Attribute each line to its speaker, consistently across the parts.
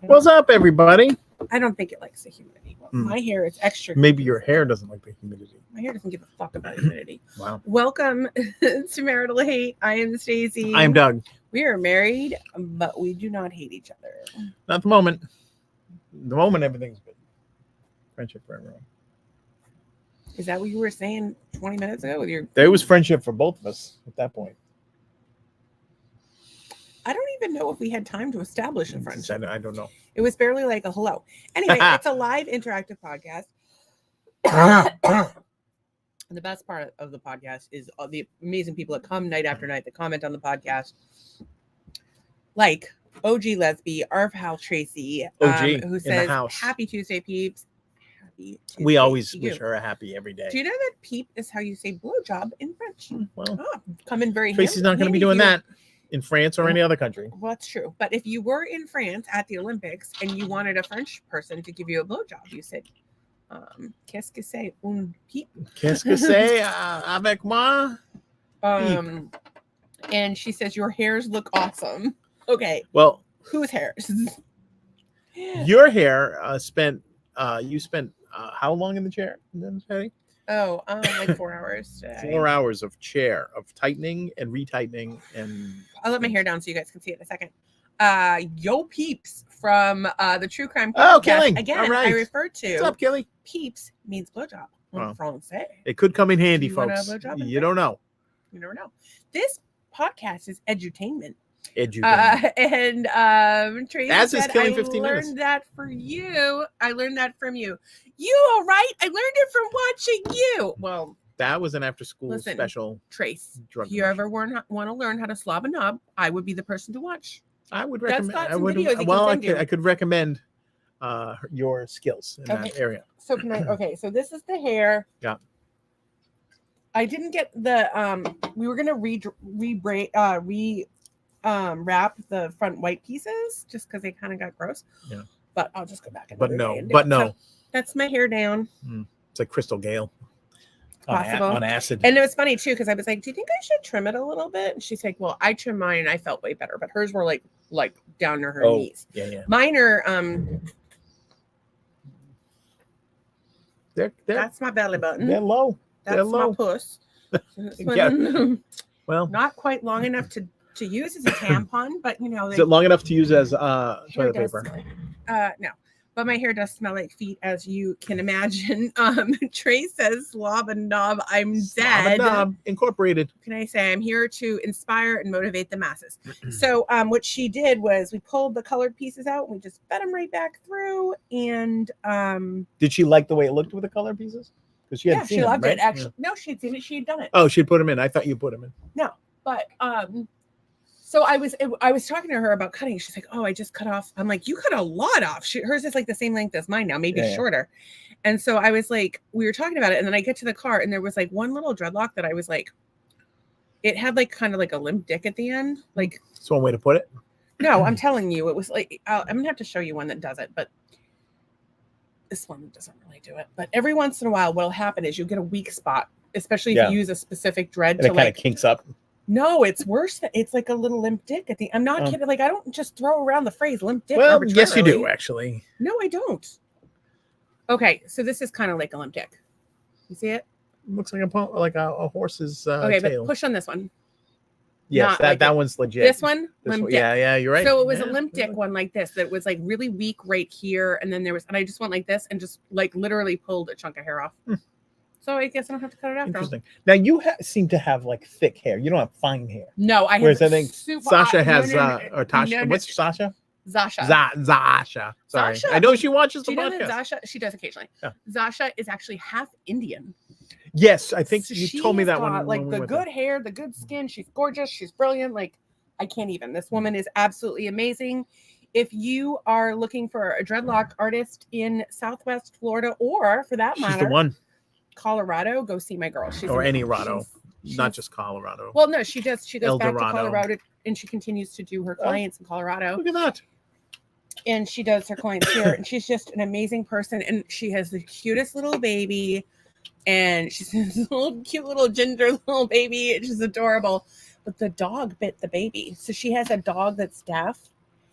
Speaker 1: What's up, everybody?
Speaker 2: I don't think it likes the humidity. My hair is extra.
Speaker 1: Maybe your hair doesn't like the humidity.
Speaker 2: My hair doesn't give a fuck about humidity.
Speaker 1: Wow.
Speaker 2: Welcome to Marital Hate. I am Stacy.
Speaker 1: I am Doug.
Speaker 2: We are married, but we do not hate each other.
Speaker 1: Not the moment. The moment, everything's good. Friendship for everyone.
Speaker 2: Is that what you were saying 20 minutes ago with your?
Speaker 1: There was friendship for both of us at that point.
Speaker 2: I don't even know if we had time to establish a friendship.
Speaker 1: I don't know.
Speaker 2: It was barely like a hello. Anyway, it's a live interactive podcast. And the best part of the podcast is all the amazing people that come night after night that comment on the podcast. Like OG Lesby, our pal Tracy, who says, "Happy Tuesday, peeps." Happy Tuesday
Speaker 1: we always
Speaker 2: to
Speaker 1: wish
Speaker 2: you.
Speaker 1: her a happy every day.
Speaker 2: Do you know that peep is how you say blowjob in French?
Speaker 1: Well,
Speaker 2: come in very
Speaker 1: Tracy's not going to be doing that in France or any other country.
Speaker 2: Well, that's true. But if you were in France at the Olympics and you wanted a French person to give you a blowjob, you said, qu'est-ce que c'est un peep?
Speaker 1: Qu'est-ce que c'est avec moi?
Speaker 2: And she says, your hairs look awesome. Okay.
Speaker 1: Well,
Speaker 2: whose hairs?
Speaker 1: Your hair you spent how long in the chair, Patty?
Speaker 2: Oh, like 4 hours today.
Speaker 1: 4 hours of chair, of tightening and retightening. And
Speaker 2: I'll let my hair down so you guys can see it in a second. Yo Peeps from the True Crime Podcast.
Speaker 1: Oh, Killing.
Speaker 2: Again,
Speaker 1: all right.
Speaker 2: I refer to.
Speaker 1: What's up, Killy?
Speaker 2: Peeps means blowjob.
Speaker 1: Wow.
Speaker 2: Français.
Speaker 1: It could come in handy,
Speaker 2: You want a
Speaker 1: folks.
Speaker 2: blowjob in
Speaker 1: You don't know.
Speaker 2: You never know. This podcast is edutainment.
Speaker 1: And
Speaker 2: Tracy
Speaker 1: as is
Speaker 2: said,
Speaker 1: Killing 15
Speaker 2: I
Speaker 1: minutes.
Speaker 2: learned that for you. I learned that from you. You all right? I learned it from watching you. Well,
Speaker 1: that was an after-school special.
Speaker 2: Trace,
Speaker 1: drug
Speaker 2: if you ever want to learn how to slob a knob, I would be the person to watch.
Speaker 1: I would recommend.
Speaker 2: Got some videos
Speaker 1: I could recommend your skills in that area.
Speaker 2: So can I? Okay, so this is the hair.
Speaker 1: Yeah.
Speaker 2: I didn't get the we were gonna wrap the front white pieces just because they kind of got gross.
Speaker 1: Yeah.
Speaker 2: But I'll just go back.
Speaker 1: But no.
Speaker 2: So that's my hair down.
Speaker 1: It's like Crystal Gale.
Speaker 2: Possible.
Speaker 1: On acid.
Speaker 2: And it was funny too because I was like, "Do you think I should trim it a little bit?" And she's like, "Well, I trimmed mine and I felt way better, but hers were like down to her knees.
Speaker 1: Yeah.
Speaker 2: Mine are that's my belly button.
Speaker 1: They're low.
Speaker 2: That's my puss.
Speaker 1: Yeah. Well,
Speaker 2: not quite long enough to use as a tampon, but you know.
Speaker 1: Is it long enough to use as toilet paper?
Speaker 2: No. But my hair does smell like feet, as you can imagine. Trey says, "Slob and knob, I'm dead."
Speaker 1: Knob Incorporated.
Speaker 2: Can I say I'm here to inspire and motivate the masses? So, what she did was we pulled the colored pieces out, and we just fed them right back through. And
Speaker 1: did she like the way it looked with the colored pieces? Because she had
Speaker 2: she loved it. Actually, no, she had seen it. She had done it.
Speaker 1: Oh, she'd put them in. I thought you put them in.
Speaker 2: No, but so I was talking to her about cutting. She's like, "Oh, I just cut off." I'm like, "You cut a lot off." Hers is like the same length as mine now, maybe shorter. And so I was like, we were talking about it, and then I get to the car, and there was like one little dreadlock that I was like, it had like kind of like a limp dick at the end. Like,
Speaker 1: that's one way to put it.
Speaker 2: No, I'm telling you, it was like I'm gonna have to show you one that does it, but this one doesn't really do it. But every once in a while, what'll happen is you get a weak spot, especially if you use a specific dread
Speaker 1: and it kind of kinks up.
Speaker 2: No, it's worse. It's like a little limp dick at the. I'm not kidding. Like I don't just throw around the phrase limp dick.
Speaker 1: Well, yes, you do actually.
Speaker 2: No, I don't. Okay, so this is kind of like a limp dick. You see it?
Speaker 1: Looks like a horse's
Speaker 2: okay,
Speaker 1: tail.
Speaker 2: But push on this one.
Speaker 1: Yes, that one's legit.
Speaker 2: This one, limp dick.
Speaker 1: Yeah, you're right.
Speaker 2: So it was a limp dick one like this that was like really weak right here, and then there was, and I just went like this and just like literally pulled a chunk of hair off. So I guess I don't have to cut it after.
Speaker 1: Interesting. Now you seem to have like thick hair. You don't have fine hair.
Speaker 2: No, I have.
Speaker 1: Whereas I think Sasha has or Tasha. What's Sasha?
Speaker 2: Zasha.
Speaker 1: Zasha. Sorry,
Speaker 2: Zasha.
Speaker 1: I know she watches the
Speaker 2: podcast.
Speaker 1: podcast.
Speaker 2: That Zasha, she does occasionally. Yeah. Zasha is actually half Indian.
Speaker 1: Yes, I think you told me that one.
Speaker 2: Like the good hair, the good skin. She's gorgeous. She's brilliant. Like I can't even. This woman is absolutely amazing. If you are looking for a dreadlock artist in Southwest Florida, or for that matter,
Speaker 1: she's the one.
Speaker 2: Colorado, go see my girl. She's
Speaker 1: any Rado, not just Colorado.
Speaker 2: Well, no, she does. She goes back to
Speaker 1: Eldorado.
Speaker 2: Colorado, and she continues to do her clients in Colorado.
Speaker 1: Look at that.
Speaker 2: And she does her clients here, and she's just an amazing person. And she has the cutest little baby, and she's this little cute little ginger little baby. It's just adorable. But the dog bit the baby, so she has a dog that's deaf.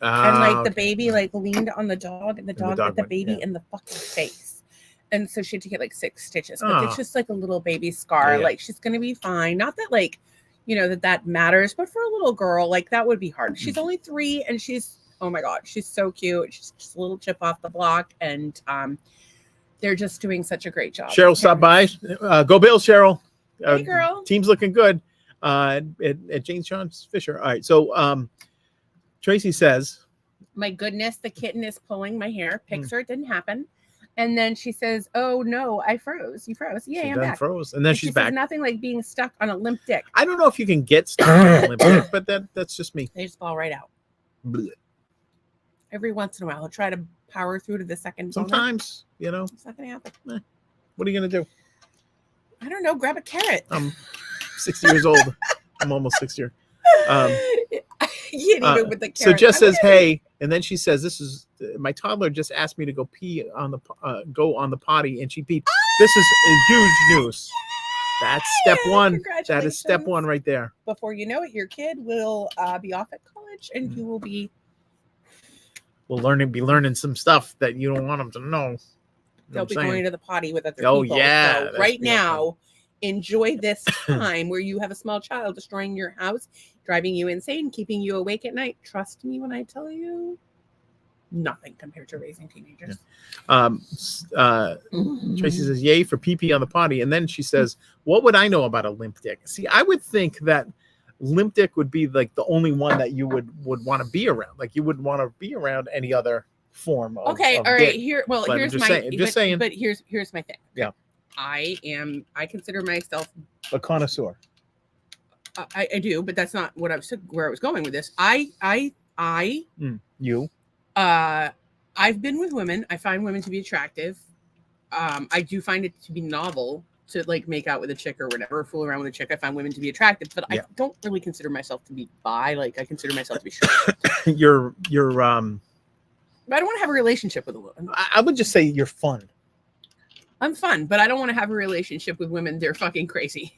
Speaker 2: And like the
Speaker 1: okay.
Speaker 2: baby like leaned on the dog, and the dog
Speaker 1: dog
Speaker 2: hit the
Speaker 1: went-
Speaker 2: baby
Speaker 1: yeah.
Speaker 2: in the fucking face. And so she had to get like 6 stitches. But it's
Speaker 1: Aw.
Speaker 2: just like a little baby scar.
Speaker 1: Yeah.
Speaker 2: Like she's gonna be fine. Not that like, you know, that matters, but for a little girl, like that would be hard. She's only 3 and she's, oh my God, she's so cute. She's just a little chip off the block. And they're just doing such a great job.
Speaker 1: Cheryl stopped by. Go Bills, Cheryl.
Speaker 2: Hey, girl.
Speaker 1: Team's looking good at James John Fisher. All right. So Tracy says,
Speaker 2: My goodness, the kitten is pulling my hair.
Speaker 1: Hmm.
Speaker 2: Picture it didn't happen. And then she says, "Oh no, I froze. You froze. Yeah,
Speaker 1: she
Speaker 2: I'm
Speaker 1: done
Speaker 2: back."
Speaker 1: froze. And then
Speaker 2: And
Speaker 1: she's
Speaker 2: she
Speaker 1: back.
Speaker 2: says nothing like being stuck on a limp dick.
Speaker 1: I don't know if you can get stuck on a limp dick, but that's just me.
Speaker 2: They just fall right out.
Speaker 1: Blech.
Speaker 2: Every once in a while, I'll try to power through to the second. boner.
Speaker 1: Sometimes, you know,
Speaker 2: It's not gonna happen.
Speaker 1: what are you going to do?
Speaker 2: I don't know. Grab a carrot.
Speaker 1: I'm 60 years old. I'm almost 60.
Speaker 2: You ain't even with the carrot.
Speaker 1: So Jess
Speaker 2: I
Speaker 1: says,
Speaker 2: wouldn't-
Speaker 1: "Hey," and then she says, "This is my toddler just asked me to go pee on the go on the potty, and she peed. This is huge news. That's step one. That is step
Speaker 2: Congratulations.
Speaker 1: one right there.
Speaker 2: Before you know it, your kid will be off at college, and you will be.
Speaker 1: We'll be learning some stuff that you don't want them to know. You know
Speaker 2: They'll
Speaker 1: what
Speaker 2: be
Speaker 1: I'm saying?
Speaker 2: going to the potty with other
Speaker 1: Oh,
Speaker 2: people.
Speaker 1: yeah,
Speaker 2: So
Speaker 1: that's
Speaker 2: right
Speaker 1: the other
Speaker 2: now, enjoy this time where you have a small child destroying your house, driving you insane, keeping you awake at night. Trust me when I tell you, nothing compared to raising teenagers.
Speaker 1: Tracy says, "Yay for pee on the potty," and then she says, "What would I know about a limp dick?" See, I would think that limp dick would be like the only one that you would want to be around. Like you wouldn't want to be around any other form of
Speaker 2: Okay,
Speaker 1: of
Speaker 2: all right.
Speaker 1: dick.
Speaker 2: Here, well,
Speaker 1: But I'm
Speaker 2: here's
Speaker 1: just
Speaker 2: my.
Speaker 1: saying- just saying.
Speaker 2: But here's my thing.
Speaker 1: Yeah.
Speaker 2: I consider myself.
Speaker 1: A connoisseur.
Speaker 2: I do, but that's not what where I was going with this.
Speaker 1: You.
Speaker 2: I've been with women. I find women to be attractive. I do find it to be novel to like make out with a chick or whatever, fool around with a chick. I find women to be attractive, but
Speaker 1: Yeah.
Speaker 2: I don't really consider myself to be bi. Like I consider myself to be straight.
Speaker 1: You're
Speaker 2: But I don't want to have a relationship with a woman.
Speaker 1: I would just say you're fun.
Speaker 2: I'm fun, but I don't want to have a relationship with women. They're fucking crazy.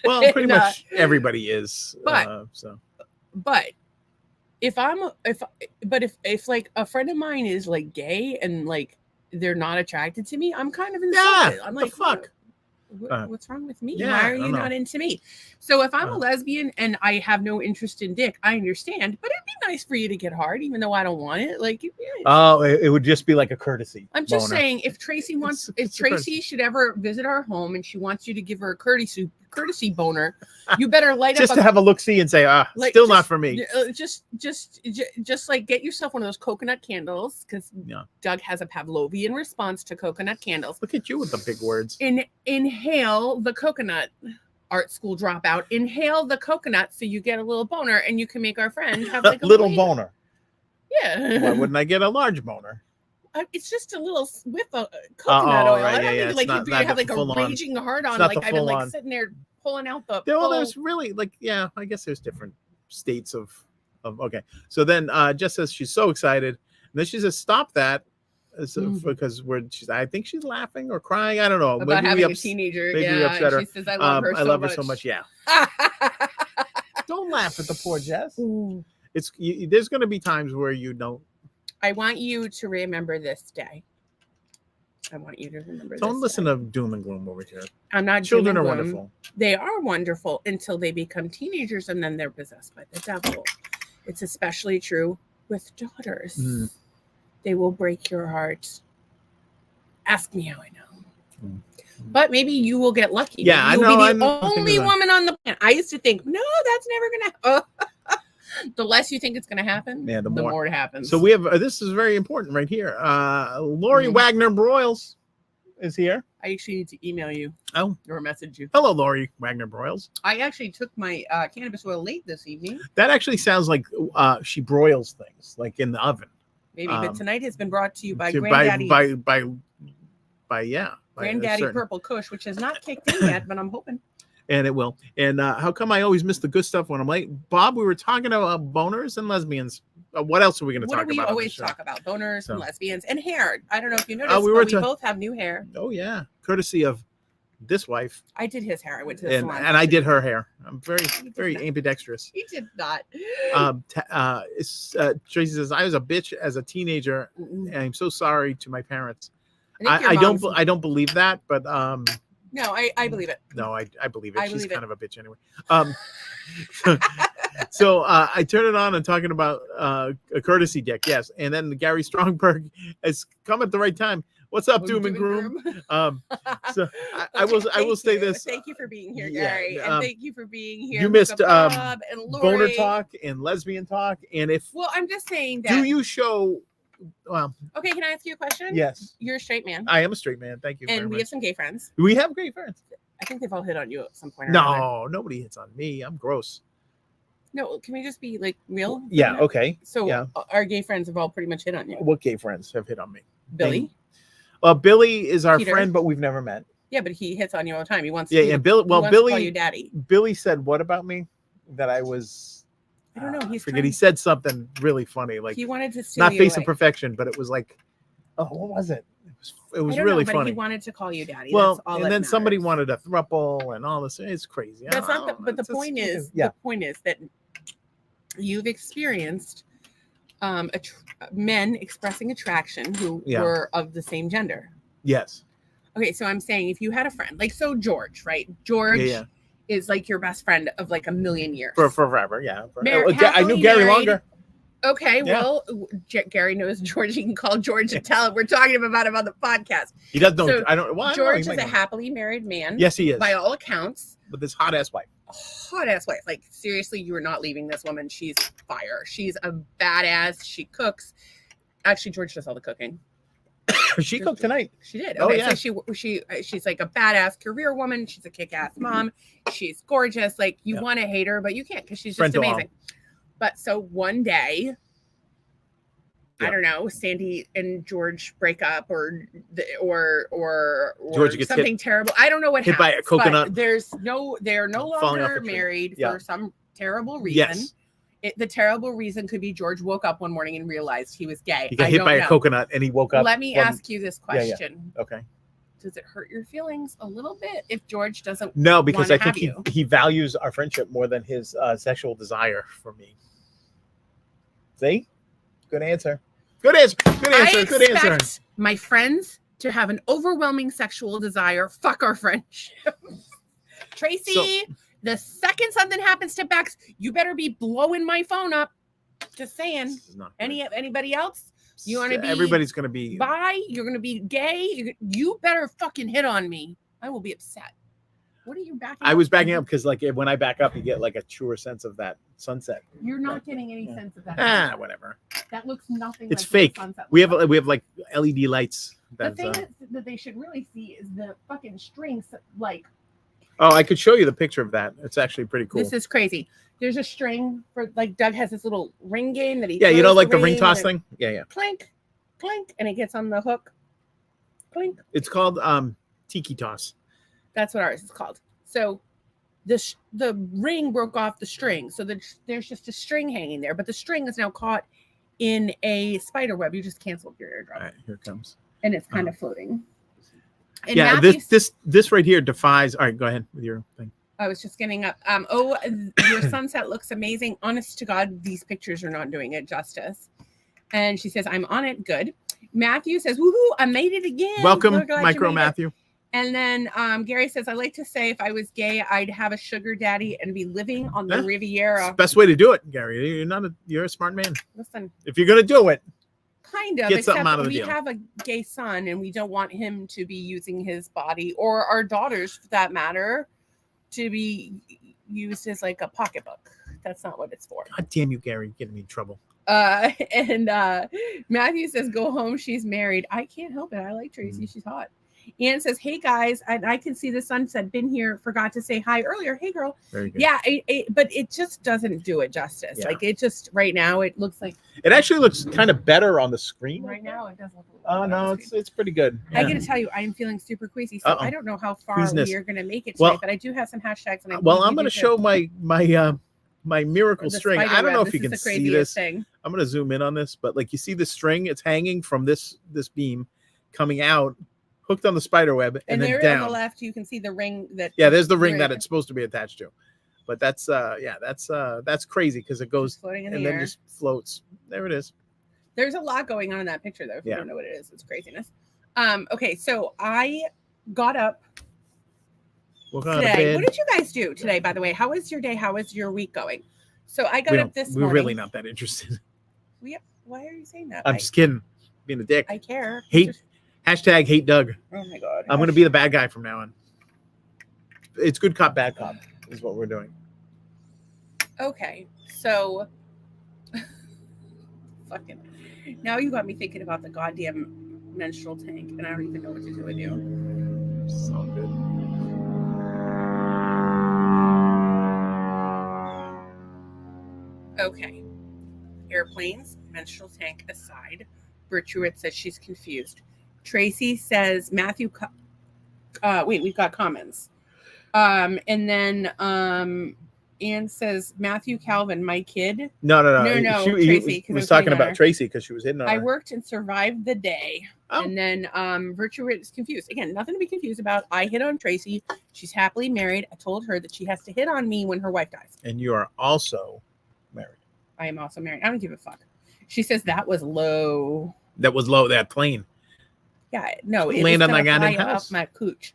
Speaker 1: Well, pretty
Speaker 2: No.
Speaker 1: much everybody is.
Speaker 2: But-
Speaker 1: So
Speaker 2: But if like a friend of mine is like gay and like they're not attracted to me, I'm kind of insulted. I'm
Speaker 1: the
Speaker 2: like,
Speaker 1: fuck?
Speaker 2: What's wrong with me?
Speaker 1: yeah,
Speaker 2: Why
Speaker 1: I
Speaker 2: are you
Speaker 1: don't
Speaker 2: not
Speaker 1: know.
Speaker 2: into me? So if I'm a
Speaker 1: Uh.
Speaker 2: lesbian and I have no interest in dick, I understand. But it'd be nice for you to get hard, even though I don't want it. Like,
Speaker 1: Oh, it would just be like a courtesy.
Speaker 2: I'm just
Speaker 1: boner.
Speaker 2: saying, if Tracy wants, if
Speaker 1: it's a courtesy.
Speaker 2: Tracy should ever visit our home and she wants you to give her a courtesy boner, you better light
Speaker 1: just
Speaker 2: up
Speaker 1: to have a look see and say,
Speaker 2: like,
Speaker 1: still not
Speaker 2: just-
Speaker 1: for me.
Speaker 2: just like get yourself one of those coconut candles because
Speaker 1: Yeah.
Speaker 2: Doug has a Pavlovian response to coconut candles.
Speaker 1: Look at you with the big words.
Speaker 2: Inhale the coconut. Art school dropout. Inhale the coconut so you get a little boner and you can make our friend have like a
Speaker 1: Little
Speaker 2: light-
Speaker 1: boner.
Speaker 2: Yeah.
Speaker 1: Why wouldn't I get a large boner?
Speaker 2: It's just a little whiff of coconut
Speaker 1: oh,
Speaker 2: oil.
Speaker 1: right,
Speaker 2: I don't
Speaker 1: yeah,
Speaker 2: need
Speaker 1: yeah,
Speaker 2: like
Speaker 1: it's not-
Speaker 2: if you
Speaker 1: not
Speaker 2: have
Speaker 1: the
Speaker 2: like a
Speaker 1: full on-
Speaker 2: raging hard on.
Speaker 1: not
Speaker 2: Like
Speaker 1: the
Speaker 2: I've been
Speaker 1: full
Speaker 2: like
Speaker 1: on.
Speaker 2: sitting there pulling out the.
Speaker 1: Well,
Speaker 2: full-
Speaker 1: there's really like, yeah, I guess there's different states of okay. So then Jess says she's so excited. And then she says, stop that. Because I think she's laughing or crying. I don't know.
Speaker 2: about having a
Speaker 1: ups-
Speaker 2: teenager.
Speaker 1: maybe we
Speaker 2: Yeah,
Speaker 1: upset her.
Speaker 2: she says I love her.
Speaker 1: I love her so much. Yeah.
Speaker 2: much.
Speaker 1: Don't laugh at the poor Jess.
Speaker 2: Ooh.
Speaker 1: It's there's going to be times where you don't.
Speaker 2: I want you to remember this day. I want you to remember this.
Speaker 1: Don't listen
Speaker 2: day.
Speaker 1: to doom and gloom over here.
Speaker 2: I'm not.
Speaker 1: Children
Speaker 2: doom
Speaker 1: are
Speaker 2: and gloom.
Speaker 1: wonderful.
Speaker 2: They are wonderful until they become teenagers and then they're possessed by the devil. It's especially true with daughters.
Speaker 1: Mm.
Speaker 2: They will break your heart. Ask me how I know.
Speaker 1: Mm.
Speaker 2: But maybe you will get lucky.
Speaker 1: Yeah, I
Speaker 2: Maybe
Speaker 1: know,
Speaker 2: You'll
Speaker 1: I
Speaker 2: be
Speaker 1: know.
Speaker 2: the only woman on the planet. I used to think, no, that's never gonna. The less you think it's gonna happen,
Speaker 1: Yeah, the
Speaker 2: the
Speaker 1: more.
Speaker 2: more it happens.
Speaker 1: So we have this is very important right here. Lori
Speaker 2: Mhm.
Speaker 1: Wagner Broyles is here.
Speaker 2: I actually need to email you.
Speaker 1: Oh.
Speaker 2: Or message you.
Speaker 1: Hello, Lori Wagner Broyles.
Speaker 2: I actually took my cannabis oil late this evening.
Speaker 1: That actually sounds like she broils things like in the oven.
Speaker 2: Maybe, but tonight has been brought to you by
Speaker 1: To-
Speaker 2: Granddaddy.
Speaker 1: by yeah. by a
Speaker 2: Granddaddy
Speaker 1: certain-
Speaker 2: Purple Kush, which has not kicked in yet, but I'm hoping.
Speaker 1: And it will. And how come I always miss the good stuff when I'm late? Bob, we were talking about boners and lesbians. What else are we going to
Speaker 2: What
Speaker 1: talk
Speaker 2: do we
Speaker 1: about? on
Speaker 2: always
Speaker 1: this show?
Speaker 2: talk about? Boners
Speaker 1: So.
Speaker 2: and lesbians and hair. I don't know if you noticed,
Speaker 1: we were
Speaker 2: but we
Speaker 1: ta-
Speaker 2: both have new hair.
Speaker 1: Oh yeah, courtesy of this wife,
Speaker 2: I did his hair. I went to the
Speaker 1: and
Speaker 2: salon.
Speaker 1: I did her hair. I'm very ambidextrous.
Speaker 2: He did not.
Speaker 1: Tracy says, I was a bitch as a teenager,
Speaker 2: Mm-mm.
Speaker 1: and I'm so sorry to my parents.
Speaker 2: think your
Speaker 1: I don't
Speaker 2: mom's-
Speaker 1: I don't believe that, but
Speaker 2: No, I believe it.
Speaker 1: no, I believe it.
Speaker 2: I
Speaker 1: She's
Speaker 2: believe
Speaker 1: kind
Speaker 2: it.
Speaker 1: of a bitch anyway. So I turn it on and talking about a courtesy deck, yes. And then Gary Strongberg has come at the right time. What's up, Doom and Groom? So I will
Speaker 2: Thank
Speaker 1: say
Speaker 2: you.
Speaker 1: this.
Speaker 2: Thank you for being here,
Speaker 1: yeah,
Speaker 2: Gary, and thank you for being here.
Speaker 1: You missed
Speaker 2: Luca Bob and
Speaker 1: boner
Speaker 2: Lori.
Speaker 1: talk and lesbian talk. And if
Speaker 2: Well, I'm just saying that.
Speaker 1: do you show? Well,
Speaker 2: Okay, can I ask you a question?
Speaker 1: yes,
Speaker 2: You're a straight man,
Speaker 1: I am a straight man. Thank you.
Speaker 2: and
Speaker 1: very
Speaker 2: we
Speaker 1: much.
Speaker 2: have some gay friends.
Speaker 1: We have great friends.
Speaker 2: I think they've all hit on you at some point. Or another.
Speaker 1: No, nobody hits on me. I'm gross.
Speaker 2: No, can we just be like real? for a
Speaker 1: Yeah.
Speaker 2: minute?
Speaker 1: Okay.
Speaker 2: So
Speaker 1: yeah.
Speaker 2: our gay friends have all pretty much hit on you.
Speaker 1: What gay friends have hit on me?
Speaker 2: Billy.
Speaker 1: Billy is our
Speaker 2: Peter.
Speaker 1: friend, but we've never met.
Speaker 2: Yeah, but he hits on you all the time. He wants.
Speaker 1: Yeah,
Speaker 2: you
Speaker 1: yeah.
Speaker 2: to-
Speaker 1: Bill.
Speaker 2: he
Speaker 1: Well,
Speaker 2: wants to call you
Speaker 1: Billy.
Speaker 2: daddy.
Speaker 1: Billy said what about me? That I was.
Speaker 2: I don't know. He's
Speaker 1: forget.
Speaker 2: trying-
Speaker 1: He said something really funny, like
Speaker 2: he wanted to steal
Speaker 1: not
Speaker 2: you
Speaker 1: face of
Speaker 2: away.
Speaker 1: perfection, but it was like, oh, what was it? It was
Speaker 2: I don't
Speaker 1: really
Speaker 2: know,
Speaker 1: funny.
Speaker 2: But he wanted to call you daddy.
Speaker 1: Well,
Speaker 2: That's all
Speaker 1: and
Speaker 2: that
Speaker 1: then somebody
Speaker 2: matters.
Speaker 1: wanted a thruple and all this. It's crazy.
Speaker 2: That's
Speaker 1: I
Speaker 2: not. The,
Speaker 1: don't-
Speaker 2: but the
Speaker 1: it's just-
Speaker 2: point is,
Speaker 1: yeah,
Speaker 2: the point is that you've experienced men expressing attraction who
Speaker 1: Yeah.
Speaker 2: were of the same gender.
Speaker 1: yes,
Speaker 2: Okay, so I'm saying if you had a friend, like so George, right? George
Speaker 1: yeah.
Speaker 2: is like your best friend of like a million years.
Speaker 1: For forever, yeah.
Speaker 2: Mar-
Speaker 1: I knew
Speaker 2: happily
Speaker 1: Gary
Speaker 2: married.
Speaker 1: longer.
Speaker 2: Okay,
Speaker 1: Yeah.
Speaker 2: well, Gary knows George. You can call George and tell him we're talking about him on the podcast.
Speaker 1: He does know.
Speaker 2: So,
Speaker 1: I don't. Well, I don't know,
Speaker 2: George
Speaker 1: he
Speaker 2: is
Speaker 1: might
Speaker 2: a
Speaker 1: know.
Speaker 2: happily married man.
Speaker 1: Yes, he is.
Speaker 2: By all accounts.
Speaker 1: With this hot ass wife.
Speaker 2: Hot ass wife. Like, seriously, you are not leaving this woman. She's fire. She's a badass. She cooks. Actually, George does all the cooking.
Speaker 1: She cooked tonight.
Speaker 2: She did.
Speaker 1: Oh,
Speaker 2: Okay,
Speaker 1: yeah.
Speaker 2: so she's like a badass career woman. She's a kick-ass mom. She's gorgeous. Like, you
Speaker 1: Yeah.
Speaker 2: want to hate her, but you can't because she's
Speaker 1: Friend
Speaker 2: just
Speaker 1: to all.
Speaker 2: amazing. But so one day,
Speaker 1: Yeah.
Speaker 2: I don't know, Sandy and George break up, or
Speaker 1: George gets
Speaker 2: something terrible. I don't know what
Speaker 1: hit by a
Speaker 2: happens, but
Speaker 1: coconut.
Speaker 2: they're no
Speaker 1: Falling off
Speaker 2: longer
Speaker 1: the tree.
Speaker 2: married
Speaker 1: Yeah.
Speaker 2: for some terrible reason.
Speaker 1: Yes,
Speaker 2: The terrible reason could be George woke up one morning and realized he was gay.
Speaker 1: he got
Speaker 2: I
Speaker 1: hit
Speaker 2: don't
Speaker 1: by
Speaker 2: know.
Speaker 1: a coconut and he woke up.
Speaker 2: Let me
Speaker 1: from-
Speaker 2: ask you this
Speaker 1: Yeah, yeah.
Speaker 2: question.
Speaker 1: Okay.
Speaker 2: Does it hurt your feelings a little bit if George doesn't?
Speaker 1: No, because
Speaker 2: wanna
Speaker 1: I think
Speaker 2: have you.
Speaker 1: he values our friendship more than his sexual desire for me. See? Good answer. Good answer. Good
Speaker 2: I
Speaker 1: answer. Good answer.
Speaker 2: expect my friends to have an overwhelming sexual desire. Fuck our friendship. Tracy, the second something happens to Bex, you better be blowing my phone up. Just saying.
Speaker 1: This is not good.
Speaker 2: Anybody else? You want to be
Speaker 1: Everybody's gonna be.
Speaker 2: bi? You're gonna be gay? You better fucking hit on me. I will be upset. What are you backing?
Speaker 1: I was backing up because, like, when I back up, you get like a truer sense of that sunset.
Speaker 2: You're not getting any
Speaker 1: Yeah.
Speaker 2: sense of that.
Speaker 1: Ah, whatever.
Speaker 2: That looks nothing.
Speaker 1: It's
Speaker 2: like what
Speaker 1: fake.
Speaker 2: the sunset
Speaker 1: We
Speaker 2: looks
Speaker 1: have like LED lights.
Speaker 2: The
Speaker 1: That's,
Speaker 2: thing that they should really see is the fucking strings. Like,
Speaker 1: oh, I could show you the picture of that. It's actually pretty cool.
Speaker 2: this is crazy. There's a string for, like, Doug has this little ring game that he.
Speaker 1: Yeah, you know,
Speaker 2: throws
Speaker 1: like the ring toss
Speaker 2: and
Speaker 1: thing. Yeah, yeah.
Speaker 2: Clink, clink, and it gets on the hook. Clink.
Speaker 1: It's called tiki toss.
Speaker 2: That's what ours is called. So, the ring broke off the string, so there's just a string hanging there, but the string is now caught in a spider web. You just canceled your airdrop,
Speaker 1: All right, here it comes.
Speaker 2: and it's kind of floating. And
Speaker 1: Yeah,
Speaker 2: Matthew-
Speaker 1: this right here defies. All right, go ahead with your thing.
Speaker 2: I was just getting up. Your sunset looks amazing. Honest to God, these pictures are not doing it justice. And she says, I'm on it. Good. Matthew says, woohoo, I made it again.
Speaker 1: Welcome,
Speaker 2: We're glad you
Speaker 1: Micro
Speaker 2: made it.
Speaker 1: Matthew.
Speaker 2: And then Gary says, I like to say if I was gay, I'd have a sugar daddy and be living on the
Speaker 1: Yeah. It's
Speaker 2: Riviera.
Speaker 1: the best way to do it, Gary. You're a smart man.
Speaker 2: Listen,
Speaker 1: If you're gonna do it,
Speaker 2: kind of,
Speaker 1: Get something
Speaker 2: except
Speaker 1: out of the
Speaker 2: we
Speaker 1: deal.
Speaker 2: have a gay son and we don't want him to be using his body, or our daughters for that matter, to be used as like a pocketbook. That's not what it's for.
Speaker 1: God damn you, Gary, you're getting me in trouble.
Speaker 2: And Matthew says, go home, she's married. I can't help it. I like Tracy. She's hot. Ann says, hey guys, I can see the sunset. Been here, forgot to say hi earlier. Hey girl.
Speaker 1: Very good.
Speaker 2: Yeah, but it just doesn't do it justice.
Speaker 1: Yeah.
Speaker 2: Like, it just right now it looks like
Speaker 1: It actually looks kind of better on the screen.
Speaker 2: right now it does look a little
Speaker 1: Oh
Speaker 2: better on
Speaker 1: no,
Speaker 2: the
Speaker 1: it's
Speaker 2: screen.
Speaker 1: pretty good.
Speaker 2: I
Speaker 1: Yeah.
Speaker 2: gotta tell you, I am feeling super queasy, so
Speaker 1: Uh-oh.
Speaker 2: I don't know how far
Speaker 1: Queasiness.
Speaker 2: we are gonna make it tonight,
Speaker 1: Well-
Speaker 2: but I do have some hashtags. And I
Speaker 1: Well,
Speaker 2: believe
Speaker 1: I'm
Speaker 2: you
Speaker 1: gonna
Speaker 2: do too.
Speaker 1: show my miracle
Speaker 2: The
Speaker 1: string.
Speaker 2: spider
Speaker 1: I don't know
Speaker 2: web.
Speaker 1: if you
Speaker 2: This
Speaker 1: can
Speaker 2: is the
Speaker 1: see
Speaker 2: craziest
Speaker 1: this.
Speaker 2: thing.
Speaker 1: I'm gonna zoom in on this, but like you see the string, it's hanging from this beam coming out. hooked on the spider web, and,
Speaker 2: And
Speaker 1: then
Speaker 2: there
Speaker 1: down.
Speaker 2: on the left, you can see the ring that.
Speaker 1: Yeah, there's the ring
Speaker 2: Right.
Speaker 1: that it's supposed to be attached to. But that's crazy because it goes
Speaker 2: Just floating in
Speaker 1: and
Speaker 2: the
Speaker 1: then
Speaker 2: air.
Speaker 1: just floats. There it is.
Speaker 2: There's a lot going on in that picture, though. If you
Speaker 1: Yeah.
Speaker 2: don't know what it is, it's craziness. Okay, so I got up
Speaker 1: We're going to
Speaker 2: today.
Speaker 1: bed.
Speaker 2: What did you guys do today, by the way? How was your day? How was your week going? So I got up this
Speaker 1: We're
Speaker 2: morning.
Speaker 1: really not that interested.
Speaker 2: Why are you saying that?
Speaker 1: I'm just kidding. Being a dick.
Speaker 2: I care.
Speaker 1: Hashtag hate Doug.
Speaker 2: Oh my god.
Speaker 1: I'm going to be the bad guy from now on. It's good cop, bad cop is what we're doing.
Speaker 2: Okay, so fucking now you got me thinking about the goddamn menstrual tank, and I don't even know what to do with you.
Speaker 1: So good.
Speaker 2: Okay, airplanes, menstrual tank aside. Bertruit says she's confused. Tracy says Matthew. Wait, we've got comments. And then Anne says Matthew Calvin, my kid.
Speaker 1: No.
Speaker 2: No,
Speaker 1: He
Speaker 2: Tracy, 'cause I
Speaker 1: was
Speaker 2: was
Speaker 1: talking
Speaker 2: hitting on
Speaker 1: about
Speaker 2: her.
Speaker 1: Tracy because she was hitting on
Speaker 2: I
Speaker 1: her.
Speaker 2: worked and survived the day.
Speaker 1: Oh.
Speaker 2: And then Virtue is confused. Again, nothing to be confused about. I hit on Tracy. She's happily married. I told her that she has to hit on me when her wife dies.
Speaker 1: And you are also married.
Speaker 2: I am also married. I don't give a fuck. She says that was low.
Speaker 1: That was low, that plane.
Speaker 2: Yeah, no, it
Speaker 1: Land
Speaker 2: was
Speaker 1: on that
Speaker 2: gonna
Speaker 1: goddamn
Speaker 2: fly
Speaker 1: house.
Speaker 2: off my cooch.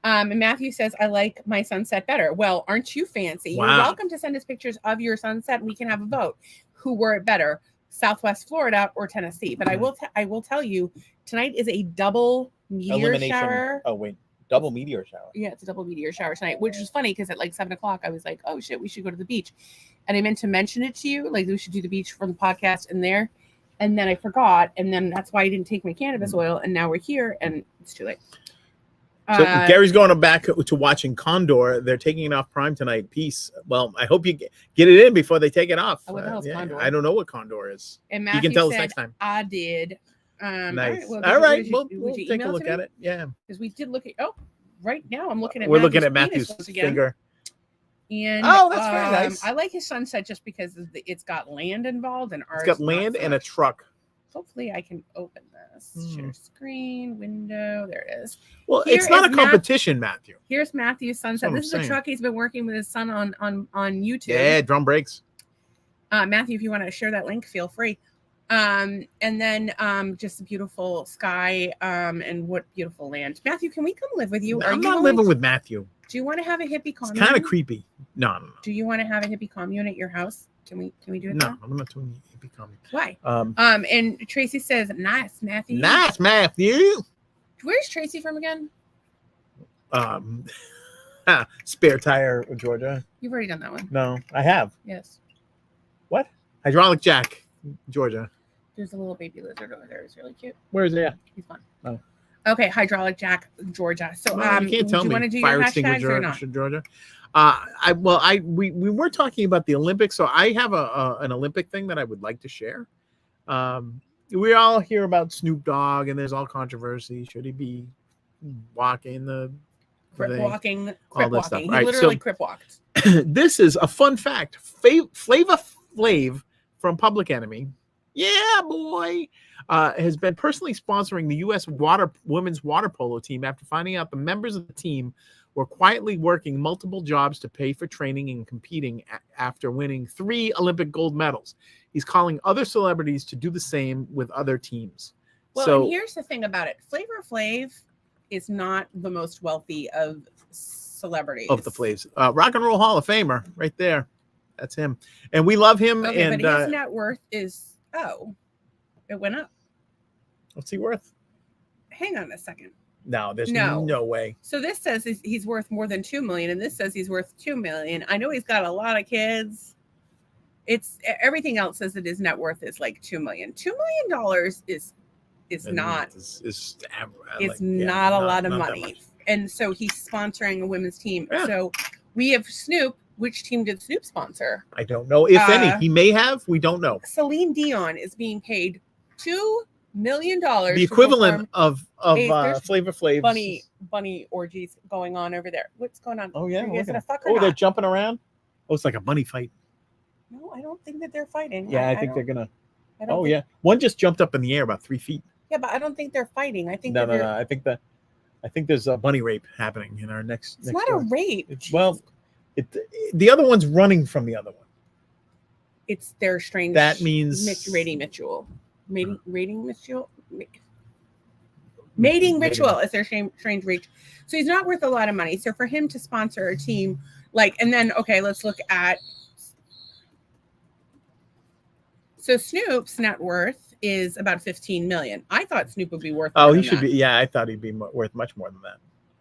Speaker 2: And Matthew says, I like my sunset better. Well, aren't you fancy?
Speaker 1: Wow.
Speaker 2: You're welcome to send us pictures of your sunset and we can have a vote. Who wore it better, Southwest Florida or Tennessee? But I will tell you, tonight is a double meteor shower.
Speaker 1: Oh, wait. Double meteor shower.
Speaker 2: Yeah, it's a double meteor shower tonight, which is funny because at like 7:00, I was like, oh shit, we should go to the beach. And I meant to mention it to you, like we should do the beach for the podcast and there. And then I forgot. And then that's why I didn't take my cannabis oil. And now we're here and it's too late.
Speaker 1: So Gary's going back to watching Condor. They're taking it off Prime tonight. Peace. Well, I hope you get it in before they take it off.
Speaker 2: What the hell's Condor?
Speaker 1: I don't know what Condor is.
Speaker 2: And
Speaker 1: You
Speaker 2: Matthew
Speaker 1: can tell us
Speaker 2: said,
Speaker 1: next time.
Speaker 2: I did.
Speaker 1: Nice.
Speaker 2: All
Speaker 1: All right.
Speaker 2: We'll
Speaker 1: We'll take a look at it. Yeah.
Speaker 2: Because we did look at. Oh, right now I'm looking at.
Speaker 1: We're looking at
Speaker 2: Matthew's
Speaker 1: Matthew's
Speaker 2: penis again.
Speaker 1: finger.
Speaker 2: And
Speaker 1: Oh, that's very nice.
Speaker 2: I like his sunset just because it's got land involved and ours.
Speaker 1: It's got
Speaker 2: not
Speaker 1: land
Speaker 2: so
Speaker 1: and a
Speaker 2: much.
Speaker 1: truck.
Speaker 2: Hopefully I can open this. Share screen, window. There it is.
Speaker 1: Well,
Speaker 2: Here
Speaker 1: it's not
Speaker 2: is
Speaker 1: a competition, Matthew.
Speaker 2: Here's Matthew's sunset.
Speaker 1: what
Speaker 2: This is
Speaker 1: I'm
Speaker 2: the
Speaker 1: saying.
Speaker 2: truck he's been working with his son on YouTube.
Speaker 1: Yeah, drum brakes.
Speaker 2: Matthew, if you want to share that link, feel free. And then just a beautiful sky and what beautiful land. Matthew, can we come live with you?
Speaker 1: I'm not living with Matthew.
Speaker 2: Do you want to have a hippie
Speaker 1: It's
Speaker 2: commune?
Speaker 1: kind of creepy. No.
Speaker 2: Do you want to have a hippie commune at your house? Can we do it?
Speaker 1: No,
Speaker 2: there?
Speaker 1: I'm not doing hippie comedy.
Speaker 2: Why?
Speaker 1: Um,
Speaker 2: And Tracy says, nice, Matthew.
Speaker 1: nice, Matthew.
Speaker 2: Where's Tracy from again?
Speaker 1: Spare tire, Georgia.
Speaker 2: You've already done that one.
Speaker 1: No, I have.
Speaker 2: Yes.
Speaker 1: Hydraulic jack, Georgia.
Speaker 2: There's a little baby lizard over there. It's really cute.
Speaker 1: Where is it?
Speaker 2: He's fun.
Speaker 1: Oh.
Speaker 2: Okay, hydraulic jack, Georgia. So
Speaker 1: Well, you can't tell
Speaker 2: do you
Speaker 1: me.
Speaker 2: want to do
Speaker 1: Fire
Speaker 2: your hashtags
Speaker 1: extinguisher,
Speaker 2: or not?
Speaker 1: Georgia. We were talking about the Olympics, so I have an Olympic thing that I would like to share. We all hear about Snoop Dogg, and there's all controversy. Should he be walking the
Speaker 2: Crip
Speaker 1: thing?
Speaker 2: walking,
Speaker 1: all
Speaker 2: crip
Speaker 1: this stuff.
Speaker 2: walking. He
Speaker 1: All right,
Speaker 2: literally
Speaker 1: so-
Speaker 2: crip walked.
Speaker 1: This is a fun fact. Flava Flav from Public Enemy, yeah, boy, has been personally sponsoring the U.S. women's water polo team after finding out the members of the team were quietly working multiple jobs to pay for training and competing after winning 3 Olympic gold medals. He's calling other celebrities to do the same with other teams.
Speaker 2: Well, and here's the thing about it. Flavor Flav is not the most wealthy of celebrities.
Speaker 1: Of the Flavs, Rock and Roll Hall of Famer, right there. That's him, and we love him.
Speaker 2: Okay,
Speaker 1: and
Speaker 2: but his net worth is it went up.
Speaker 1: what's he worth?
Speaker 2: Hang on a second.
Speaker 1: No, there's
Speaker 2: No.
Speaker 1: no way.
Speaker 2: So this says he's worth more than 2 million, and this says he's worth 2 million. I know he's got a lot of kids. It's everything else says that his net worth is like 2 million. $2 million is not not a lot of money. And so he's sponsoring a women's team.
Speaker 1: Yeah.
Speaker 2: So we have Snoop. Which team did Snoop sponsor?
Speaker 1: I don't know if any. He may have. We don't know.
Speaker 2: Celine Dion is being paid $2 million.
Speaker 1: The equivalent of
Speaker 2: Hey, there's
Speaker 1: Flavor Flav.
Speaker 2: bunny orgies going on over there. What's going on?
Speaker 1: Oh yeah.
Speaker 2: Are you guys
Speaker 1: look at
Speaker 2: gonna
Speaker 1: it.
Speaker 2: fuck or
Speaker 1: Oh, they're
Speaker 2: not?
Speaker 1: jumping around. Oh, it's like a bunny fight.
Speaker 2: No, I don't think that they're fighting.
Speaker 1: Yeah, I think they're
Speaker 2: don't-
Speaker 1: gonna.
Speaker 2: I don't
Speaker 1: Oh
Speaker 2: think-
Speaker 1: yeah. One just jumped up in the air about 3 feet.
Speaker 2: Yeah, but I don't think they're fighting. I think
Speaker 1: No,
Speaker 2: that
Speaker 1: no,
Speaker 2: they're
Speaker 1: no. I think that. I think there's a bunny rape happening in our next.
Speaker 2: It's not a rape.
Speaker 1: The other one's running from the other one.
Speaker 2: It's their strange.
Speaker 1: That means
Speaker 2: rating ritual. Mating ritual. Mating ritual is their strange reach. So he's not worth a lot of money. So for him to sponsor a team, and then let's look at. So Snoop's net worth is about 15 million. I thought Snoop would be worth.
Speaker 1: Oh, he should be. Yeah, I thought he'd be worth much more than that.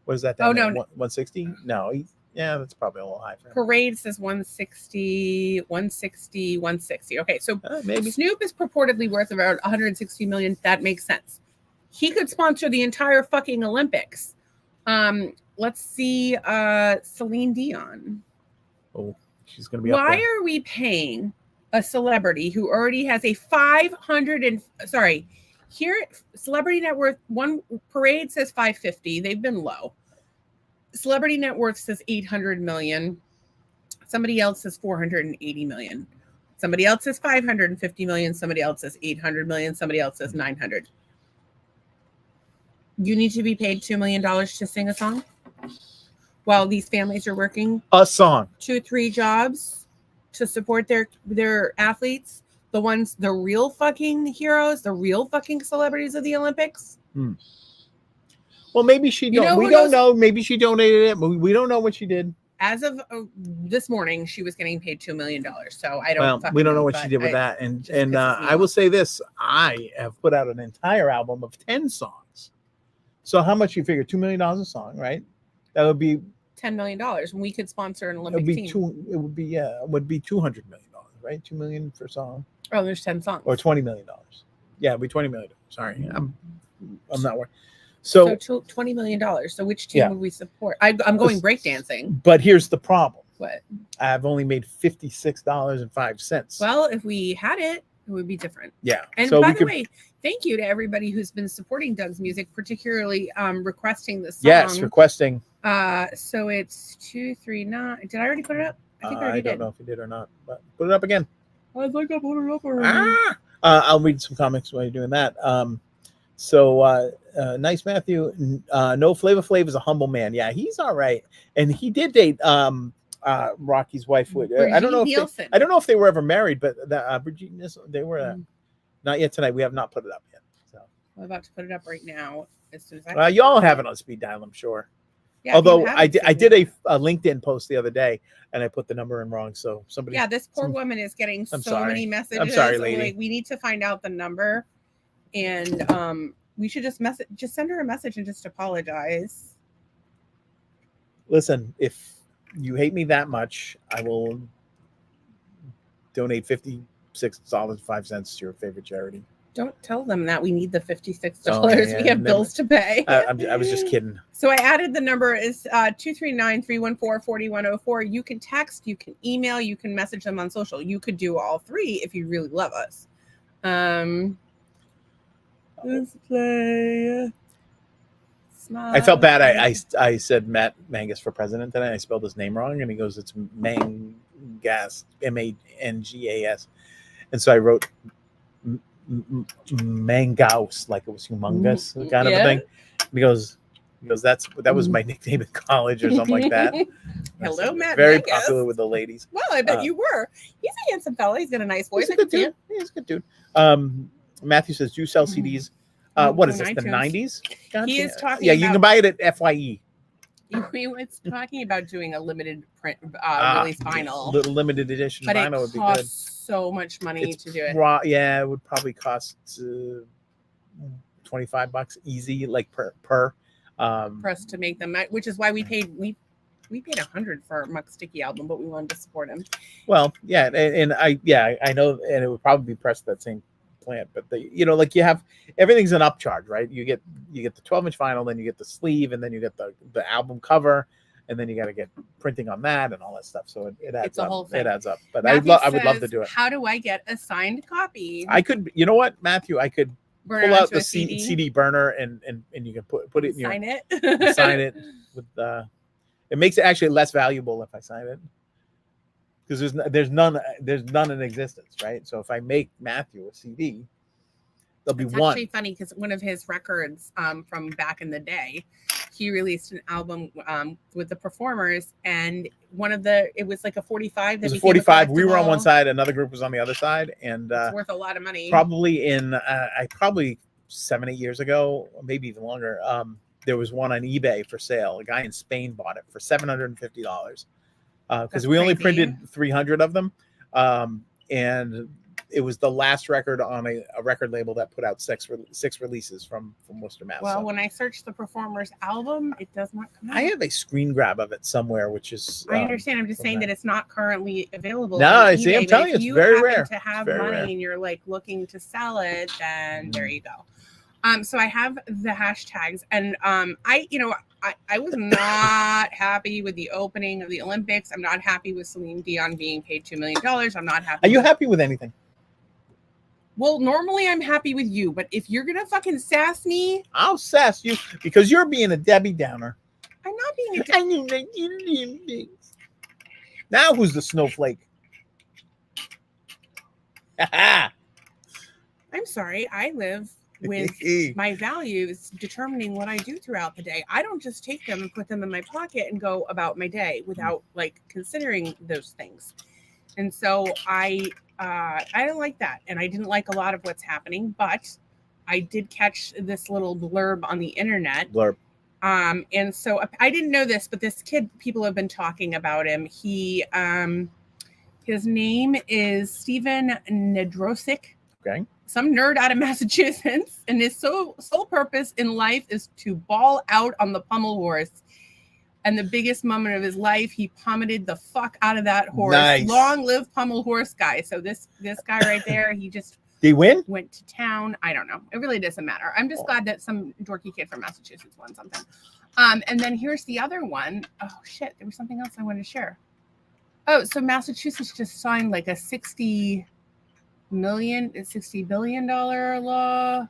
Speaker 1: What is that?
Speaker 2: Oh no,
Speaker 1: 160? No, that's probably a little high for him.
Speaker 2: Parade says 160. Okay, so
Speaker 1: maybe
Speaker 2: Snoop is purportedly worth about 160 million. That makes sense. He could sponsor the entire fucking Olympics. Let's see, Celine Dion.
Speaker 1: Oh, she's gonna be.
Speaker 2: Why are we paying a celebrity who already has a 500 and here celebrity net worth? One Parade says 550. They've been low. Celebrity net worth says 800 million. Somebody else says 480 million. Somebody else says 550 million. Somebody else says 800 million. Somebody else says 900. You need to be paid $2 million to sing a song while these families are working
Speaker 1: a song
Speaker 2: 2-3 jobs to support their athletes, the real fucking heroes, the real fucking celebrities of the Olympics.
Speaker 1: Well, maybe she don't. We don't know. Maybe she donated it. We don't know what she did.
Speaker 2: As of this morning, she was getting paid $2 million. So I don't.
Speaker 1: Well, we don't know what she did with that. And I will say this: I have put out an entire album of 10 songs. So how much you figure? $2 million a song, right? That would be
Speaker 2: $10 million. And we could sponsor an Olympic team.
Speaker 1: It would be $200 million, right? $2 million for song.
Speaker 2: Oh, there's 10 songs.
Speaker 1: Or $20 million. Yeah, it'd be $20 million. Sorry, I'm not worried. So
Speaker 2: $20 million. So which team would we support? I'm going breakdancing.
Speaker 1: But here's the problem.
Speaker 2: What?
Speaker 1: I've only made $56.05.
Speaker 2: Well, if we had it, it would be different.
Speaker 1: Yeah.
Speaker 2: And so by the way, thank you to everybody who's been supporting Doug's music, particularly requesting the song.
Speaker 1: Yes, requesting.
Speaker 2: So it's 239. Did I already put it up? I think I already did.
Speaker 1: I don't know if you did or not, but put it up again.
Speaker 2: I think I put it up already.
Speaker 1: I'll read some comics while you're doing that. Nice Matthew. No, Flavor Flav is a humble man. Yeah, he's all right, and he did date Rocky's wife. I don't know if they were ever married, but Brigitte Nielsen, they were not yet tonight. We have not put it up yet. So
Speaker 2: I'm about to put it up right now. As soon as
Speaker 1: you all have it on speed dial, I'm sure. Yeah, although I did a LinkedIn post the other day and I put the number in wrong, so somebody.
Speaker 2: Yeah, this poor woman is getting many messages.
Speaker 1: I'm sorry, lady.
Speaker 2: We need to find out the number, and we should just send her a message and just apologize.
Speaker 1: Listen, if you hate me that much, I will donate $56.05 to your favorite charity.
Speaker 2: Don't tell them that we need the $56. We have bills to pay.
Speaker 1: I was just kidding.
Speaker 2: So I added the number is 239-314-4104. You can text, you can email, you can message them on social. You could do all three if you really love us. Let's play.
Speaker 1: I felt bad. I said Matt Mangas for president today. I spelled his name wrong, and he goes, "It's Mangas, Mangas," and so I wrote Mangaus like it was humongous kind of a thing. And he goes, that was my nickname in college or something like that.
Speaker 2: Hello, Matt.
Speaker 1: Very
Speaker 2: Mangas.
Speaker 1: popular with the ladies.
Speaker 2: Well, I bet you were. He's a handsome fella. He's got a nice voice.
Speaker 1: He's a good dude. Yeah, he's a good dude. Matthew says, "Do you sell CDs?" What is this? The 90s?
Speaker 2: He is talking.
Speaker 1: Yeah, you can buy it at FYE.
Speaker 2: He was talking about doing a limited print release vinyl,
Speaker 1: limited edition
Speaker 2: but
Speaker 1: vinyl would be good.
Speaker 2: It costs so much money to do it.
Speaker 1: Yeah, it would probably cost $25 easy, like per.
Speaker 2: For us to make them, which is why we paid $100 for Muck Sticky album, but we wanted to support him.
Speaker 1: Well, yeah, and I know, and it would probably be pressed that same plant, but like you have everything's an upcharge, right? You get the 12-inch vinyl, then you get the sleeve, and then you get the album cover, and then you got to get printing on that and all that stuff. So it adds up. Whole thing. It adds up. But I would love to do it.
Speaker 2: How do I get a signed copy?
Speaker 1: I could. You know what, Matthew? I could pull out the CD burner and you can put it in
Speaker 2: sign
Speaker 1: your
Speaker 2: it.
Speaker 1: Sign it with it makes it actually less valuable if I sign it. Because there's none in existence, right? So if I make Matthew a CD, There'll be
Speaker 2: It's
Speaker 1: one.
Speaker 2: actually funny because one of his records from back in the day, he released an album with the Performers, and it was like a 45.
Speaker 1: It
Speaker 2: That
Speaker 1: was a
Speaker 2: became
Speaker 1: 45. We were on one
Speaker 2: collectible.
Speaker 1: side, another group was on the other side, and
Speaker 2: It's worth a lot of money.
Speaker 1: probably in I probably 7-8 years ago, maybe even longer. There was one on eBay for sale. A guy in Spain bought it for $750 because we only printed 300 of them, and it was the last record on a record label that put out six releases from Worcester, Mass.
Speaker 2: Well, when I search the Performers album, it does not come out.
Speaker 1: I have a screen grab of it somewhere, which is.
Speaker 2: I understand. I'm just saying that it's not currently available.
Speaker 1: No,
Speaker 2: on
Speaker 1: see,
Speaker 2: eBay,
Speaker 1: I'm telling you, it's very rare.
Speaker 2: To have
Speaker 1: very
Speaker 2: money
Speaker 1: rare.
Speaker 2: and you're like looking to sell it, then there you go. So I have the hashtags, and I was not happy with the opening of the Olympics. I'm not happy with Celine Dion being paid $2 million. I'm not happy.
Speaker 1: Are you happy with anything?
Speaker 2: Well, normally I'm happy with you, but if you're gonna fucking sass me,
Speaker 1: I'll sass you because you're being a Debbie Downer.
Speaker 2: I'm not being a
Speaker 1: Now who's the snowflake?
Speaker 2: I'm sorry. I live with my values determining what I do throughout the day. I don't just take them and put them in my pocket and go about my day without like considering those things. And so I don't like that. And I didn't like a lot of what's happening, but I did catch this little blurb on the internet.
Speaker 1: Blurb.
Speaker 2: And so I didn't know this, but this kid, people have been talking about him. He, his name is Steven Nedrosik.
Speaker 1: Okay.
Speaker 2: Some nerd out of Massachusetts, and his sole purpose in life is to ball out on the pommel horse. And the biggest moment of his life, he pummeled the fuck out of that horse.
Speaker 1: Nice.
Speaker 2: Long live pommel horse guy. So this guy right there, he just
Speaker 1: Did he win?
Speaker 2: went to town. I don't know. It really doesn't matter. I'm just glad that some dorky kid from Massachusetts won something. And then here's the other one. Oh shit, there was something else I wanted to share. Oh, so Massachusetts just signed like a $60 billion law.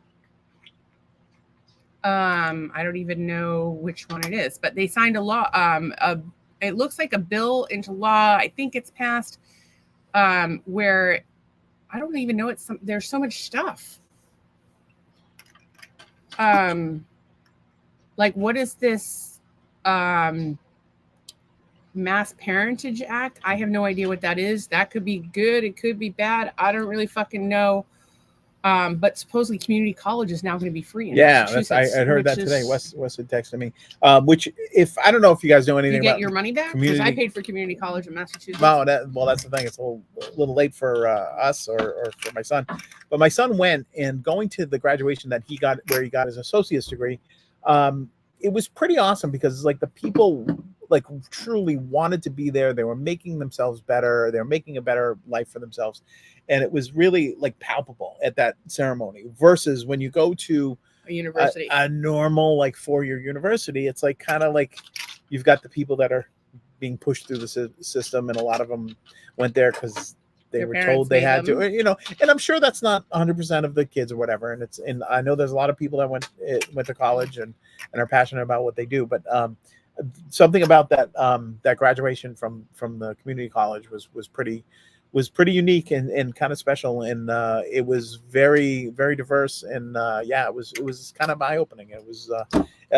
Speaker 2: I don't even know which one it is, but they signed a law. It looks like a bill into law. I think it's passed. Where I don't even know there's so much stuff. Like what is this? Mass Parentage Act. I have no idea what that is. That could be good. It could be bad. I don't really fucking know. But supposedly community college is now going to be free.
Speaker 1: Yeah, I heard that today. Wes had texted me. Which, if I don't know if you guys know anything
Speaker 2: you get
Speaker 1: about
Speaker 2: your money back because I paid for community college in Massachusetts.
Speaker 1: Well, that's the thing. It's a little late for us or for my son, but my son went, and going to the graduation that he got, where he got his associate's degree. It was pretty awesome because like the people like truly wanted to be there. They were making themselves better. They were making a better life for themselves. And it was really like palpable at that ceremony versus when you go to
Speaker 2: a university,
Speaker 1: a normal like 4-year university. It's like kind of like you've got the people that are being pushed through the system. And a lot of them went there because they were told they had to, and I'm sure that's not 100% of the kids or whatever. And I know there's a lot of people that went to college and are passionate about what they do, but something about that graduation from the community college was pretty unique and kind of special, and it was very, very diverse, and it was kind of eye-opening. It was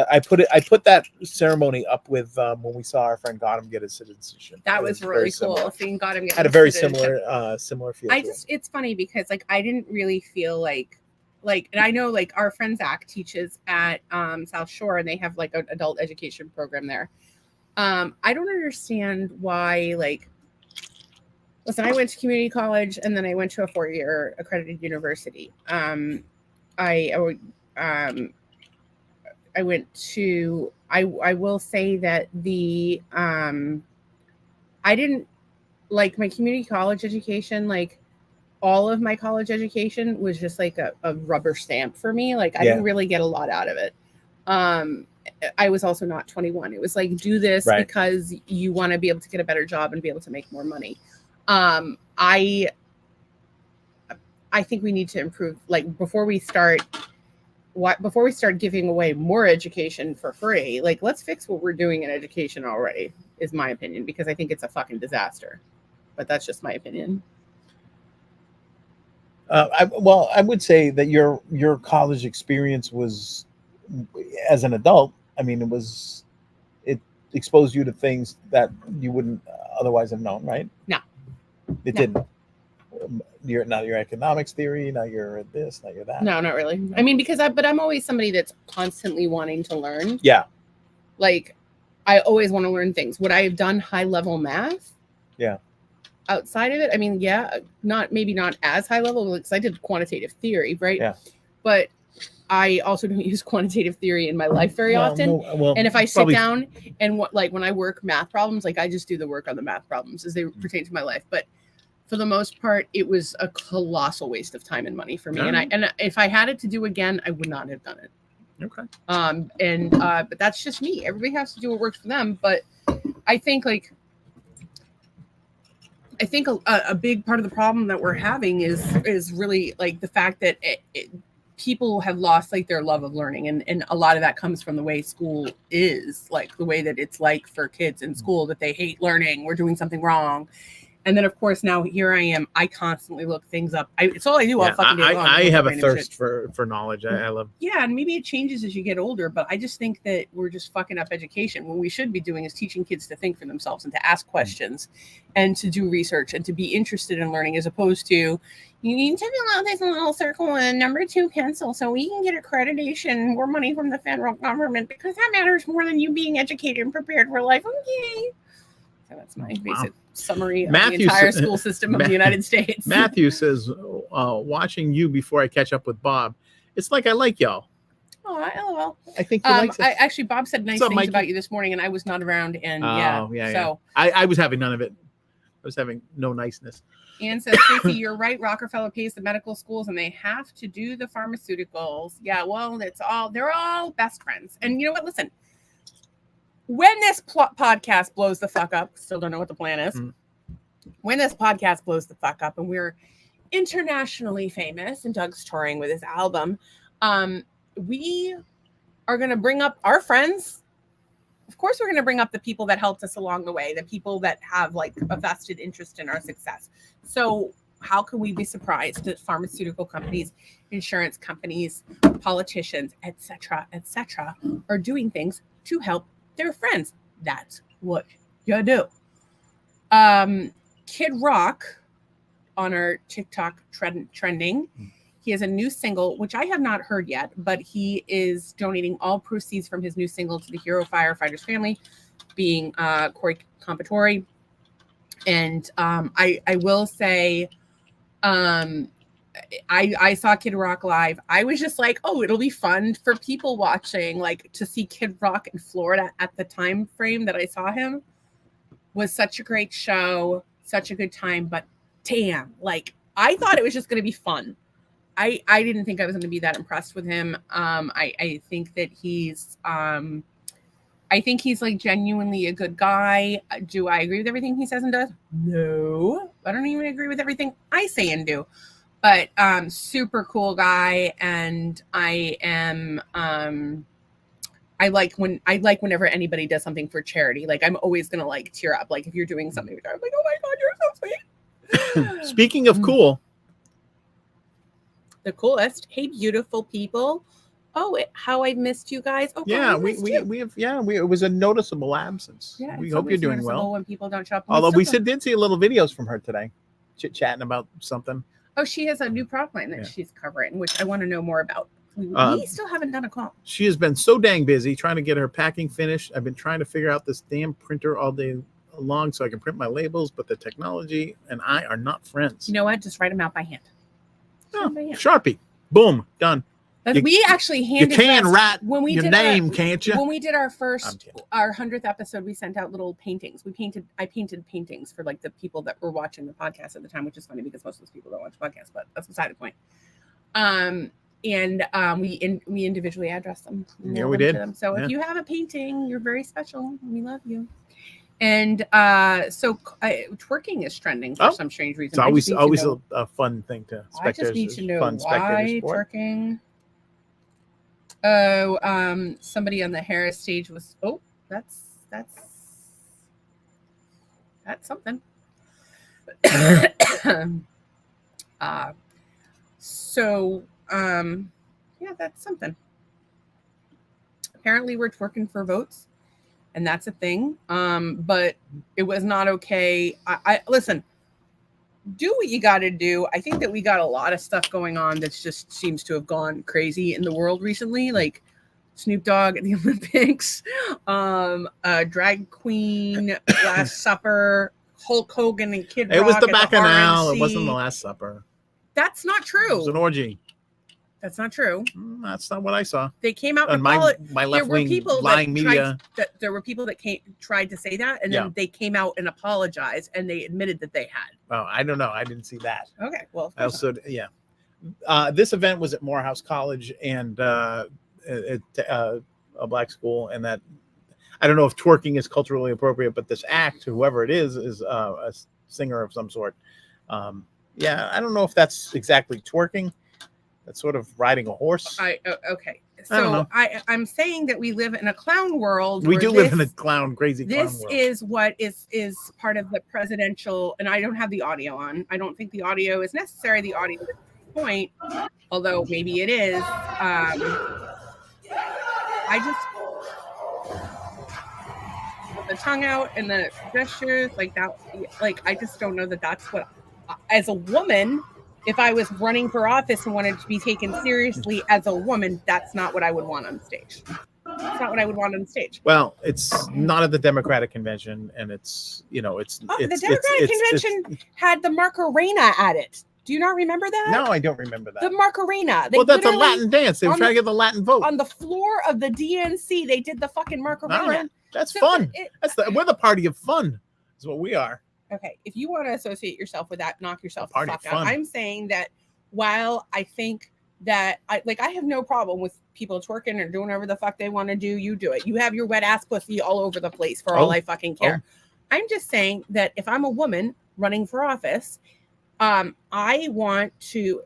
Speaker 1: I put that ceremony up with when we saw our friend Gautam get his citizenship.
Speaker 2: That was really cool. Seeing Gautam get
Speaker 1: had a very similar feel.
Speaker 2: It's funny because like I didn't really feel like, and I know like our friend Zach teaches at South Shore, and they have like an adult education program there. I don't understand why, like, listen, I went to community college and then I went to a 4-year accredited university. I will say that I didn't like my community college education. Like all of my college education was just like a rubber stamp for me. Like I didn't really get a lot out of it. I was also not 21. It was like, do this because you want to be able to get a better job and be able to make more money. I think we need to improve, like before we start giving away more education for free, like let's fix what we're doing in education already, is my opinion, because I think it's a fucking disaster. But that's just my opinion.
Speaker 1: I would say that your college experience was, as an adult, I mean, it exposed you to things that you wouldn't otherwise have known, right?
Speaker 2: No.
Speaker 1: It
Speaker 2: No.
Speaker 1: didn't. Not your economics theory, not your this, not your that.
Speaker 2: No, not really. I mean, but I'm always somebody that's constantly wanting to learn.
Speaker 1: Yeah.
Speaker 2: Like, I always want to learn things. Would I have done high level math?
Speaker 1: Yeah.
Speaker 2: Outside of it, I mean, yeah, maybe not as high level because I did quantitative theory, right?
Speaker 1: Yeah.
Speaker 2: But I also don't use quantitative theory in my life very often. And if I sit down and when I work math problems, like I just do the work on the math problems as they pertain to my life. But for the most part, it was a colossal waste of time and money for me. And if I had it to do again, I would not have done it.
Speaker 1: Okay.
Speaker 2: But that's just me. Everybody has to do what works for them. But I think a big part of the problem that we're having is really like the fact that people have lost like their love of learning, and a lot of that comes from the way school is, like the way that it's like for kids in school, that they hate learning, we're doing something wrong. And then, of course, now here I am. I constantly look things up. It's all I do all fucking day long.
Speaker 1: I have a thirst for knowledge. I love.
Speaker 2: Yeah, and maybe it changes as you get older, but I just think that we're just fucking up education. What we should be doing is teaching kids to think for themselves and to ask questions, and to do research and to be interested in learning, as opposed to you need to fill out this little circle and number 2 pencil so we can get accreditation, more money from the federal government, because that matters more than you being educated and prepared for life. Okay. So that's my basic summary of the entire school system of the United States.
Speaker 1: Matthew says, watching you before I catch up with Bob, it's like I like y'all.
Speaker 2: Oh, LOL.
Speaker 1: I think he likes it.
Speaker 2: Actually, Bob said nice things about you this morning, and I was not around. And so
Speaker 1: I was having none of it. I was having no niceness.
Speaker 2: Anne says, Tracy, you're right. Rockefeller pays the medical schools, and they have to do the pharmaceuticals. Yeah, well, they're all best friends. And you know what? Listen. When this podcast blows the fuck up, still don't know what the plan is. When this podcast blows the fuck up and we're internationally famous and Doug's touring with his album, we are going to bring up our friends. Of course, we're going to bring up the people that helped us along the way, the people that have like a vested interest in our success. So how can we be surprised that pharmaceutical companies, insurance companies, politicians, etc., are doing things to help their friends? That's what you do. Kid Rock on our TikTok trending. He has a new single, which I have not heard yet, but he is donating all proceeds from his new single to the Hero Firefighters family, being Corey Compatore. And I will say, I saw Kid Rock live. I was just like, oh, it'll be fun for people watching, like to see Kid Rock in Florida at the time frame that I saw him was such a great show, such a good time. But damn, like I thought it was just going to be fun. I didn't think I was going to be that impressed with him. I think that he's like genuinely a good guy. Do I agree with everything he says and does? No, I don't even agree with everything I say and do. But super cool guy, and I like whenever anybody does something for charity. Like I'm always gonna like tear up. Like if you're doing something, I'm like, oh my god, you're so sweet.
Speaker 1: Speaking of cool,
Speaker 2: the coolest. Hey, beautiful people. Oh, how I missed you guys. Oh,
Speaker 1: yeah, it was a noticeable absence.
Speaker 2: Yeah,
Speaker 1: we hope you're doing well.
Speaker 2: When people don't show up.
Speaker 1: Although we did see a little videos from her today, chit-chatting about something.
Speaker 2: Oh, she has a new product line that she's covering, which I want to know more about. We still haven't done a call.
Speaker 1: She has been so dang busy trying to get her packing finished. I've been trying to figure out this damn printer all day long so I can print my labels, but the technology and I are not friends.
Speaker 2: You know what? Just write them out by hand.
Speaker 1: Sharpie. Boom. Done.
Speaker 2: We actually handed.
Speaker 1: You can write when we your name, can't you?
Speaker 2: When we did our 100th episode, we sent out little paintings. I painted paintings for like the people that were watching the podcast at the time, which is funny because most of those people don't watch podcasts, but that's beside the point. We individually addressed them.
Speaker 1: Yeah, we did.
Speaker 2: So if you have a painting, you're very special. We love you. And so twerking is trending for some strange reason.
Speaker 1: It's always a fun thing to.
Speaker 2: I just need to know why twerking. Oh, somebody on the Harris stage was. Oh, that's something. So, yeah, that's something. Apparently, we're twerking for votes, and that's a thing. But it was not okay. I listen. Do what you got to do. I think that we got a lot of stuff going on that just seems to have gone crazy in the world recently, like Snoop Dogg at the Olympics, drag queen, Last Supper, Hulk Hogan and Kid Rock.
Speaker 1: It was the
Speaker 2: at
Speaker 1: Bacchanal.
Speaker 2: RNC.
Speaker 1: It wasn't the Last Supper.
Speaker 2: That's not
Speaker 1: It was an
Speaker 2: true.
Speaker 1: orgy.
Speaker 2: That's not true.
Speaker 1: That's not what I saw.
Speaker 2: They came out
Speaker 1: On
Speaker 2: and
Speaker 1: my left wing lying media.
Speaker 2: There were people that tried to say that, and then they came out and apologized, and they admitted that they had.
Speaker 1: Oh, I don't know. I didn't see that.
Speaker 2: Okay, well,
Speaker 1: I also, yeah. This event was at Morehouse College and a black school, and that I don't know if twerking is culturally appropriate, but this act, whoever it is a singer of some sort. Yeah, I don't know if that's exactly twerking. That's sort of riding a horse.
Speaker 2: Okay. So I'm saying that we live in a clown world.
Speaker 1: We do live in a crazy clown world.
Speaker 2: This is what is part of the presidential, and I don't have the audio on. I don't think the audio is necessary. The audio at this point, although maybe it is. I just the tongue out and the gestures like that. Like I just don't know that that's what, as a woman. If I was running for office and wanted to be taken seriously as a woman, that's not what I would want on stage. That's not what I would want on stage.
Speaker 1: Well, it's not at the Democratic convention, and it's
Speaker 2: the Democratic convention had the Macarena at it. Do you not remember that?
Speaker 1: No, I don't remember that.
Speaker 2: The Macarena.
Speaker 1: Well, that's a Latin dance. They were trying to get the Latin vote.
Speaker 2: On the floor of the DNC, they did the fucking Macarena.
Speaker 1: All right. That's fun. We're the party of fun. Is what we are.
Speaker 2: Okay, if you want to associate yourself with that, knock yourself the fuck out.
Speaker 1: Fun.
Speaker 2: I'm saying that while I think that I have no problem with people twerking or doing whatever the fuck they want to do, you do it. You have your wet ass pussy all over the place for all I fucking care. I'm just saying that if I'm a woman running for office, I want to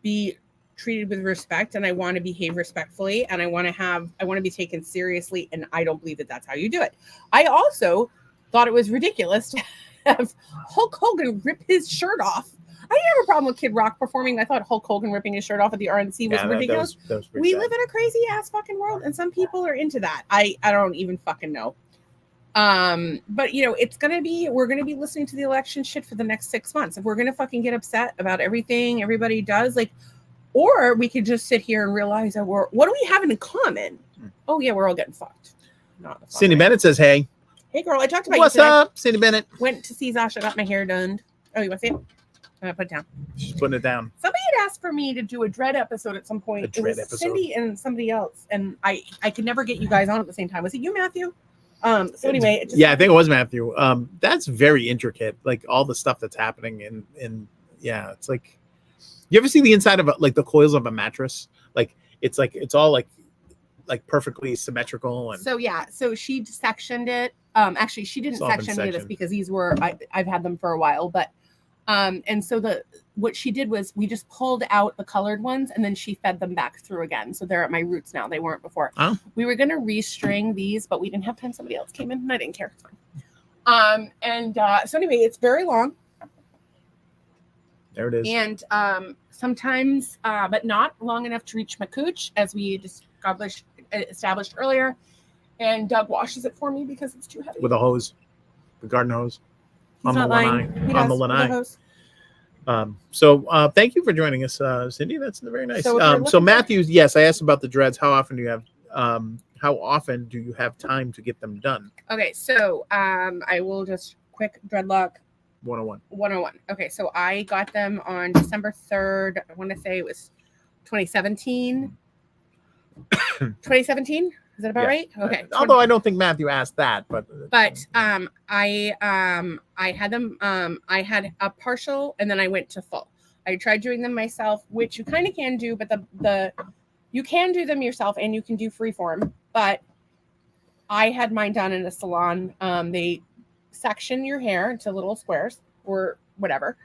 Speaker 2: be treated with respect, and I want to behave respectfully, and I want to be taken seriously, and I don't believe that that's how you do it. I also thought it was ridiculous to have Hulk Hogan rip his shirt off. I didn't have a problem with Kid Rock performing. I thought Hulk Hogan ripping his shirt off at the RNC was ridiculous. That was we live in a crazy ass fucking world, and some people are into that. I don't even fucking know. But it's we're gonna be listening to the election shit for the next 6 months. If we're gonna fucking get upset about everything everybody does, or we could just sit here and realize that what do we have in common? Oh yeah, we're all getting fucked.
Speaker 1: Cindy Bennett says, "Hey."
Speaker 2: Hey girl, I talked about
Speaker 1: What's up, Cindy Bennett?
Speaker 2: Went to see Zasha, got my hair done. Oh, you want to see it? I'm gonna put it down.
Speaker 1: She's putting it down.
Speaker 2: Somebody had asked for me to do a Dread episode at some point. It was Cindy and somebody else, and I could never get you guys on at the same time. Was it you, Matthew? So anyway, I think
Speaker 1: it was Matthew. That's very intricate, like all the stuff that's happening in it's like, you ever see the inside of the coils of a mattress? It's all perfectly symmetrical, and
Speaker 2: so she sectioned it. Actually, she didn't section any of this because these were I've had them for a while, but and so what she did was we just pulled out the colored ones and then she fed them back through again. So they're at my roots now. They weren't before.
Speaker 1: Oh.
Speaker 2: We were gonna restring these, but we didn't have time. Somebody else came in and I didn't care. It's fine. So anyway, it's very long.
Speaker 1: There it is.
Speaker 2: And sometimes, but not long enough to reach my cooch, as we established earlier. And Doug washes it for me because it's too heavy.
Speaker 1: With a hose, the garden hose.
Speaker 2: He's not lying.
Speaker 1: On the lanai. So thank you for joining us, Cindy. That's very nice. So Matthew, yes, I asked about the dreads. How often do you have time to get them done?
Speaker 2: Okay, so I will just quick dreadlock
Speaker 1: 101.
Speaker 2: Okay, so I got them on December 3rd. I want to say it was 2017. 2017? Is that about right? Okay.
Speaker 1: Although I don't think Matthew asked that, but
Speaker 2: I had them. I had a partial, and then I went to full. I tried doing them myself, which you kind of can do, but you can do them yourself, and you can do freeform. But I had mine done in a salon. They section your hair into little squares or whatever,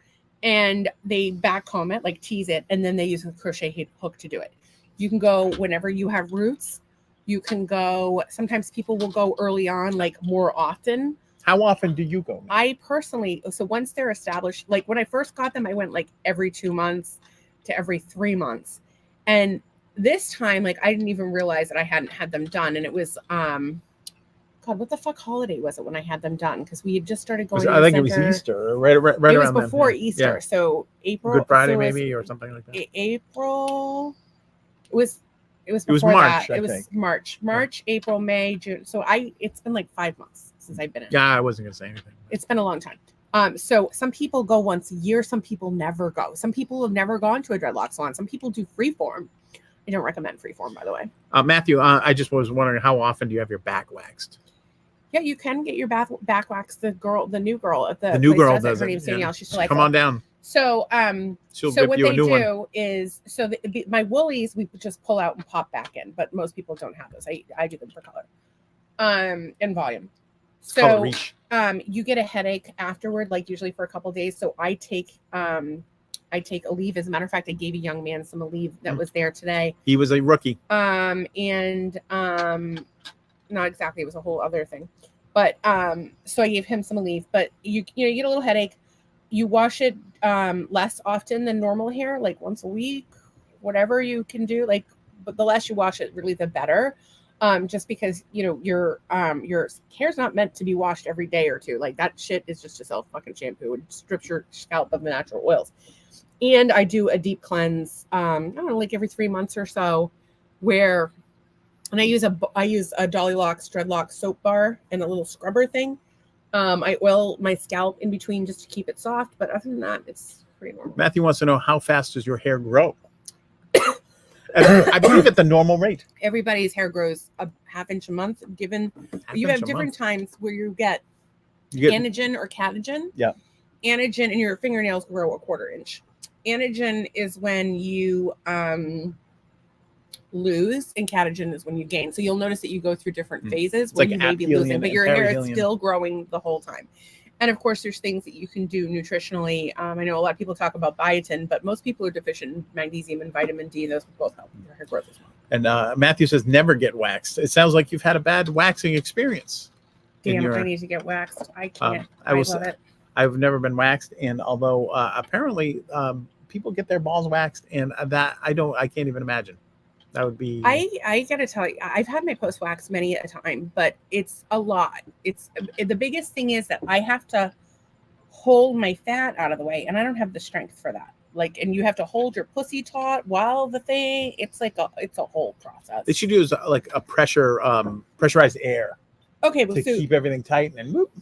Speaker 2: and they backcomb it, tease it, and then they use a crochet hook to do it. You can go whenever you have roots. You can go, sometimes people will go early on, more often.
Speaker 1: How often do you go?
Speaker 2: I personally, so once they're established, like when I first got them, I went like every 2 months to every 3 months. And this time, like I didn't even realize that I hadn't had them done. And it was, God, what the fuck holiday was it when I had them done? Because we had just started going.
Speaker 1: I think it was Easter, or right
Speaker 2: it
Speaker 1: around
Speaker 2: was before
Speaker 1: then.
Speaker 2: Easter,
Speaker 1: Yeah.
Speaker 2: so April,
Speaker 1: Good Friday,
Speaker 2: so
Speaker 1: maybe, or something like that.
Speaker 2: April. It was
Speaker 1: It
Speaker 2: before
Speaker 1: was March.
Speaker 2: that.
Speaker 1: I
Speaker 2: It was
Speaker 1: think.
Speaker 2: March, April, May, June. So it's been like 5 months since I've been in.
Speaker 1: Yeah, I wasn't gonna say anything.
Speaker 2: It's been a long time. So some people go once a year, some people never go. Some people have never gone to a dreadlock salon. Some people do freeform. I don't recommend freeform, by the way.
Speaker 1: Matthew, I just was wondering, how often do you have your back waxed?
Speaker 2: Yeah, you can get your back waxed. The new girl at
Speaker 1: The new
Speaker 2: place
Speaker 1: girl
Speaker 2: does
Speaker 1: does
Speaker 2: it. Her
Speaker 1: it.
Speaker 2: name's
Speaker 1: Yeah.
Speaker 2: Danielle. She's delightful.
Speaker 1: Come on down.
Speaker 2: So
Speaker 1: She'll
Speaker 2: so
Speaker 1: rip
Speaker 2: what
Speaker 1: you a
Speaker 2: they
Speaker 1: new one.
Speaker 2: do is, so my woolies we just pull out and pop back in, but most people don't have those. I do them for color, and volume.
Speaker 1: Color
Speaker 2: So
Speaker 1: reach.
Speaker 2: you get a headache afterward, like usually for a couple days. So I take Aleve. As a matter of fact, I gave a young man some Aleve that was there today.
Speaker 1: He was a rookie.
Speaker 2: And not exactly, it was a whole other thing. But so I gave him some Aleve. But you get a little headache. You wash it less often than normal hair, like once a week, whatever you can do. Like, but the less you wash it, really, the better. Just because your hair's not meant to be washed every day or two. Like that shit is just a self fucking shampoo and strips your scalp of the natural oils. And I do a deep cleanse, I don't know, like every 3 months or so, and I use a Dolly Locks dreadlock soap bar and a little scrubber thing. I oil my scalp in between just to keep it soft, but other than that, it's pretty normal.
Speaker 1: Matthew wants to know, how fast does your hair grow? And I believe at the normal rate.
Speaker 2: Everybody's hair grows a half inch a month. Given you have different times where you get anagen or catagen.
Speaker 1: Yeah.
Speaker 2: Anagen, and your fingernails grow a 1/4 inch. Anagen is when you lose, and catagen is when you gain. So you'll notice that you go through different phases where
Speaker 1: like
Speaker 2: you may be
Speaker 1: aphelion
Speaker 2: losing, but
Speaker 1: and
Speaker 2: your hair is
Speaker 1: perihelion.
Speaker 2: still growing the whole time. And of course, there's things that you can do nutritionally. I know a lot of people talk about biotin, but most people are deficient in magnesium and vitamin D. Those will both help your hair growth as well.
Speaker 1: And Matthew says, never get waxed. It sounds like you've had a bad waxing experience.
Speaker 2: Damn, I need to get waxed. I can't. I love it.
Speaker 1: I've never been waxed, and although apparently people get their balls waxed, and that I can't even imagine. That would be.
Speaker 2: I gotta tell you, I've had my post wax many a time, but it's a lot. It's the biggest thing is that I have to hold my fat out of the way, and I don't have the strength for that. Like, and you have to hold your pussy taut while the thing. It's a whole process.
Speaker 1: They should use like a pressurized air.
Speaker 2: Okay, well,
Speaker 1: to keep everything tight and whoop.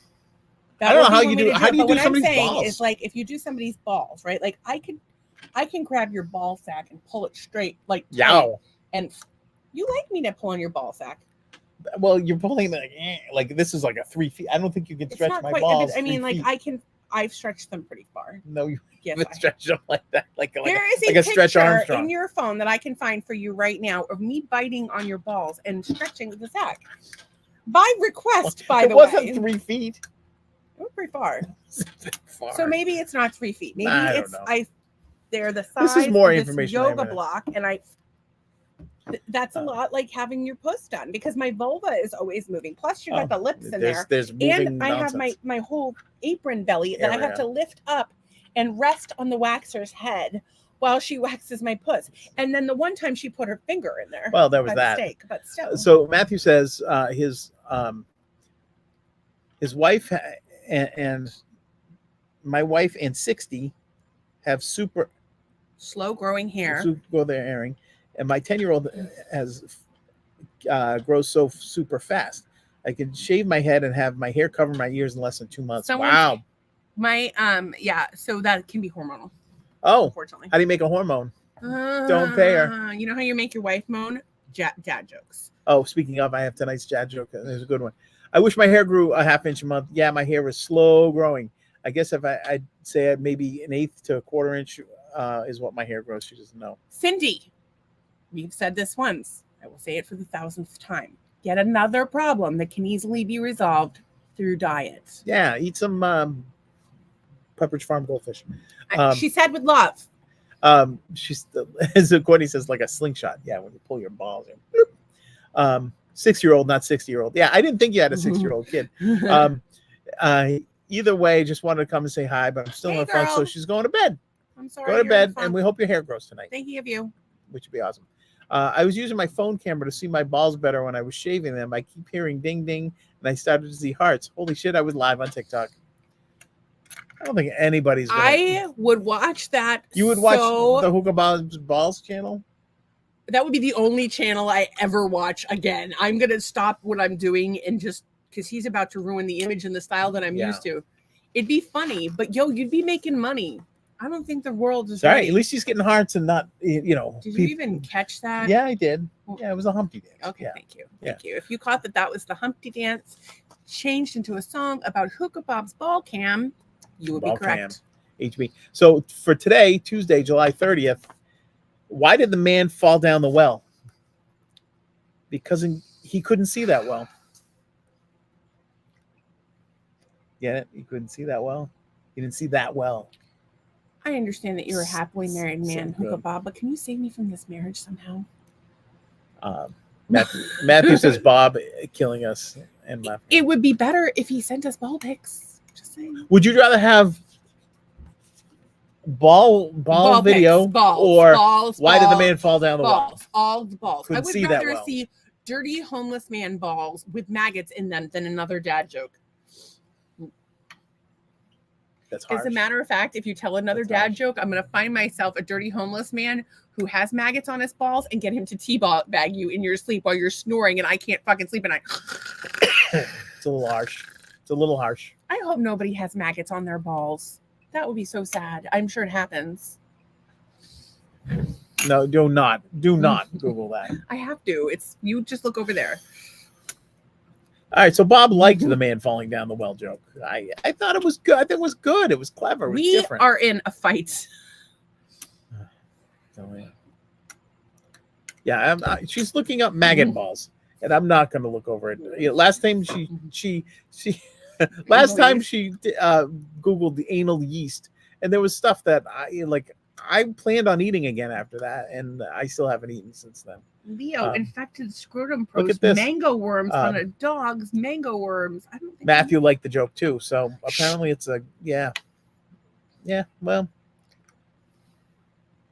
Speaker 2: I
Speaker 1: don't know how you do. How do you do somebody's balls?
Speaker 2: What I'm saying is, like, if you do somebody's balls, right? Like, I can grab your ball sack and pull it straight, like
Speaker 1: yow.
Speaker 2: And you like me to pull on your ball sack?
Speaker 1: Well, you're pulling like this is like a 3 feet. I don't think you can stretch my balls.
Speaker 2: I mean, like I've stretched them pretty far.
Speaker 1: No, you
Speaker 2: yes,
Speaker 1: haven't stretched them like that. Like
Speaker 2: a
Speaker 1: Stretch Armstrong
Speaker 2: in your phone that I can find for you right now of me biting on your balls and stretching the sack. By request, by the way. It wasn't
Speaker 1: 3 feet.
Speaker 2: It was pretty far. So maybe it's not 3 feet. Maybe they're the size.
Speaker 1: This is more
Speaker 2: of
Speaker 1: information.
Speaker 2: This yoga block, and that's a lot like having your puss done because my vulva is always moving. Plus, you got the lips in there,
Speaker 1: and
Speaker 2: I have my whole apron belly that I have to lift up and rest on the waxer's head while she waxes my puss. And then the one time she put her finger in there.
Speaker 1: Well, that was that.
Speaker 2: Mistake, but still.
Speaker 1: So Matthew says his wife and my wife and 60 have super
Speaker 2: slow growing hair.
Speaker 1: Go their hairing, and my 10-year-old has grows so super fast. I can shave my head and have my hair cover my ears in less than 2 months. Wow.
Speaker 2: My so that can be hormonal.
Speaker 1: Oh,
Speaker 2: unfortunately.
Speaker 1: How do you make a hormone? Don't pay her.
Speaker 2: You know how you make your wife moan? Dad jokes.
Speaker 1: Oh, speaking of, I have tonight's dad joke. There's a good one. I wish my hair grew a half inch a month. Yeah, my hair was slow growing. I guess if I'd say maybe an 1/8 to a 1/4 inch is what my hair grows. She doesn't know.
Speaker 2: Cindy, we've said this once. I will say it for the 1,000th time. Yet another problem that can easily be resolved through diet.
Speaker 1: Yeah, eat some Pepperidge Farm goldfish.
Speaker 2: She said with love.
Speaker 1: She's as Courtney says, like a slingshot. Yeah, when you pull your balls in. 6-year-old, not 60-year-old. Yeah, I didn't think you had a 6-year-old kid. Either way, just wanted to come and say hi, but I'm still
Speaker 2: Hey,
Speaker 1: on the phone, so
Speaker 2: girl.
Speaker 1: she's going to bed.
Speaker 2: I'm sorry.
Speaker 1: Go to bed, and we hope your hair grows tonight,
Speaker 2: Thinking of you.
Speaker 1: which would be awesome. I was using my phone camera to see my balls better when I was shaving them. I keep hearing ding ding, and I started to see hearts. Holy shit! I was live on TikTok. I don't think anybody's.
Speaker 2: I would watch that.
Speaker 1: You would watch the Hookah Balls channel?
Speaker 2: That would be the only channel I ever watch again. I'm going to stop what I'm doing and just because he's about to ruin the image and the style that I'm used to. It'd be funny, but you'd be making money. I don't think the world is
Speaker 1: Sorry, at least he's getting hearts and not,
Speaker 2: Did you even catch that?
Speaker 1: Yeah, I did. Yeah, it was a Humpty dance.
Speaker 2: Okay, thank you. Thank you. If you caught that was the Humpty dance changed into a song about Hookah Bob's ball cam, you would be correct.
Speaker 1: HB. So for today, Tuesday, July 30th, why did the man fall down the well? Because he couldn't see that well. Get it? He couldn't see that well. He didn't see that well.
Speaker 2: I understand that you're a happily married man, Hookah Bob, but can you save me from this marriage somehow?
Speaker 1: Matthew says Bob killing us and laughing.
Speaker 2: It would be better if he sent us ball pics. Just saying.
Speaker 1: Would you rather have ball video
Speaker 2: pics,
Speaker 1: or why did the man fall down the well?
Speaker 2: All the balls.
Speaker 1: Couldn't
Speaker 2: I would
Speaker 1: see
Speaker 2: rather
Speaker 1: that well.
Speaker 2: see dirty homeless man balls with maggots in them than another dad joke.
Speaker 1: That's harsh.
Speaker 2: As a matter of fact, if you tell another dad joke, I'm going to find myself a dirty homeless man who has maggots on his balls and get him to teabag you in your sleep while you're snoring and I can't fucking sleep at night.
Speaker 1: It's a little harsh. It's a little harsh.
Speaker 2: I hope nobody has maggots on their balls. That would be so sad. I'm sure it happens.
Speaker 1: No, do not Google that.
Speaker 2: I have to. You just look over there.
Speaker 1: All right, so Bob liked the man falling down the well joke. I thought it was good. I think it was good. It was clever. It was different.
Speaker 2: Are in a fight.
Speaker 1: Yeah, she's looking up maggot balls, and I'm not going to look over it. Last time she Googled the anal yeast, and there was stuff that I planned on eating again after that, and I still haven't eaten since then.
Speaker 2: Leo, infected scrotum post,
Speaker 1: look at this.
Speaker 2: mango worms on a dog's mango worms. I don't think
Speaker 1: Matthew liked the joke too, so apparently it's a yeah. Well,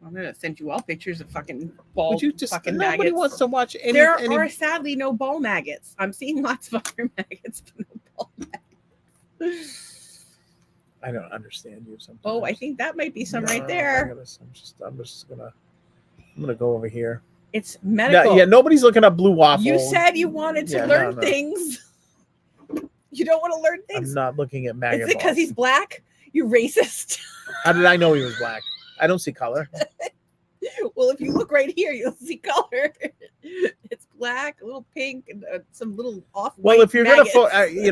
Speaker 2: I'm gonna send you all pictures of fucking ball.
Speaker 1: Would you just?
Speaker 2: Fucking
Speaker 1: Nobody
Speaker 2: maggots.
Speaker 1: wants to watch any.
Speaker 2: There are sadly no ball maggots. I'm seeing lots of other maggots, but no ball maggots.
Speaker 1: I don't understand you sometimes.
Speaker 2: Oh, I think that might be some right there.
Speaker 1: I'm gonna go over here.
Speaker 2: It's medical.
Speaker 1: Yeah, nobody's looking up blue waffle.
Speaker 2: You said you wanted to learn things. You don't want to learn things.
Speaker 1: I'm not looking at maggot.
Speaker 2: Is it because he's black? You racist.
Speaker 1: How did I know he was black? I don't see color.
Speaker 2: Well, if you look right here, you'll see color. It's black, a little pink, and some little off.
Speaker 1: Well, if you're gonna,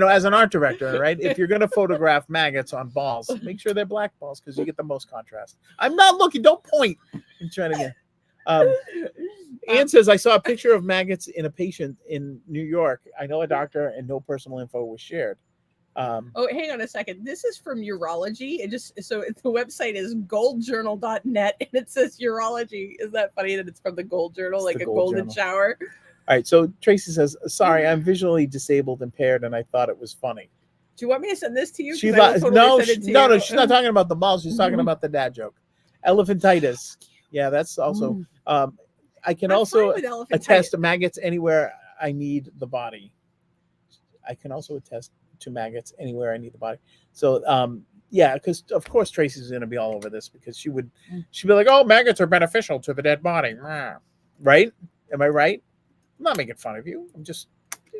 Speaker 1: as an art director, right? If you're gonna photograph maggots on balls, make sure they're black balls because you get the most contrast. I'm not looking. Don't point. I'm trying to get. Ann says, I saw a picture of maggots in a patient in New York. I know a doctor and no personal info was shared.
Speaker 2: Oh, hang on a second. This is from urology. The website is goldjournal.net and it says urology. Is that funny that it's from the Gold Journal, like a golden shower?
Speaker 1: All right. So Tracy says, sorry, I'm visually disabled, impaired, and I thought it was funny.
Speaker 2: Do you want me to send this to you?
Speaker 1: No, she's not talking about the balls. She's talking about the dad joke. Elephantitis. Yeah, that's also. I can also attest to maggots anywhere I need the body. I can also attest to maggots anywhere I need the body. So, because of course Tracy's going to be all over this because she'd be like, "Oh, maggots are beneficial to the dead body," right? Am I right? I'm not making fun of you. I'm just,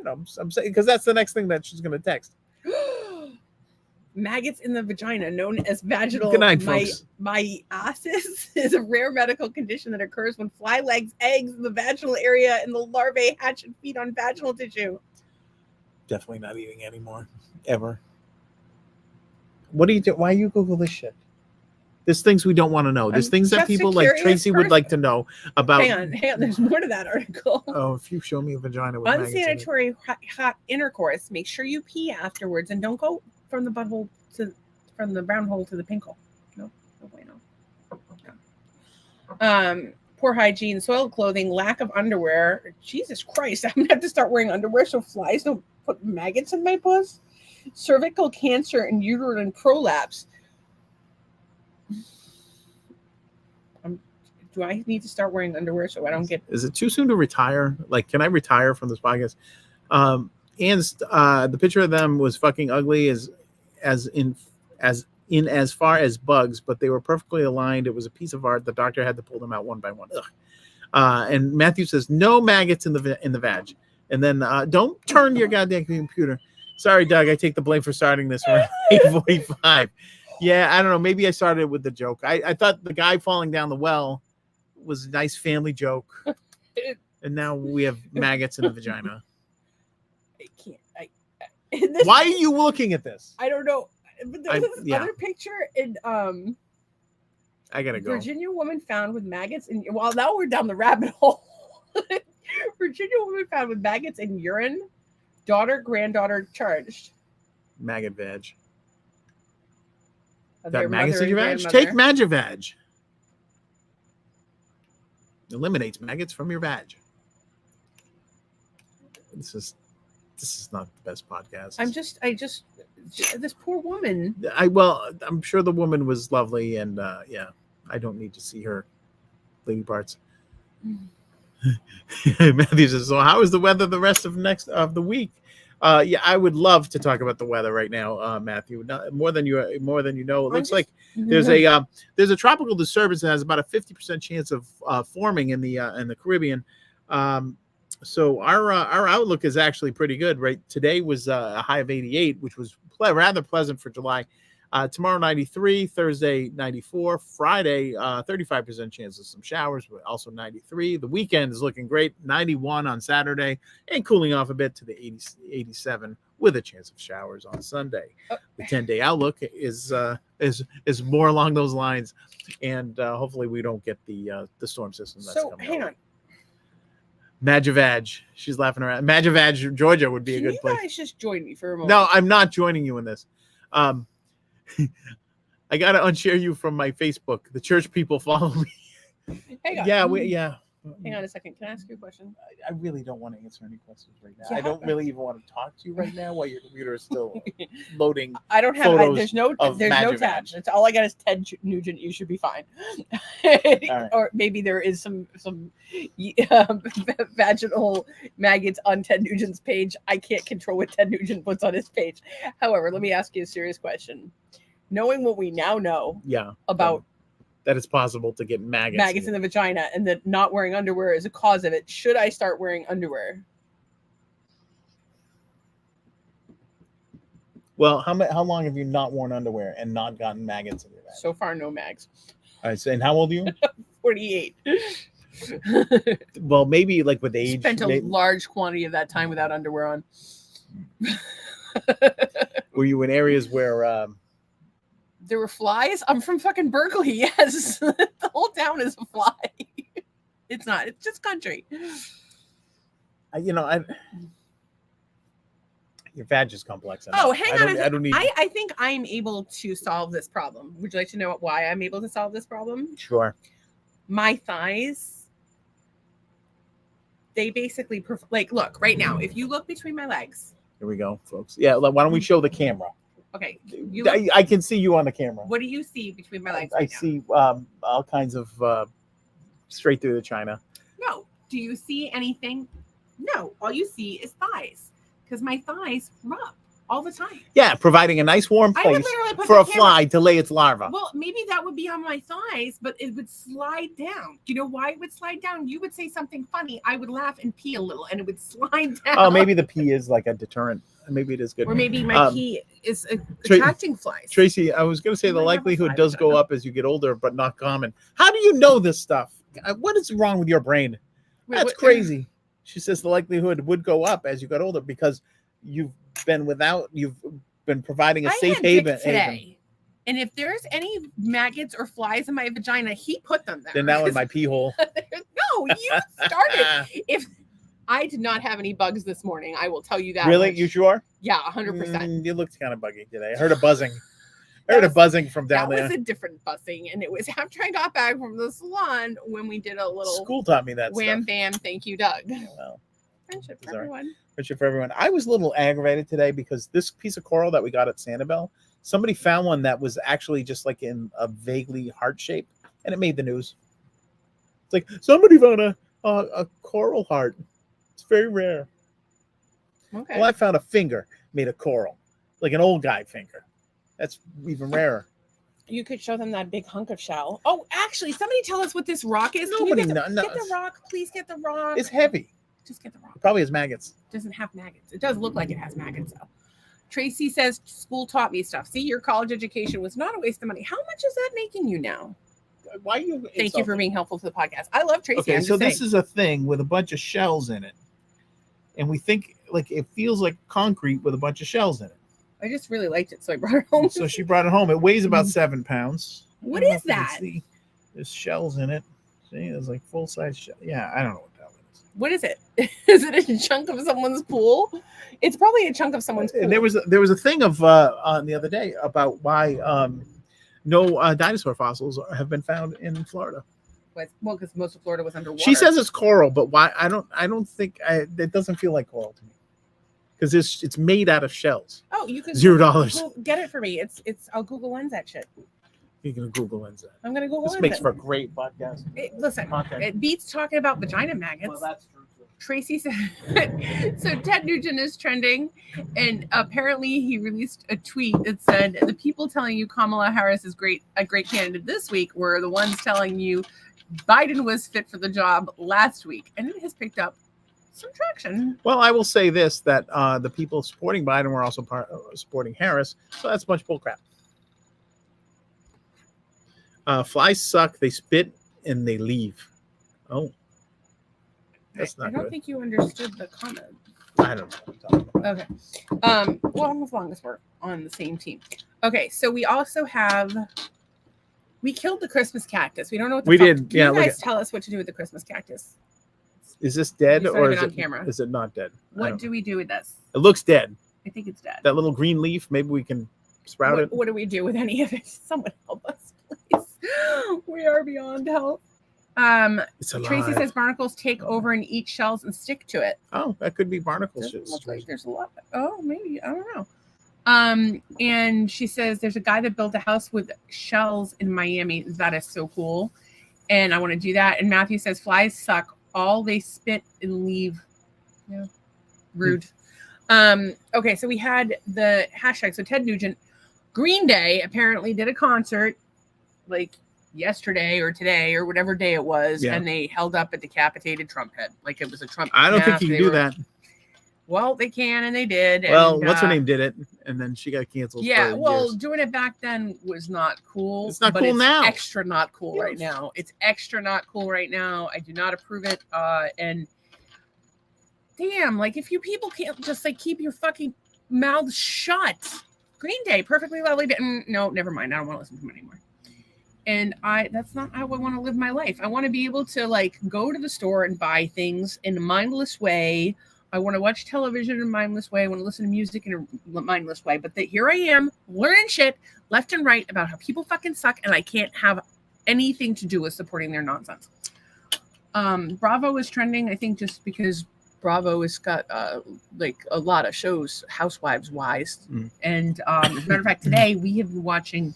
Speaker 1: I'm saying because that's the next thing that she's going to text.
Speaker 2: Maggots in the vagina, known as vaginal myiasis, is a rare medical condition that occurs when fly lays eggs in the vaginal area and the larvae hatch and feed on vaginal tissue.
Speaker 1: Definitely not eating anymore, ever. What do you do? Why you Google this shit? There's things we don't want to know. There's things that people like Tracy would like to know about.
Speaker 2: Hang on. There's more to that article.
Speaker 1: Oh, if you show me a vagina with
Speaker 2: unsanitary hot intercourse, make sure you pee afterwards and don't go from the butthole from the brown hole to the pink hole. No way, no. Poor hygiene, soiled clothing, lack of underwear. Jesus Christ, I'm gonna have to start wearing underwear so flies don't put maggots in my puss. cervical cancer and uterine prolapse. Do I need to start wearing underwear so I don't get?
Speaker 1: Is it too soon to retire? Like, can I retire from this podcast? And the picture of them was fucking ugly as in as far as bugs, but they were perfectly aligned. It was a piece of art. The doctor had to pull them out one by one. And Matthew says no maggots in the vag. And then don't turn your goddamn computer. Sorry, Doug. I take the blame for starting this around 8:45. Yeah, I don't know. Maybe I started with the joke. I thought the guy falling down the well was a nice family joke, and now we have maggots in the vagina.
Speaker 2: I can't.
Speaker 1: Why are you looking at this?
Speaker 2: I don't know. But there was this other picture in
Speaker 1: I gotta go.
Speaker 2: Virginia woman found with maggots in. Well, now we're down the rabbit hole. Virginia woman found with maggots in urine. Granddaughter charged.
Speaker 1: Maggot vag.
Speaker 2: Got
Speaker 1: maggots in your vag? Take Magivag. Eliminates maggots from your vag. This is not the best podcast.
Speaker 2: This poor woman.
Speaker 1: I'm sure the woman was lovely, and I don't need to see her lady parts. Matthew says, so how is the weather the rest of the week? I would love to talk about the weather right now, Matthew. More than you know. It looks like there's a tropical disturbance that has about a 50% chance of forming in the Caribbean. So our outlook is actually pretty good. Right, today was a high of 88, which was rather pleasant for July. Tomorrow 93, Thursday 94, Friday 35% chance of some showers, but also 93. The weekend is looking great, 91 on Saturday, and cooling off a bit to the 87 with a chance of showers on Sunday. The 10-day outlook is more along those lines, and hopefully we don't get the storm system that's coming. So hang on. Magivag, she's laughing around. Magivag, Georgia would be a good place.
Speaker 2: You guys just join me for a moment.
Speaker 1: No, I'm not joining you in this. I gotta unshare you from my Facebook. The church people follow me.
Speaker 2: Hang on. Hang on a second. Can I ask you a question?
Speaker 1: I really don't want to answer any questions right now. I don't really even want to talk to you right now while your computer is still loading.
Speaker 2: I don't have. There's no tabs. It's all I got is Ted Nugent. You should be fine.
Speaker 1: Right.
Speaker 2: Or maybe there is some vaginal maggots on Ted Nugent's page. I can't control what Ted Nugent puts on his page. However, let me ask you a serious question. Knowing what we now know, about
Speaker 1: that it's possible to get maggots
Speaker 2: in the vagina, and that not wearing underwear is a cause of it, should I start wearing underwear?
Speaker 1: Well, how long have you not worn underwear and not gotten maggots in your vag?
Speaker 2: So far, no mags.
Speaker 1: All right, so, and how old are you?
Speaker 2: 48.
Speaker 1: Well, maybe like with age.
Speaker 2: Spent a large quantity of that time without underwear on.
Speaker 1: Were you in areas where
Speaker 2: there were flies? I'm from fucking Berkeley. Yes, the whole town is a fly. It's not. It's just country.
Speaker 1: Your vag is complex enough.
Speaker 2: Oh, hang on. I think I'm able to solve this problem. Would you like to know why I'm able to solve this problem?
Speaker 1: Sure.
Speaker 2: My thighs, they basically look right now. If you look between my legs.
Speaker 1: Here we go, folks. Yeah, why don't we show the camera?
Speaker 2: Okay.
Speaker 1: I can see you on the camera.
Speaker 2: What do you see between my legs?
Speaker 1: I see all kinds of straight through the china.
Speaker 2: No. Do you see anything? No. All you see is thighs, because my thighs rub all the time.
Speaker 1: Yeah, providing a nice warm place for a fly to lay its larva.
Speaker 2: Well, maybe that would be on my thighs, but it would slide down. You know why it would slide down? You would say something funny. I would laugh and pee a little, and it would slide down.
Speaker 1: Oh, maybe the pee is like a deterrent. Maybe it is good.
Speaker 2: Or maybe my pee is attracting flies.
Speaker 1: Tracy, I was going to say the likelihood does go up as you get older, but not common. How do you know this stuff? What is wrong with your brain? That's crazy. She says the likelihood would go up as you got older because you've been providing a safe haven
Speaker 2: today. And if there's any maggots or flies in my vagina, he put them there.
Speaker 1: They're now in my pee hole.
Speaker 2: No, you started. If I did not have any bugs this morning, I will tell you that.
Speaker 1: Really? You sure?
Speaker 2: Yeah, 100%.
Speaker 1: You looked kind of buggy today. I heard a buzzing. I heard a buzzing from down there.
Speaker 2: That was a different buzzing, and it was after I got back from the salon when we did a little
Speaker 1: school taught me that
Speaker 2: wham
Speaker 1: stuff.
Speaker 2: bam. Thank you, Doug.
Speaker 1: Yeah, well,
Speaker 2: Friendship for
Speaker 1: Sorry.
Speaker 2: everyone.
Speaker 1: Friendship for everyone. I was a little aggravated today because this piece of coral that we got at Sanibel, somebody found one that was actually just like in a vaguely heart shape, and it made the news. It's like somebody found a coral heart. It's very rare.
Speaker 2: Okay.
Speaker 1: Well, I found a finger made of coral, like an old guy finger. That's even rarer.
Speaker 2: You could show them that big hunk of shell. Oh, actually, somebody tell us what this rock is. Can you
Speaker 1: Nobody
Speaker 2: get
Speaker 1: knows.
Speaker 2: get the rock, please get the rock.
Speaker 1: It's heavy.
Speaker 2: Just get the rock.
Speaker 1: It probably has maggots.
Speaker 2: It doesn't have maggots. It does look like it has maggots though. Tracy says school taught me stuff. See, your college education was not a waste of money. How much is that making you now?
Speaker 1: Why are you?
Speaker 2: Thank you for being helpful to the podcast. I love Tracy.
Speaker 1: Okay,
Speaker 2: I'm
Speaker 1: so
Speaker 2: just
Speaker 1: this
Speaker 2: saying.
Speaker 1: is a thing with a bunch of shells in it, and we think like it feels like concrete with a bunch of shells in it.
Speaker 2: I just really liked it, so I brought it home.
Speaker 1: So she brought it home. It weighs about 7 pounds.
Speaker 2: What
Speaker 1: I don't know
Speaker 2: is
Speaker 1: if you can
Speaker 2: that?
Speaker 1: see. There's shells in it. See, there's like full size shell. Yeah, I don't know what that is.
Speaker 2: What is it? Is it a chunk of someone's pool? It's probably a chunk of someone's pool.
Speaker 1: And there was a thing of on the other day about why no dinosaur fossils have been found in Florida.
Speaker 2: Well, because most of Florida was underwater.
Speaker 1: She says it's coral, but why? I don't think it doesn't feel like coral to me because it's made out of shells.
Speaker 2: Oh, you could
Speaker 1: $0.
Speaker 2: Get it for me. It's. I'll Google Lens that shit.
Speaker 1: You can Google Lens that.
Speaker 2: I'm gonna Google
Speaker 1: This
Speaker 2: Lens
Speaker 1: makes
Speaker 2: it.
Speaker 1: for a great podcast.
Speaker 2: Listen,
Speaker 1: Okay.
Speaker 2: it beats talking about vagina maggots.
Speaker 1: Well, that's true too.
Speaker 2: Tracy said, so Ted Nugent is trending, and apparently he released a tweet that said, the people telling you Kamala Harris is a great candidate this week were the ones telling you Biden was fit for the job last week. And it has picked up some traction.
Speaker 1: Well, I will say this, that the people supporting Biden were also supporting Harris, so that's much bullcrap. Flies suck, they spit, and they leave. Oh. That's not
Speaker 2: I don't
Speaker 1: good.
Speaker 2: think you understood the comment.
Speaker 1: I don't know what I'm talking about.
Speaker 2: Okay. Well, as long as we're on the same team. Okay, so we also have we killed the Christmas cactus. We don't know what the
Speaker 1: We
Speaker 2: fuck.
Speaker 1: did,
Speaker 2: Can
Speaker 1: yeah,
Speaker 2: you
Speaker 1: look
Speaker 2: guys tell us what to do with the Christmas cactus?
Speaker 1: Is this dead
Speaker 2: It's not
Speaker 1: or
Speaker 2: even
Speaker 1: is
Speaker 2: on
Speaker 1: it,
Speaker 2: camera.
Speaker 1: is it not dead? I
Speaker 2: What
Speaker 1: don't
Speaker 2: do
Speaker 1: know.
Speaker 2: we do with this?
Speaker 1: It looks dead.
Speaker 2: I think it's dead.
Speaker 1: That little green leaf, maybe we can sprout it.
Speaker 2: What do we do with any of it? Someone help us, please. We are beyond help.
Speaker 1: It's alive.
Speaker 2: Tracy says barnacles take over and eat shells and stick to it.
Speaker 1: Oh, that could be barnacle
Speaker 2: Doesn't
Speaker 1: shit.
Speaker 2: look like there's a lot. Oh, maybe. I don't know. And she says there's a guy that built a house with shells in Miami. That is so cool. And I want to do that. And Matthew says flies suck. All they spit and leave. Yeah. Rude. Okay, so we had the hashtag. So Ted Nugent, Green Day apparently did a concert like yesterday or today or whatever day it was,
Speaker 1: Yeah.
Speaker 2: and they held up a decapitated Trump head. Like it was a Trump.
Speaker 1: I don't think
Speaker 2: mask.
Speaker 1: you can
Speaker 2: They
Speaker 1: do
Speaker 2: were-
Speaker 1: that.
Speaker 2: Well, they can, and they did.
Speaker 1: Well,
Speaker 2: and,
Speaker 1: what's her name did it, and then she got canceled.
Speaker 2: Yeah,
Speaker 1: for
Speaker 2: well,
Speaker 1: years.
Speaker 2: doing it back then was not cool.
Speaker 1: It's not
Speaker 2: but
Speaker 1: cool now.
Speaker 2: Extra not cool right
Speaker 1: Yes.
Speaker 2: now. It's extra not cool right now. I do not approve it. And damn, like if you people can't just like keep your fucking mouths shut. Green Day, perfectly lovely. No, never mind. I don't want to listen to them anymore. And that's not how I want to live my life. I want to be able to like go to the store and buy things in a mindless way. I want to watch television in a mindless way. I want to listen to music in a mindless way. But here I am learning shit left and right about how people fucking suck, and I can't have anything to do with supporting their nonsense. Bravo is trending, I think, just because Bravo has got like a lot of shows, housewives wise. And as a matter of fact, today we have been watching.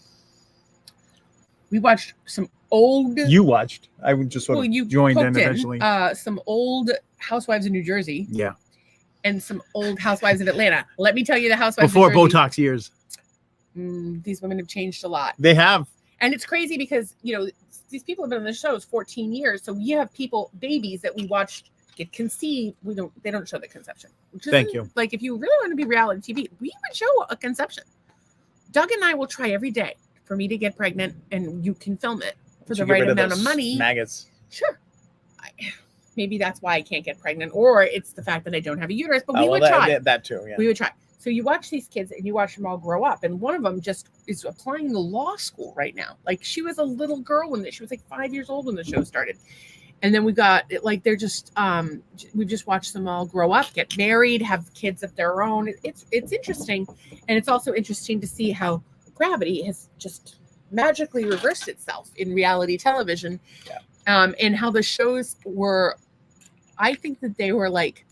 Speaker 2: We watched some old.
Speaker 1: You watched. I would just sort of
Speaker 2: you
Speaker 1: joined in
Speaker 2: poked
Speaker 1: eventually.
Speaker 2: Some old housewives in New Jersey.
Speaker 1: Yeah.
Speaker 2: And some old housewives of Atlanta. Let me tell you, the housewives
Speaker 1: Before
Speaker 2: of Jersey,
Speaker 1: Botox years.
Speaker 2: These women have changed a lot.
Speaker 1: They have.
Speaker 2: And it's crazy because, you know, these people have been on the shows 14 years. So we have babies that we watched get conceived. They don't show the conception.
Speaker 1: Thank you.
Speaker 2: Like if you really want to be reality TV, we would show a conception. Doug and I will try every day for me to get pregnant, and you can film it for the right amount of money.
Speaker 1: Maggots.
Speaker 2: Sure. Maybe that's why I can't get pregnant, or it's the fact that I don't have a uterus, but we would try.
Speaker 1: That too, yeah.
Speaker 2: We would try. So you watch these kids and you watch them all grow up, and one of them just is applying to law school right now. Like she was a little girl when she was like 5 years old when the show started. And then we got like they're just we just watched them all grow up, get married, have kids of their own. It's interesting, and it's also interesting to see how gravity has just magically reversed itself in reality television.
Speaker 1: Yeah.
Speaker 2: And how the shows were, I think that they were like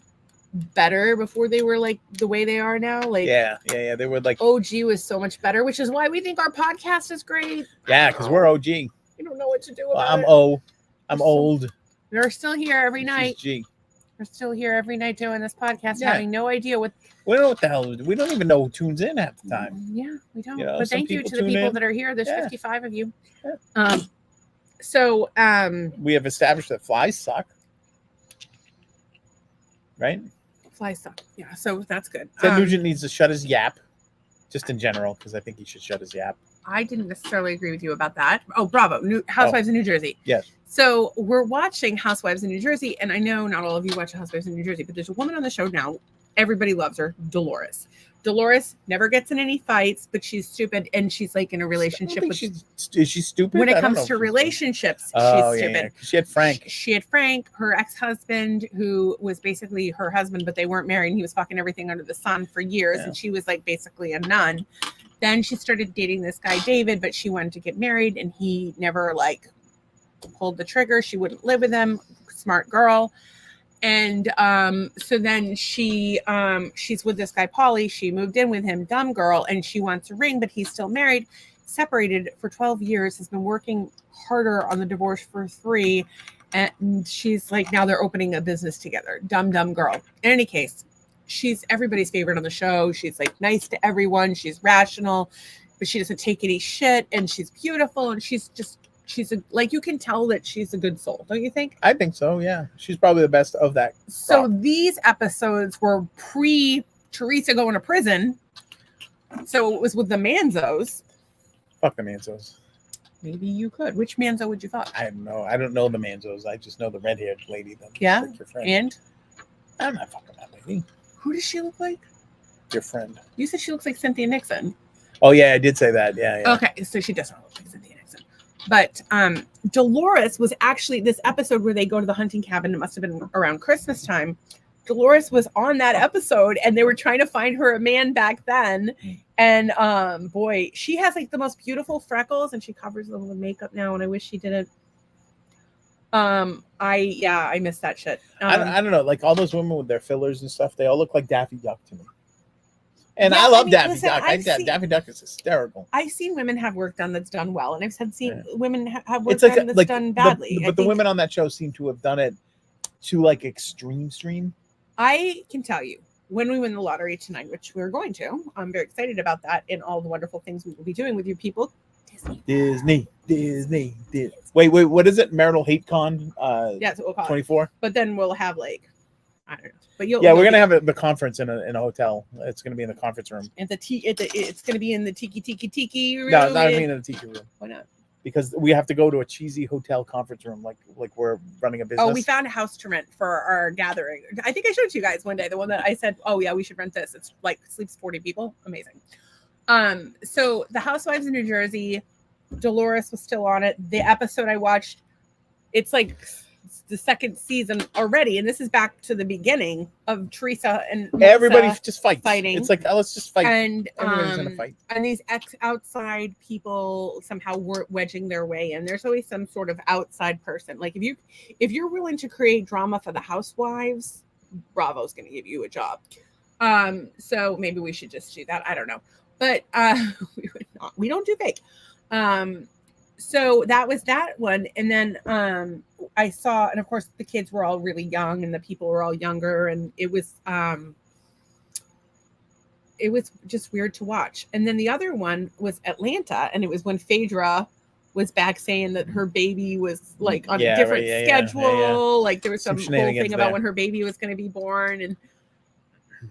Speaker 2: better before they were like the way they are now. Like,
Speaker 1: yeah. They were like,
Speaker 2: OG was so much better, which is why we think our podcast is great.
Speaker 1: yeah, because we're OG.
Speaker 2: We don't know what to do
Speaker 1: Well,
Speaker 2: about
Speaker 1: I'm
Speaker 2: it.
Speaker 1: O. I'm
Speaker 2: We're so-
Speaker 1: old.
Speaker 2: We're still here every
Speaker 1: She's
Speaker 2: night.
Speaker 1: G.
Speaker 2: We're still here every night doing this podcast,
Speaker 1: Yeah.
Speaker 2: having no idea what.
Speaker 1: We don't know what the hell. We don't even know who tunes in half the time.
Speaker 2: Yeah, we don't.
Speaker 1: You know,
Speaker 2: but
Speaker 1: some
Speaker 2: thank you
Speaker 1: people
Speaker 2: to the
Speaker 1: tune
Speaker 2: people
Speaker 1: in.
Speaker 2: that are here. There's
Speaker 1: Yeah.
Speaker 2: 55 of you.
Speaker 1: Yeah.
Speaker 2: So
Speaker 1: We have established that flies suck. Right?
Speaker 2: flies suck. Yeah, so that's good.
Speaker 1: Ted Nugent needs to shut his yap. Just in general, because I think he should shut his yap.
Speaker 2: I didn't necessarily agree with you about that. Oh, bravo. Housewives in New Jersey.
Speaker 1: Yes.
Speaker 2: So we're watching Housewives in New Jersey, and I know not all of you watch Housewives in New Jersey, but there's a woman on the show now. Everybody loves her, Dolores. Dolores never gets in any fights, but she's stupid, and she's like in a relationship with.
Speaker 1: Is she stupid?
Speaker 2: When
Speaker 1: I
Speaker 2: it
Speaker 1: don't
Speaker 2: comes
Speaker 1: know
Speaker 2: to
Speaker 1: if she's-
Speaker 2: relationships,
Speaker 1: Oh,
Speaker 2: she's
Speaker 1: yeah,
Speaker 2: stupid.
Speaker 1: yeah. She had Frank.
Speaker 2: She had Frank, her ex-husband, who was basically her husband, but they weren't married. And he was fucking everything under the sun for years,
Speaker 1: Yeah.
Speaker 2: and she was like basically a nun. Then she started dating this guy David, but she wanted to get married, and he never like pulled the trigger. She wouldn't live with him. Smart girl. And so then she's with this guy Paulie. She moved in with him, dumb girl, and she wants a ring, but he's still married, separated for 12 years, has been working harder on the divorce for 3, and she's like, now they're opening a business together. Dumb girl. In any case, she's everybody's favorite on the show. She's like nice to everyone. She's rational, but she doesn't take any shit, and she's beautiful, and she's like, you can tell that she's a good soul, don't you think?
Speaker 1: I think so. Yeah, she's probably the best of that.
Speaker 2: So these episodes were pre Teresa going to prison. So it was with the Manzos.
Speaker 1: Fuck the Manzos.
Speaker 2: Maybe you could. Which Manzo would you fuck?
Speaker 1: I don't know. I don't know the Manzos. I just know the red-haired lady. That's
Speaker 2: Yeah?
Speaker 1: like your friend.
Speaker 2: And
Speaker 1: I'm not fucking that lady.
Speaker 2: who does she look like?
Speaker 1: Your friend.
Speaker 2: You said she looks like Cynthia Nixon.
Speaker 1: Oh yeah, I did say that. Yeah.
Speaker 2: Okay, so she does not look like Cynthia Nixon. But Dolores was actually this episode where they go to the hunting cabin. It must have been around Christmas time. Dolores was on that episode, and they were trying to find her a man back then. And boy, she has like the most beautiful freckles, and she covers them with makeup now. And I wish she didn't. I miss that shit.
Speaker 1: I don't know. Like all those women with their fillers and stuff, they all look like Daffy Duck to me. And
Speaker 2: Yeah,
Speaker 1: I love
Speaker 2: I mean,
Speaker 1: Daffy
Speaker 2: listen,
Speaker 1: Duck. Daffy Duck is hysterical.
Speaker 2: I've seen women have work done that's done well, and I've seen
Speaker 1: Yeah.
Speaker 2: women have work
Speaker 1: It's like
Speaker 2: done that's done badly.
Speaker 1: but the women on that show seem to have done it to like extreme.
Speaker 2: I can tell you, when we win the lottery tonight, which we're going to, I'm very excited about that and all the wonderful things we will be doing with you people.
Speaker 1: Disney. Wait, what is it? Marital Hate Con?
Speaker 2: Yeah, that's what we'll call it.
Speaker 1: 24.
Speaker 2: But then we'll have like, I don't know. But
Speaker 1: We're gonna have the conference in a hotel. It's gonna be in the conference room.
Speaker 2: it's gonna be in the tiki room.
Speaker 1: No, not even in the tiki room.
Speaker 2: Why not?
Speaker 1: Because we have to go to a cheesy hotel conference room, like we're running a business.
Speaker 2: Oh, we found a house to rent for our gathering. I think I showed it to you guys one day. The one that I said, oh yeah, we should rent this. It's like sleeps 40 people. Amazing. So the Housewives in New Jersey, Dolores was still on it. The episode I watched, it's like the second season already, and this is back to the beginning of Teresa and Melissa
Speaker 1: Everybody just fights.
Speaker 2: fighting.
Speaker 1: It's like, let's just fight.
Speaker 2: and
Speaker 1: Everybody's gonna fight.
Speaker 2: and these outside people somehow were wedging their way in. There's always some sort of outside person. Like if you're willing to create drama for the housewives, Bravo's going to give you a job. So maybe we should just do that. I don't know, but we would not. We don't do fake. So that was that one, and then I saw, and of course the kids were all really young, and the people were all younger, and it was just weird to watch. And then the other one was Atlanta, and it was when Phaedra was back saying that her baby was like on a different schedule. Like there was some whole thing about when her baby was going to be born,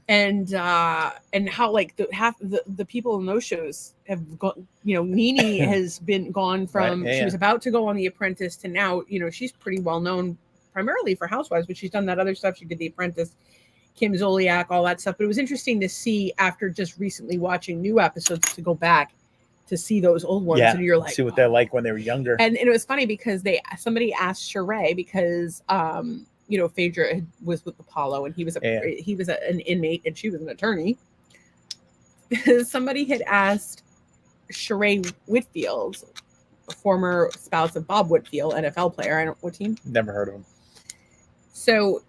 Speaker 2: and how like half the people in those shows have gone. Nene has been gone from she was about to go on The Apprentice to now. She's pretty well known primarily for Housewives, but she's done that other stuff. She did The Apprentice, Kim Zolciak, all that stuff. But it was interesting to see after just recently watching new episodes to go back to see those old ones, and you're like,
Speaker 1: see what they're like when they were younger.
Speaker 2: And it was funny because somebody asked Sheree because Phaedra was with Apollo, and he was an inmate, and she was an attorney. Somebody had asked Sheree Whitfield, a former spouse of Bob Whitfield, NFL player. I don't what team?
Speaker 1: Never heard of him.
Speaker 2: So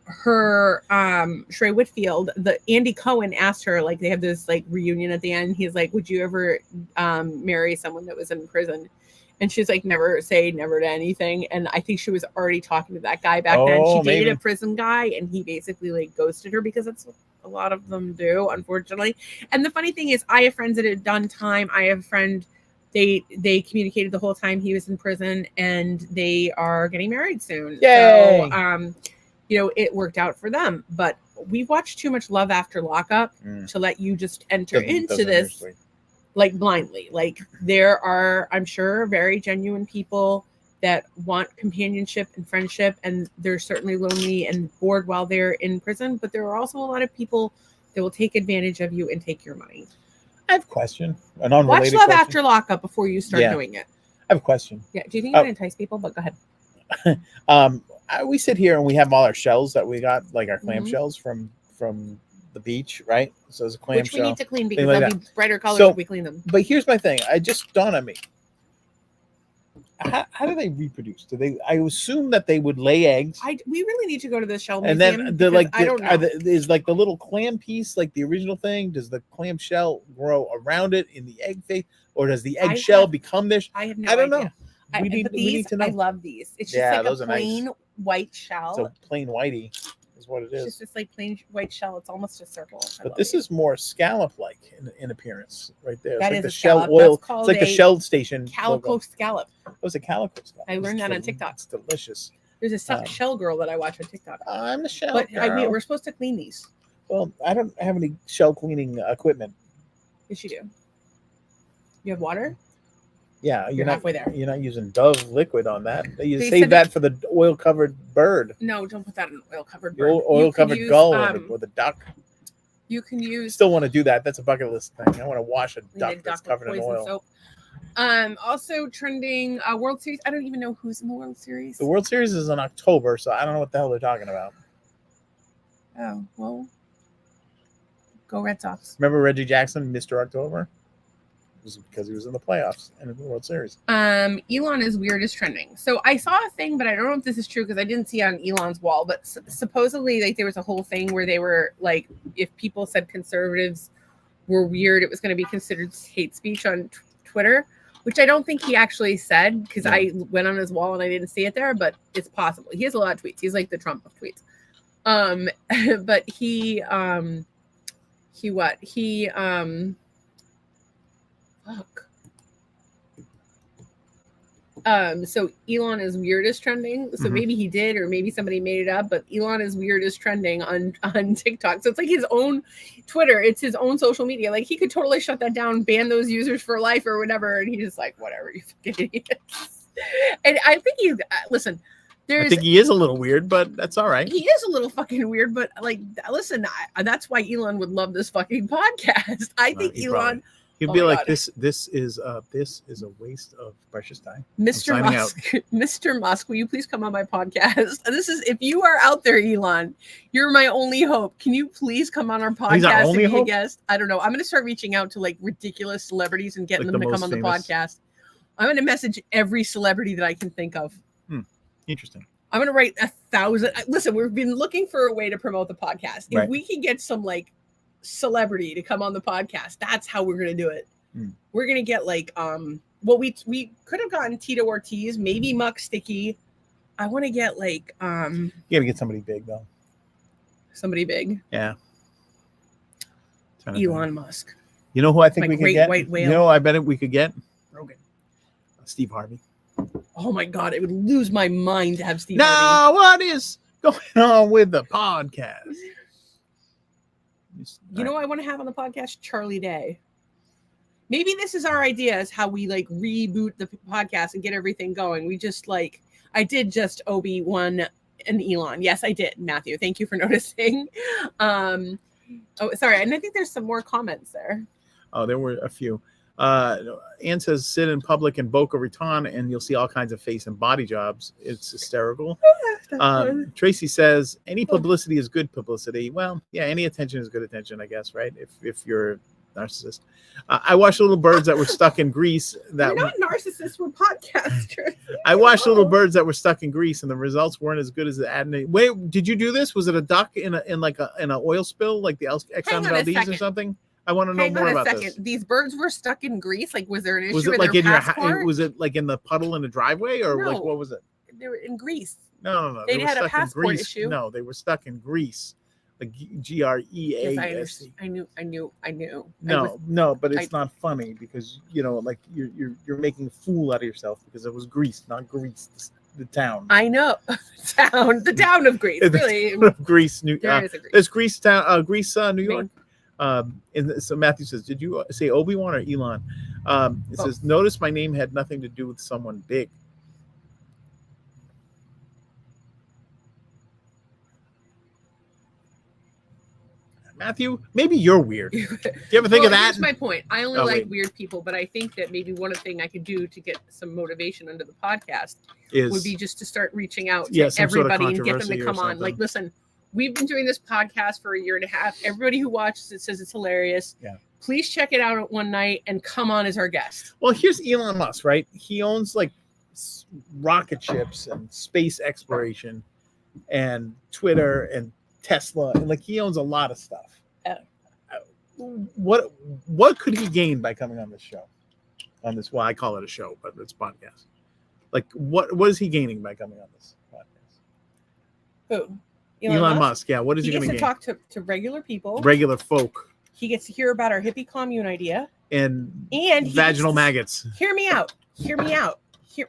Speaker 2: her Sheree Whitfield, the Andy Cohen asked her, like, they have this like reunion at the end. He's like, would you ever marry someone that was in prison? And she's like, never say never to anything. And I think she was already talking to that guy back then. She dated a prison guy, and he basically like ghosted her, because that's what a lot of them do, unfortunately. And the funny thing is, I have friends that had done time. I have a friend, they communicated the whole time he was in prison, and they are getting married soon.
Speaker 1: Yay!
Speaker 2: So you know, it worked out for them. But we watched too much Love After Lockup to let you just enter into this like blindly. Like, there are, I'm sure, very genuine people that want companionship and friendship, and they're certainly lonely and bored while they're in prison. But there are also a lot of people that will take advantage of you and take your money.
Speaker 1: I have a question. An unrelated
Speaker 2: Watch Love
Speaker 1: question.
Speaker 2: After Lockup before you start doing it.
Speaker 1: I have a question.
Speaker 2: Yeah. Do you think you're gonna entice people? But go ahead.
Speaker 1: We sit here and we have all our shells that we got, like our clam shells from the beach, right? So it's a clam
Speaker 2: Which
Speaker 1: shell.
Speaker 2: we need to clean, because
Speaker 1: like
Speaker 2: they'll be brighter colors
Speaker 1: So-
Speaker 2: if we clean them.
Speaker 1: But here's my thing. I just dawned on me. How do they reproduce? Do they? I assume that they would lay eggs.
Speaker 2: We really need to go to the shell
Speaker 1: And
Speaker 2: museum.
Speaker 1: then they're like,
Speaker 2: I don't know.
Speaker 1: is like the little clam piece like the original thing? Does the clam shell grow around it in the egg phase, or does the egg shell become this?
Speaker 2: I have no
Speaker 1: I don't
Speaker 2: idea.
Speaker 1: know. We need to know.
Speaker 2: I love these. It's just
Speaker 1: Yeah,
Speaker 2: like
Speaker 1: those
Speaker 2: a
Speaker 1: are nice.
Speaker 2: plain white shell.
Speaker 1: It's a plain whitey, is what it
Speaker 2: It's
Speaker 1: is.
Speaker 2: just like plain white shell. It's almost a circle.
Speaker 1: But this is more scallop-like in appearance, right there. It's
Speaker 2: That
Speaker 1: like
Speaker 2: is
Speaker 1: the
Speaker 2: a
Speaker 1: shell
Speaker 2: scallop.
Speaker 1: oil.
Speaker 2: That's called
Speaker 1: It's like the
Speaker 2: a
Speaker 1: Shell Station
Speaker 2: calico
Speaker 1: logo.
Speaker 2: scallop.
Speaker 1: It was a calico scallop.
Speaker 2: I learned that on
Speaker 1: It's
Speaker 2: TikTok.
Speaker 1: It's delicious.
Speaker 2: There's a shell girl that I watch on TikTok.
Speaker 1: I'm the shell
Speaker 2: But
Speaker 1: girl.
Speaker 2: we're supposed to clean these.
Speaker 1: Well, I don't have any shell cleaning equipment.
Speaker 2: Yes, you do. You have water?
Speaker 1: Yeah,
Speaker 2: You're
Speaker 1: not
Speaker 2: halfway there.
Speaker 1: You're not using Dove liquid on that. You
Speaker 2: They
Speaker 1: save
Speaker 2: said
Speaker 1: that for the oil-covered bird,
Speaker 2: No, don't put that in oil-covered
Speaker 1: the
Speaker 2: bird.
Speaker 1: oil-covered gull, or the duck.
Speaker 2: You can use
Speaker 1: Still want to do that. That's a bucket list thing. I want to wash a
Speaker 2: clean
Speaker 1: duck
Speaker 2: a
Speaker 1: that's
Speaker 2: duck with
Speaker 1: covered in
Speaker 2: poison
Speaker 1: oil.
Speaker 2: soap. Also trending World Series. I don't even know who's in the World Series.
Speaker 1: The World Series is in October, so I don't know what the hell they're talking about.
Speaker 2: Oh, well. Go Red Sox.
Speaker 1: Remember Reggie Jackson, Mr. October? It was because he was in the playoffs and in the World Series.
Speaker 2: Elon is weird is trending. So I saw a thing, but I don't know if this is true because I didn't see it on Elon's wall. But supposedly, like, there was a whole thing where they were like, if people said conservatives were weird, it was going to be considered hate speech on Twitter, which I don't think he actually said, because I went on his wall and I didn't see it there, but it's possible. He has a lot of tweets. He's like the Trump of tweets. But so Elon is weird is trending. So maybe he did, or maybe somebody made it up, but Elon is weird is trending on TikTok. So it's like his own Twitter. It's his own social media. Like, he could totally shut that down, ban those users for life or whatever. And he's just like, whatever, you fucking idiots. And I think he's, listen,
Speaker 1: I think he is a little weird, but that's all right.
Speaker 2: he is a little fucking weird, but like, listen, that's why Elon would love this fucking podcast. I think Elon,
Speaker 1: he'd
Speaker 2: oh
Speaker 1: be
Speaker 2: my
Speaker 1: like,
Speaker 2: God.
Speaker 1: this is a waste of precious time.
Speaker 2: Mr. Musk, will you please come on my podcast? This is, if you are out there, Elon, you're my only hope. Can you please come on our
Speaker 1: He's our
Speaker 2: podcast
Speaker 1: only
Speaker 2: and be a
Speaker 1: hope?
Speaker 2: guest? I don't know. I'm going to start reaching out to like ridiculous celebrities and getting
Speaker 1: Like
Speaker 2: them
Speaker 1: the
Speaker 2: to come
Speaker 1: most
Speaker 2: on the
Speaker 1: famous?
Speaker 2: podcast. I'm going to message every celebrity that I can think of.
Speaker 1: Interesting.
Speaker 2: I'm going to write 1,000. Listen, we've been looking for a way to promote the podcast. If
Speaker 1: Right.
Speaker 2: we can get some like celebrity to come on the podcast, that's how we're going to do it. We're going to get like, well, we could have gotten Tito Ortiz, maybe Muck Sticky. I want to get like,
Speaker 1: You gotta get somebody big though.
Speaker 2: somebody big.
Speaker 1: Yeah.
Speaker 2: Elon Musk.
Speaker 1: You know who I think
Speaker 2: My
Speaker 1: we could
Speaker 2: great
Speaker 1: get?
Speaker 2: white whale.
Speaker 1: You know, I bet we could get
Speaker 2: Rogan.
Speaker 1: Steve Harvey.
Speaker 2: Oh my God. It would lose my mind to have Steve
Speaker 1: Now,
Speaker 2: Harvey.
Speaker 1: what is going on with the podcast?
Speaker 2: You know what I want to have on the podcast? Charlie Day. Maybe this is our idea, is how we like reboot the podcast and get everything going. We just like, I did just Obi-Wan and Elon. Yes, I did, Matthew. Thank you for noticing. Oh, sorry. And I think there's some more comments there.
Speaker 1: Oh, there were a few. Ann says, sit in public in Boca Raton and you'll see all kinds of face and body jobs. It's hysterical. Tracy says, any publicity is good publicity. Well, yeah, any attention is good attention, I guess, right? If you're narcissist. I watched little birds that were stuck in Greece. That
Speaker 2: We're not narcissists. We're podcasters.
Speaker 1: I watched little birds that were stuck in Greece, and the results weren't as good as the ad. Wait, did you do this? Was it a duck in an oil spill like the Exxon Valdez or something? I want to know more about this.
Speaker 2: These birds were stuck in Greece. Like, was there an issue
Speaker 1: Was it
Speaker 2: with
Speaker 1: like
Speaker 2: their
Speaker 1: in
Speaker 2: passport?
Speaker 1: was it like in the puddle in the driveway, or like what was it?
Speaker 2: They were in Greece.
Speaker 1: No.
Speaker 2: They had a passport issue.
Speaker 1: No, they were stuck in Greece. Like GREASE.
Speaker 2: I knew.
Speaker 1: No, but it's not funny because like you're making a fool out of yourself because it was Greece, not Greece, the town.
Speaker 2: I know, the town of Greece. Really,
Speaker 1: Greece, New. There's Greece town, Greece, New York.
Speaker 2: Maine.
Speaker 1: So Matthew says, did you say Obi-Wan or Elon? It says, notice my name had nothing to do with someone big. Matthew, maybe you're weird. Do you ever think of that?
Speaker 2: Here's my point. I only like weird people, but I think that maybe one thing I could do to get some motivation under the podcast would be just to start reaching out to everybody and get them to come on. Like, listen, we've been doing this podcast for a year and a half. Everybody who watches it says it's hilarious.
Speaker 1: Yeah.
Speaker 2: Please check it out one night and come on as our guest.
Speaker 1: Well, here's Elon Musk, right? He owns like rocket ships and space exploration and Twitter and Tesla, and like he owns a lot of stuff. What could he gain by coming on this show? On this, well, I call it a show, but it's a podcast. Like, what is he gaining by coming on this podcast?
Speaker 2: Who?
Speaker 1: Elon Musk. Yeah, what is he going to gain?
Speaker 2: He gets to talk to regular people,
Speaker 1: regular folk.
Speaker 2: He gets to hear about our hippie commune idea
Speaker 1: and vaginal maggots.
Speaker 2: Hear me out.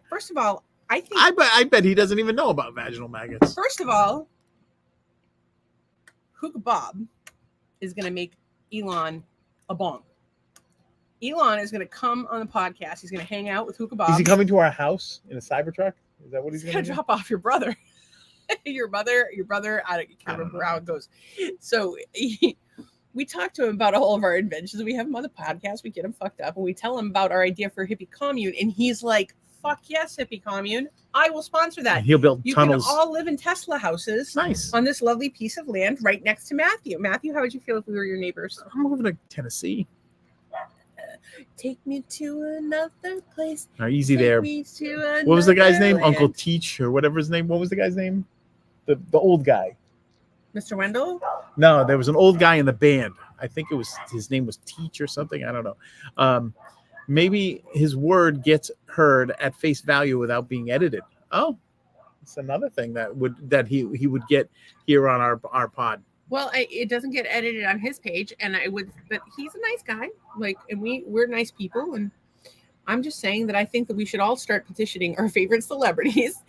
Speaker 2: First of all,
Speaker 1: I bet he doesn't even know about vaginal maggots.
Speaker 2: First of all, Hookah Bob is going to make Elon a bong. Elon is going to come on the podcast. He's going to hang out with Hookah Bob.
Speaker 1: Is he coming to our house in a Cybertruck? Is that what he's going to do?
Speaker 2: Drop off your brother. your brother. I can't remember how it goes. So we talk to him about all of our inventions. We have him on the podcast. We get him fucked up, and we tell him about our idea for hippie commune, and he's like, "Fuck yes, hippie commune! I will sponsor that."
Speaker 1: He'll build tunnels.
Speaker 2: You can all live in Tesla houses.
Speaker 1: Nice.
Speaker 2: On this lovely piece of land right next to Matthew. Matthew, how would you feel if we were your neighbors?
Speaker 1: I'm moving to Tennessee.
Speaker 2: Take me to another place.
Speaker 1: Easy there. What was the guy's name? Uncle Teach or whatever his name. What was the guy's name? The old guy.
Speaker 2: Mr. Wendell?
Speaker 1: No, there was an old guy in the band. I think his name was Teach or something. I don't know. Maybe his word gets heard at face value without being edited. Oh, it's another thing that he would get here on our pod.
Speaker 2: Well, it doesn't get edited on his page, but he's a nice guy. Like, and we're nice people, and I'm just saying that I think that we should all start petitioning our favorite celebrities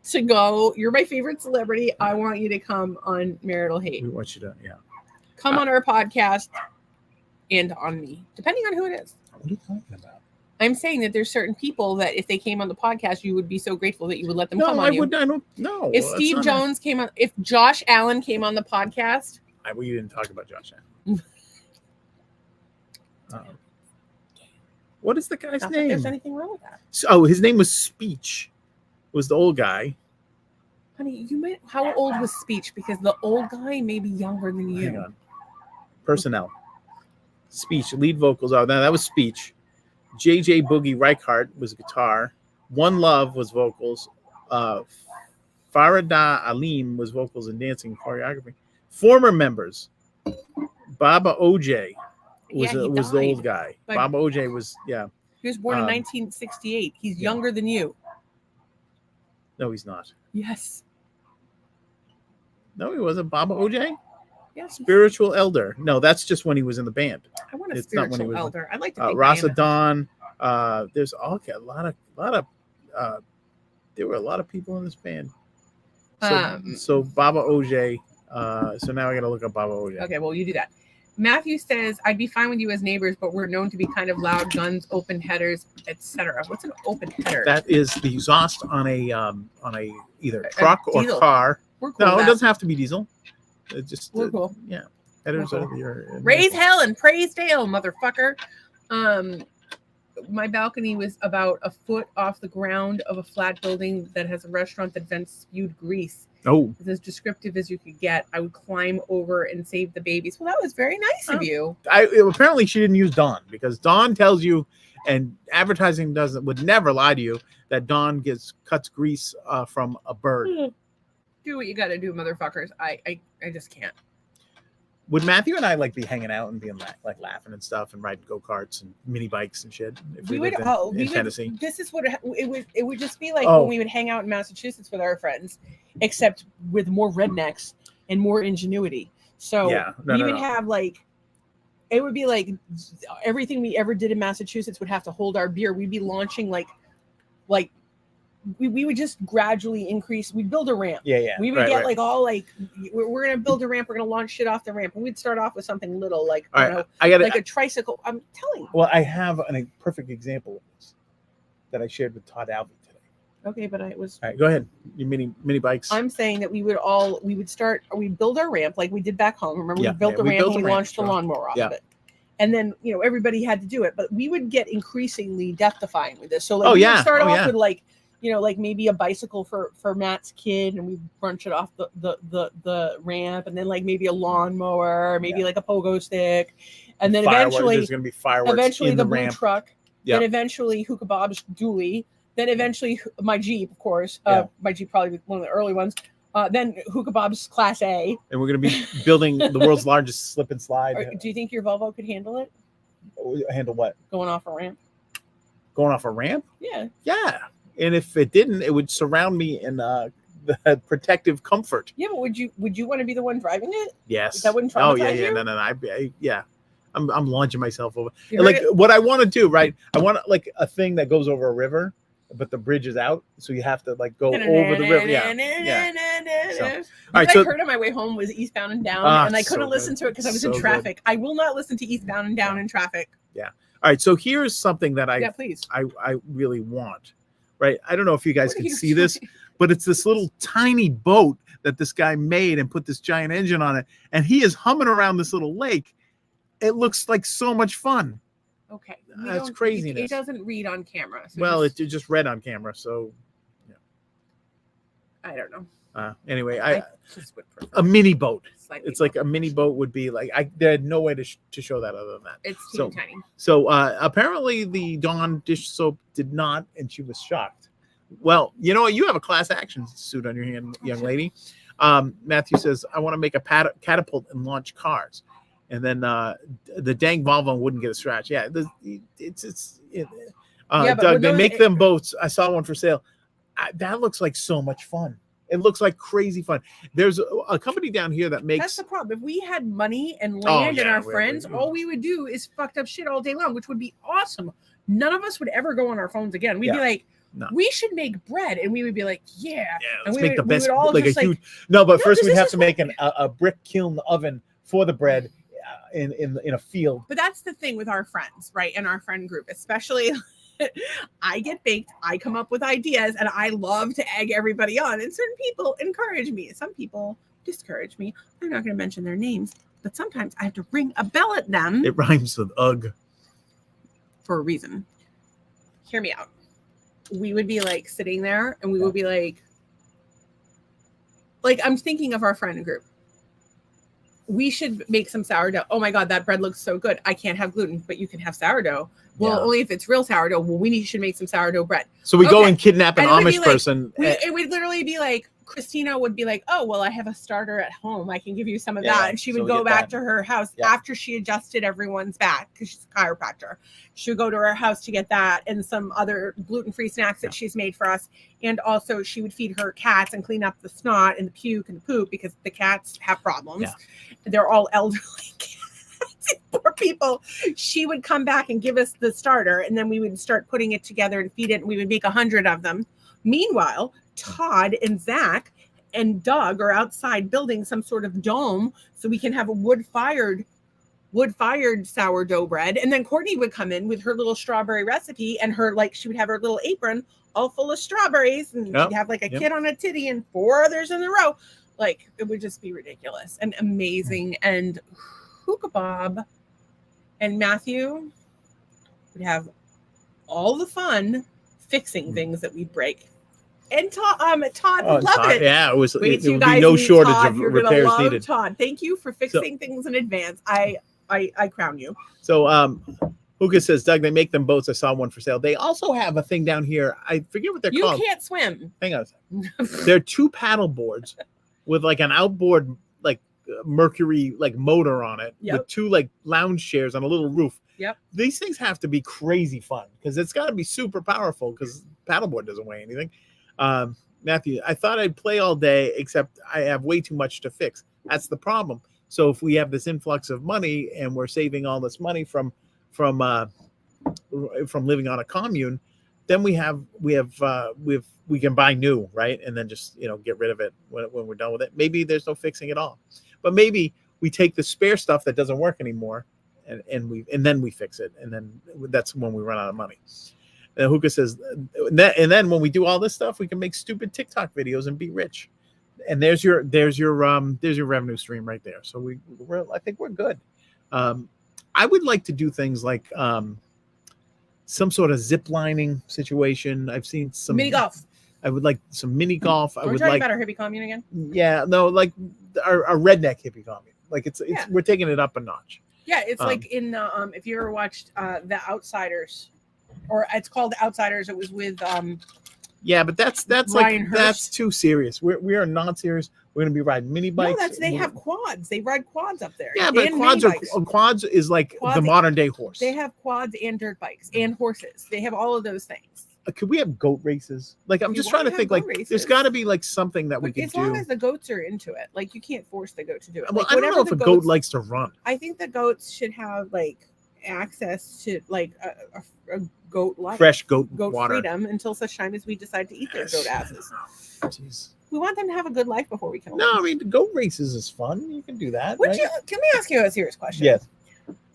Speaker 2: to go. You're my favorite celebrity. I want you to come on Marital Hate.
Speaker 1: We want you to,
Speaker 2: come on our podcast and on me, depending on who it is.
Speaker 1: What are you talking about?
Speaker 2: I'm saying that there's certain people that if they came on the podcast, you would be so grateful that you would let them come on.
Speaker 1: I don't know.
Speaker 2: If Steve Jones came on, if Josh Allen came on the podcast.
Speaker 1: We didn't talk about Josh Allen. What is the guy's name?
Speaker 2: There's anything wrong with that.
Speaker 1: His name was Speech. Was the old guy.
Speaker 2: Honey, how old was Speech? Because the old guy may be younger than you.
Speaker 1: Hang on. Personnel. Speech. Lead vocals. Oh, no, that was Speech. JJ Boogie Reichardt was guitar. One Love was vocals. Farida Alim was vocals and dancing and choreography. Former members. Baba OJ was the old guy. Baba OJ was,
Speaker 2: He was born in 1968. He's younger than you.
Speaker 1: No, he's not.
Speaker 2: Yes.
Speaker 1: No, he wasn't. Baba OJ?
Speaker 2: Yes.
Speaker 1: Spiritual elder. No, that's just when he was in the band.
Speaker 2: I want a spiritual elder. I'd like to think
Speaker 1: Rasa Dawn. There's a lot of there were a lot of people in this band. So Baba OJ. So now I gotta look up Baba OJ.
Speaker 2: Okay, well you do that. Matthew says, I'd be fine with you as neighbors, but we're known to be kind of loud, guns, open headers, etc. What's an open header?
Speaker 1: That is the exhaust on a either truck or car.
Speaker 2: We're cool.
Speaker 1: No, it doesn't have to be diesel. It just
Speaker 2: we're cool.
Speaker 1: Yeah. Headers are
Speaker 2: Raise hell and praise Dale, motherfucker. my balcony was about a foot off the ground of a flat building that has a restaurant that vents spewed grease.
Speaker 1: Oh,
Speaker 2: It's as descriptive as you could get. I would climb over and save the babies. Well, that was very nice of you.
Speaker 1: apparently she didn't use Dawn, because Dawn tells you, and advertising would never lie to you, that Dawn cuts grease from a bird.
Speaker 2: Do what you got to do, motherfuckers. I just can't.
Speaker 1: Would Matthew and I like be hanging out and being like laughing and stuff and riding go-karts and mini bikes and shit if we lived in Tennessee?
Speaker 2: This is what it would just be like
Speaker 1: Oh.
Speaker 2: when we would hang out in Massachusetts with our friends, except with more rednecks and more ingenuity. So
Speaker 1: Yeah,
Speaker 2: we would have like, it would be like everything we ever did in Massachusetts would have to hold our beer. We'd be launching like we would just gradually increase. We'd build a ramp.
Speaker 1: Yeah.
Speaker 2: We would get like all like, we're gonna build a ramp. We're gonna launch shit off the ramp, and we'd start off with something little like
Speaker 1: All
Speaker 2: you
Speaker 1: right,
Speaker 2: know,
Speaker 1: I got
Speaker 2: like a tricycle. I'm telling you.
Speaker 1: Well, I have a perfect example of this that I shared with Todd Alvey today.
Speaker 2: Okay, but I was.
Speaker 1: All right, go ahead. Your mini bikes.
Speaker 2: I'm saying that we would build our ramp like we did back home. Remember,
Speaker 1: Yeah,
Speaker 2: we built the
Speaker 1: we
Speaker 2: ramp
Speaker 1: built
Speaker 2: and
Speaker 1: a
Speaker 2: we
Speaker 1: ramp,
Speaker 2: launched the
Speaker 1: sure.
Speaker 2: lawnmower off
Speaker 1: Yeah.
Speaker 2: of it. And then, everybody had to do it, but we would get increasingly death-defying with this. So like, we would start off with like, like maybe a bicycle for Matt's kid, and we brunch it off the ramp, and then like maybe a lawnmower, maybe like a pogo stick, and then eventually
Speaker 1: there's gonna be fireworks.
Speaker 2: Eventually
Speaker 1: in
Speaker 2: the
Speaker 1: the
Speaker 2: blue
Speaker 1: ramp.
Speaker 2: truck,
Speaker 1: Yeah.
Speaker 2: then eventually Hookah Bob's dually, then eventually my Jeep, of course.
Speaker 1: Yeah.
Speaker 2: My Jeep probably one of the early ones. Then Hookah Bob's Class A.
Speaker 1: And we're gonna be building the world's largest slip and slide.
Speaker 2: Do you think your Volvo could handle it?
Speaker 1: Handle what?
Speaker 2: Going off a ramp?
Speaker 1: Going off a ramp?
Speaker 2: Yeah.
Speaker 1: Yeah. And if it didn't, it would surround me in the protective comfort.
Speaker 2: Yeah, but would you want to be the one driving it?
Speaker 1: Yes.
Speaker 2: That wouldn't
Speaker 1: Oh
Speaker 2: traumatize
Speaker 1: yeah.
Speaker 2: you?
Speaker 1: No. Yeah. I'm launching myself over.
Speaker 2: You
Speaker 1: Like
Speaker 2: heard it?
Speaker 1: what I want to do, right? I want like a thing that goes over a river, but the bridge is out, so you have to like go over the river. Yeah. So, all right.
Speaker 2: What
Speaker 1: So
Speaker 2: I heard on my way home was Eastbound and Down,
Speaker 1: Ah,
Speaker 2: and I
Speaker 1: so
Speaker 2: couldn't
Speaker 1: good.
Speaker 2: listen to it because I was
Speaker 1: So
Speaker 2: in
Speaker 1: good.
Speaker 2: traffic. I will not listen to Eastbound and Down in traffic.
Speaker 1: all right. So here's something that
Speaker 2: Yeah, please.
Speaker 1: I really want. Right. I don't know if you guys
Speaker 2: What are
Speaker 1: can
Speaker 2: you
Speaker 1: see this, but it's this little tiny boat that this guy made and put this giant engine on it, and he is humming around this little lake. It looks like so much fun.
Speaker 2: Okay.
Speaker 1: That's craziness.
Speaker 2: It doesn't read on camera. So
Speaker 1: Well, it just read on camera, so
Speaker 2: I don't know.
Speaker 1: anyway,
Speaker 2: I just would prefer
Speaker 1: a mini boat.
Speaker 2: slightly
Speaker 1: It's like
Speaker 2: more.
Speaker 1: a mini boat would be like they had no way to show that other than that.
Speaker 2: It's
Speaker 1: so-
Speaker 2: teeny tiny.
Speaker 1: So apparently the Dawn dish soap did not, and she was shocked. Well, you know what? You have a class action suit on your hand, young lady. Matthew says, "I want to make a catapult and launch cars," and then the dang Volvo wouldn't get a scratch. Yeah, it's.
Speaker 2: Yeah, but
Speaker 1: Doug,
Speaker 2: with
Speaker 1: they
Speaker 2: those-
Speaker 1: make them boats. I saw one for sale. That looks like so much fun. It looks like crazy fun. There's a company down here that
Speaker 2: That's
Speaker 1: makes.
Speaker 2: the problem. If we had money and land and
Speaker 1: yeah,
Speaker 2: our friends, all we would do is fucked up shit all day long, which would be awesome. None of us would ever go on our phones again. We'd be
Speaker 1: Yeah.
Speaker 2: like,
Speaker 1: No.
Speaker 2: we should make bread, and we would be like, yeah.
Speaker 1: Yeah,
Speaker 2: And
Speaker 1: let's
Speaker 2: we
Speaker 1: make
Speaker 2: would-
Speaker 1: the
Speaker 2: we
Speaker 1: best,
Speaker 2: would all
Speaker 1: like a
Speaker 2: just, like-
Speaker 1: huge. No, but
Speaker 2: No,
Speaker 1: first
Speaker 2: this
Speaker 1: we'd
Speaker 2: is
Speaker 1: have
Speaker 2: just
Speaker 1: to make a brick kiln oven for the bread in a field.
Speaker 2: But that's the thing with our friends, right? And our friend group, especially. I get baked. I come up with ideas, and I love to egg everybody on. And certain people encourage me. Some people discourage me. I'm not going to mention their names, but sometimes I have to ring a bell at them
Speaker 1: It rhymes with ugh.
Speaker 2: for a reason. Hear me out. We would be like sitting there, and we would be like I'm thinking of our friend group. We should make some sourdough. Oh my God, that bread looks so good. I can't have gluten, but you can have sourdough. Well,
Speaker 1: Yeah.
Speaker 2: only if it's real sourdough. Well, we should make some sourdough bread.
Speaker 1: So we go
Speaker 2: Okay.
Speaker 1: and kidnap an
Speaker 2: And it would be
Speaker 1: Amish
Speaker 2: like-
Speaker 1: person.
Speaker 2: It would literally be like, Christina would be like, oh, well, I have a starter at home. I can give you some of
Speaker 1: Yeah,
Speaker 2: that. And she
Speaker 1: so
Speaker 2: would
Speaker 1: we
Speaker 2: go
Speaker 1: get
Speaker 2: back
Speaker 1: that.
Speaker 2: to her house
Speaker 1: Yeah.
Speaker 2: after she adjusted everyone's back because she's a chiropractor. She would go to her house to get that and some other gluten-free snacks that she's made for us. And also she would feed her cats and clean up the snot and the puke and the poop because the cats have problems.
Speaker 1: Yeah.
Speaker 2: They're all elderly cats. Poor people. She would come back and give us the starter, and then we would start putting it together and feed it, and we would make 100 of them. Meanwhile, Todd and Zach and Doug are outside building some sort of dome so we can have a wood-fired sourdough bread. And then Courtney would come in with her little strawberry recipe, and she would have her little apron all full of strawberries, and
Speaker 1: Yep.
Speaker 2: she'd have like a
Speaker 1: Yep.
Speaker 2: kid on a titty and 4 others in a row. It would just be ridiculous and amazing. And Hookah Bob and Matthew would have all the fun fixing things that we break. And Todd would love it.
Speaker 1: Yeah, it
Speaker 2: Wait
Speaker 1: would
Speaker 2: till you
Speaker 1: be
Speaker 2: guys
Speaker 1: no
Speaker 2: meet
Speaker 1: shortage
Speaker 2: Todd.
Speaker 1: of
Speaker 2: You're gonna
Speaker 1: repairs
Speaker 2: love
Speaker 1: needed.
Speaker 2: Todd. Thank you for fixing things in advance. I crown you.
Speaker 1: So Hookah says, Doug, they make them boats. I saw one for sale. They also have a thing down here. I forget what they're
Speaker 2: You
Speaker 1: called.
Speaker 2: can't swim.
Speaker 1: Hang on a second. They're 2 paddle boards with like an outboard, like Mercury, like motor on it,
Speaker 2: Yep.
Speaker 1: with 2 like lounge chairs on a little roof.
Speaker 2: Yep.
Speaker 1: These things have to be crazy fun because it's got to be super powerful because paddleboard doesn't weigh anything. Matthew, I thought I'd play all day, except I have way too much to fix. That's the problem. So if we have this influx of money and we're saving all this money from living on a commune, then we can buy new, right? And then just get rid of it when we're done with it. Maybe there's no fixing at all, but maybe we take the spare stuff that doesn't work anymore and then we fix it, and then that's when we run out of money. And Hookah says, and then when we do all this stuff, we can make stupid TikTok videos and be rich. And there's your revenue stream right there. So I think we're good. I would like to do things like some sort of zip lining situation. I've seen some
Speaker 2: Mini golf.
Speaker 1: I would like some mini golf.
Speaker 2: We're talking about our hippie commune again.
Speaker 1: Yeah, no, like our redneck hippie commune. Like it's we're taking it up a notch.
Speaker 2: Yeah, it's like in if you ever watched The Outsiders, or it's called The Outsiders. It was with
Speaker 1: yeah, but that's
Speaker 2: Ryan
Speaker 1: like
Speaker 2: Hurst.
Speaker 1: That's too serious. We are not serious. We're gonna be riding mini bikes.
Speaker 2: No, they have quads. They ride quads up there.
Speaker 1: Yeah, but
Speaker 2: and
Speaker 1: quads is like the modern day horse.
Speaker 2: They have quads and dirt bikes and horses. They have all of those things.
Speaker 1: Could we have goat races? Like I'm just trying to think. Like there's got to be like something that we could do.
Speaker 2: As long as the goats are into it, like you can't force the goat to do it.
Speaker 1: Well,
Speaker 2: like,
Speaker 1: I don't know if a goat likes to run.
Speaker 2: I think the goats should have like access to like a goat life,
Speaker 1: fresh goat water.
Speaker 2: Freedom until such time as we decide to eat their goat asses.
Speaker 1: Jeez.
Speaker 2: We want them to have a good life before we kill them.
Speaker 1: No, I mean the goat races is fun. You can do that.
Speaker 2: Can we ask you a serious question?
Speaker 1: Yes.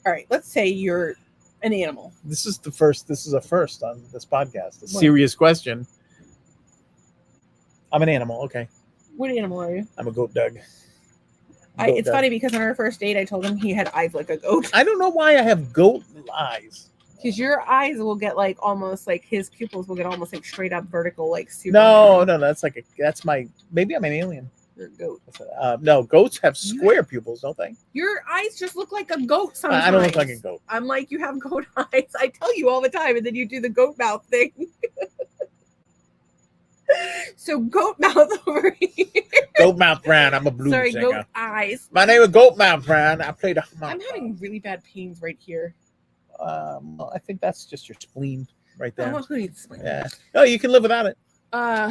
Speaker 2: All right. Let's say you're an animal.
Speaker 1: This is a first on this podcast. Serious question. I'm an animal. Okay.
Speaker 2: What animal are you?
Speaker 1: I'm a goat, Doug.
Speaker 2: It's funny because on our first date, I told him he had eyes like a goat.
Speaker 1: I don't know why I have goat eyes.
Speaker 2: Because your eyes will get like almost like his pupils will get almost like straight up vertical, like super.
Speaker 1: No, maybe I'm an alien.
Speaker 2: You're a goat.
Speaker 1: No, goats have square pupils, don't they?
Speaker 2: Your eyes just look like a goat sometimes.
Speaker 1: I don't look like a goat.
Speaker 2: I'm like, you have goat eyes. I tell you all the time, and then you do the goat mouth thing. So goat mouth over here.
Speaker 1: Goat mouth Brown. I'm a blues singer.
Speaker 2: Goat eyes.
Speaker 1: My name is Goat Mouth Brown. I played a.
Speaker 2: I'm having really bad pains right here.
Speaker 1: Well, I think that's just your spleen right there.
Speaker 2: Oh, who needs spleen?
Speaker 1: Yeah. Oh, you can live without it.
Speaker 2: I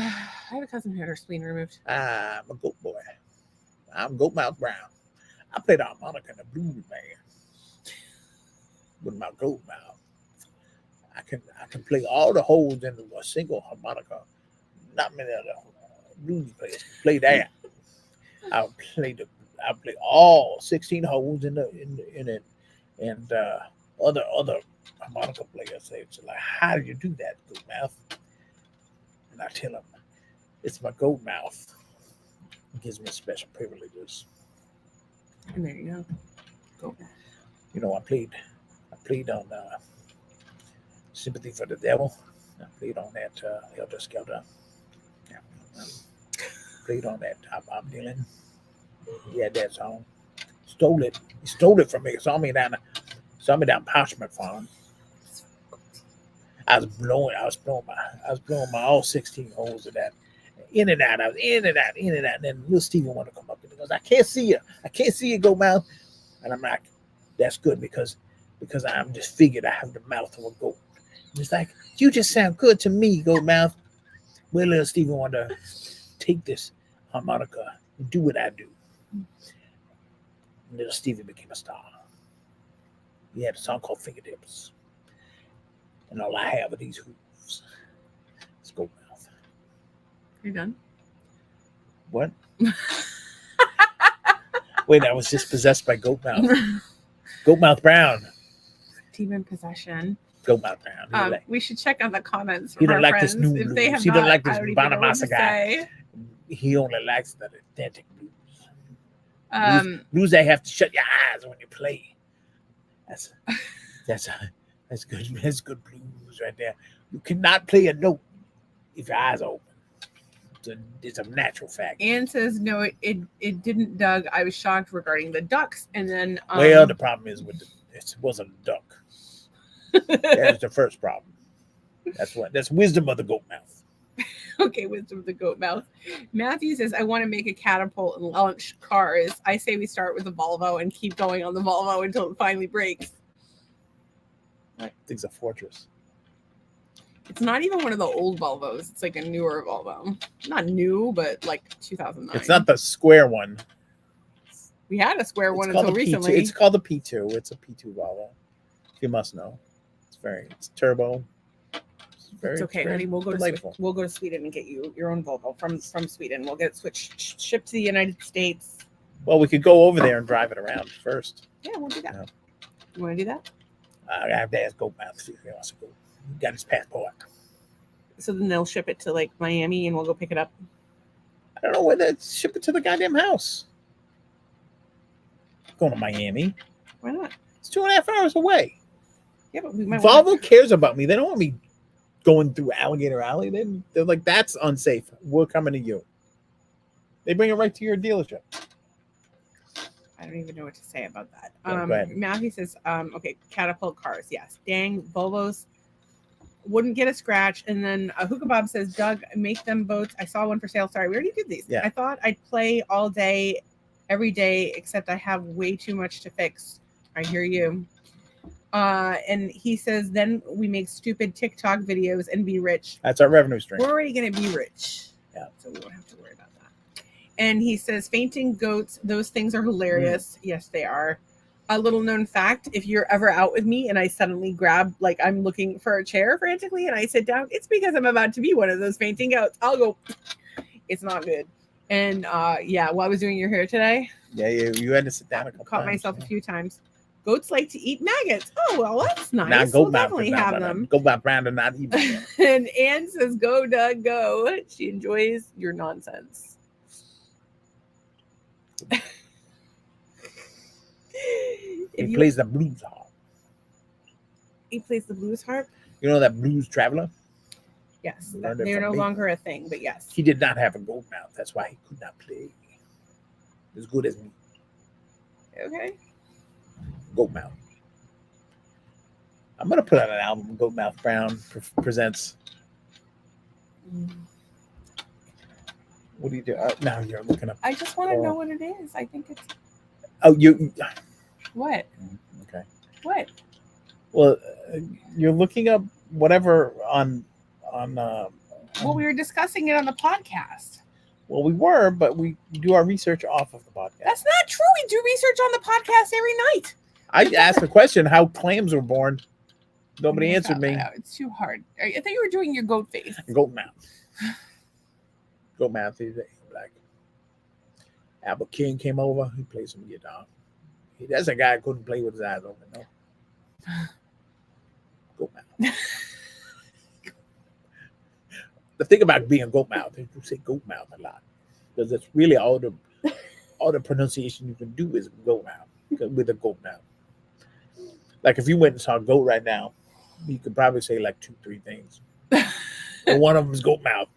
Speaker 2: have a cousin who had her spleen removed.
Speaker 1: I'm a goat boy. I'm Goat Mouth Brown. I played the harmonica in the blues band with my goat mouth. I can play all the holes in a single harmonica. Not many other blues players can play that. I'll play all 16 holes in it, and other harmonica players say, it's like, how do you do that, goat mouth? And I tell them, it's my goat mouth. It gives me special privileges.
Speaker 2: And there you go.
Speaker 1: I played on Sympathy for the Devil. I played on that Helter Skelter. Yeah. Played on that Bob Dylan. He had that song. Stole it. He stole it from me. Saw me down Parchment Farm. I was blowing my all 16 holes of that. In and out. I was in and out. And then little Steven wanted to come up and he goes, I can't see you, Goat Mouth. And I'm like, that's good because I'm just figured I have the mouth of a goat. And he's like, you just sound good to me, Goat Mouth. Well, little Steven wanted to take this harmonica and do what I do. And little Steven became a star. He had a song called Fingertips. And all I have are these hooves. It's Goat Mouth.
Speaker 2: You're done?
Speaker 1: What? Wait, I was just possessed by Goat Mouth. Goat Mouth Brown.
Speaker 2: Demon possession.
Speaker 1: Goat Mouth Brown.
Speaker 2: We should check on the comments.
Speaker 1: He don't like this new blues. He don't like this Bonamassa guy. He only likes the authentic blues. Blues that have to shut your eyes when you play. That's That's good. That's good blues right there. You cannot play a note if your eyes are open. It's a natural fact.
Speaker 2: Anne says no, it didn't, Doug. I was shocked regarding the ducks, and then
Speaker 1: Well, the problem is with it wasn't a duck. That's the first problem. That's wisdom of the goat mouth.
Speaker 2: Okay, wisdom of the goat mouth. Matthew says, I want to make a catapult and launch cars. I say we start with the Volvo and keep going on the Volvo until it finally breaks.
Speaker 1: That thing's a fortress.
Speaker 2: It's not even one of the old Volvos. It's like a newer Volvo. Not new, but like 2009.
Speaker 1: It's not the square one.
Speaker 2: We had a square one
Speaker 1: It's called
Speaker 2: until
Speaker 1: the P2.
Speaker 2: recently.
Speaker 1: It's called the P2. It's a P2 Volvo. You must know. It's turbo.
Speaker 2: It's okay, honey. We'll go to Sweden and get you your own Volvo from Sweden. We'll get it shipped to the United States.
Speaker 1: Well, we could go over there and drive it around first.
Speaker 2: Yeah, we'll do that.
Speaker 1: Yeah.
Speaker 2: You want to do that?
Speaker 1: I have to ask Goatmouth to see if he wants to go. He got his passport.
Speaker 2: So then they'll ship it to like Miami and we'll go pick it up.
Speaker 1: I don't know whether to ship it to the goddamn house. Going to Miami.
Speaker 2: Why not?
Speaker 1: It's 2.5 hours away.
Speaker 2: Yeah, but we might
Speaker 1: Volvo cares about me. They don't want me going through Alligator Alley. They're like, that's unsafe. We're coming to you. They bring it right to your dealership.
Speaker 2: I don't even know what to say about that.
Speaker 1: Yeah, go ahead.
Speaker 2: Matthew says, okay, catapult cars. Yes. Dang, Volvos wouldn't get a scratch. And then Hookah Bob says, Doug, make them boats. I saw one for sale. Sorry, we already did these.
Speaker 1: Yeah.
Speaker 2: I thought I'd play all day, every day, except I have way too much to fix. I hear you. And he says, then we make stupid TikTok videos and be rich.
Speaker 1: That's our revenue stream.
Speaker 2: We're already going to be rich.
Speaker 1: Yeah.
Speaker 2: So we won't have to worry about that. And he says, fainting goats, those things are hilarious. Yes, they are. A little known fact, if you're ever out with me and I suddenly grab, like I'm looking for a chair frantically and I sit down, it's because I'm about to be one of those fainting goats. I'll go, it's not good. And yeah, while I was doing your hair today.
Speaker 1: Yeah, you had to sit down a couple
Speaker 2: Caught
Speaker 1: times.
Speaker 2: myself a few times. Goats like to eat maggots. Oh, well, that's nice.
Speaker 1: Now,
Speaker 2: We'll definitely have them.
Speaker 1: Goatmouth Brown and not even.
Speaker 2: And Anne says, go, Doug, go. She enjoys your nonsense.
Speaker 1: He plays the blues harp.
Speaker 2: He plays the blues harp?
Speaker 1: You know that blues traveler?
Speaker 2: Yes.
Speaker 1: Learned it
Speaker 2: They're
Speaker 1: from
Speaker 2: no
Speaker 1: me.
Speaker 2: longer a thing, but yes.
Speaker 1: He did not have a goat mouth. That's why he could not play as good as me.
Speaker 2: Okay.
Speaker 1: Goat mouth. I'm gonna put out an album. Goatmouth Brown presents. What do you do? Now you're looking up.
Speaker 2: I just want to know what it is. I think it's
Speaker 1: Oh, you.
Speaker 2: what?
Speaker 1: Okay.
Speaker 2: What?
Speaker 1: Well, you're looking up whatever on.
Speaker 2: Well, we were discussing it on the podcast.
Speaker 1: Well, we were, but we do our research off of the podcast.
Speaker 2: That's not true. We do research on the podcast every night.
Speaker 1: I asked the question how clams were born. Nobody answered me.
Speaker 2: It's too hard. I thought you were doing your goat face.
Speaker 1: Goat mouth. Goat mouth. He's like Albert King came over. He played some guitar. That's a guy who couldn't play with his eyes open. No. Goat mouth. The thing about being goat mouth is you say goat mouth a lot because it's really all the pronunciation you can do is goat mouth with a goat mouth. Like if you went and saw a goat right now, you could probably say like 2-3 things. And one of them is goat mouth.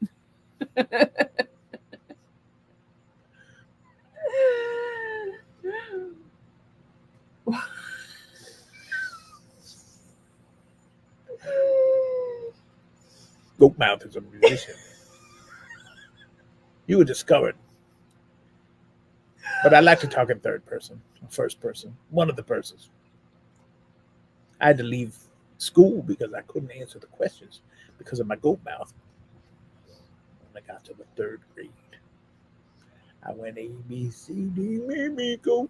Speaker 1: Goat mouth is a musician. You were discovered. But I like to talk in third person, first person, one of the persons. I had to leave school because I couldn't answer the questions because of my goat mouth. When I got to the 3rd grade, I went A, B, C, D, maybe goat.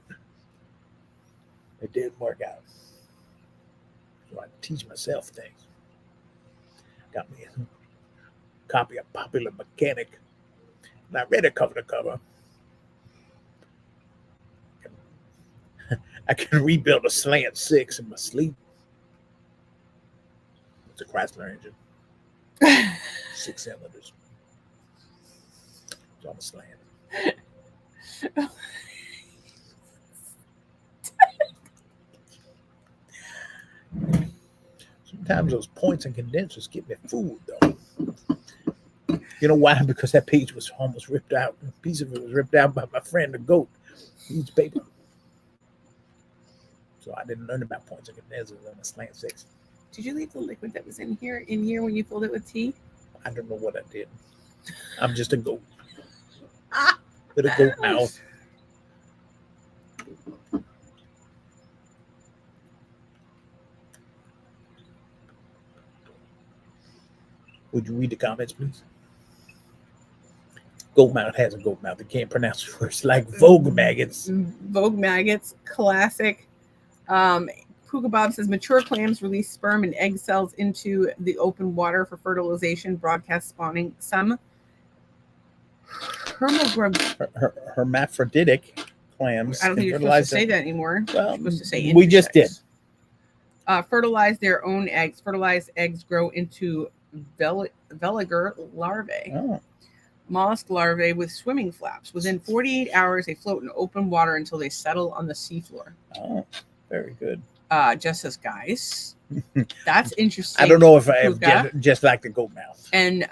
Speaker 1: It didn't work out. So I teach myself things. Got me a copy of Popular Mechanic. And I read it cover to cover. I can rebuild a Slant 6 in my sleep. It's a Chrysler engine. 6 cylinders. It's on a slant. Sometimes those points and condensers get me fooled, though. You know why? Because that page was almost ripped out. A piece of it was ripped out by my friend, the goat. He needs paper. So I didn't learn about points and condensers on the slant 6.
Speaker 2: Did you leave the liquid that was in here when you filled it with tea?
Speaker 1: I don't know what I did. I'm just a goat. With a goat mouth. Would you read the comments, please? Goat mouth has a goat mouth. They can't pronounce words like Vogue maggots.
Speaker 2: Vogue maggots, classic. Puka Bob says mature clams release sperm and egg cells into the open water for fertilization, broadcast spawning. Some
Speaker 1: hermaphroditic clams.
Speaker 2: I don't think you're supposed to say that anymore.
Speaker 1: Well,
Speaker 2: you're supposed to say
Speaker 1: we just did.
Speaker 2: Fertilize their own eggs. Fertilized eggs grow into veliger larvae.
Speaker 1: Oh.
Speaker 2: Mollusk larvae with swimming flaps. Within 48 hours, they float in open water until they settle on the seafloor.
Speaker 1: Oh, very good.
Speaker 2: Just as guys, that's interesting.
Speaker 1: I don't know if I have just like the goat mouth.
Speaker 2: And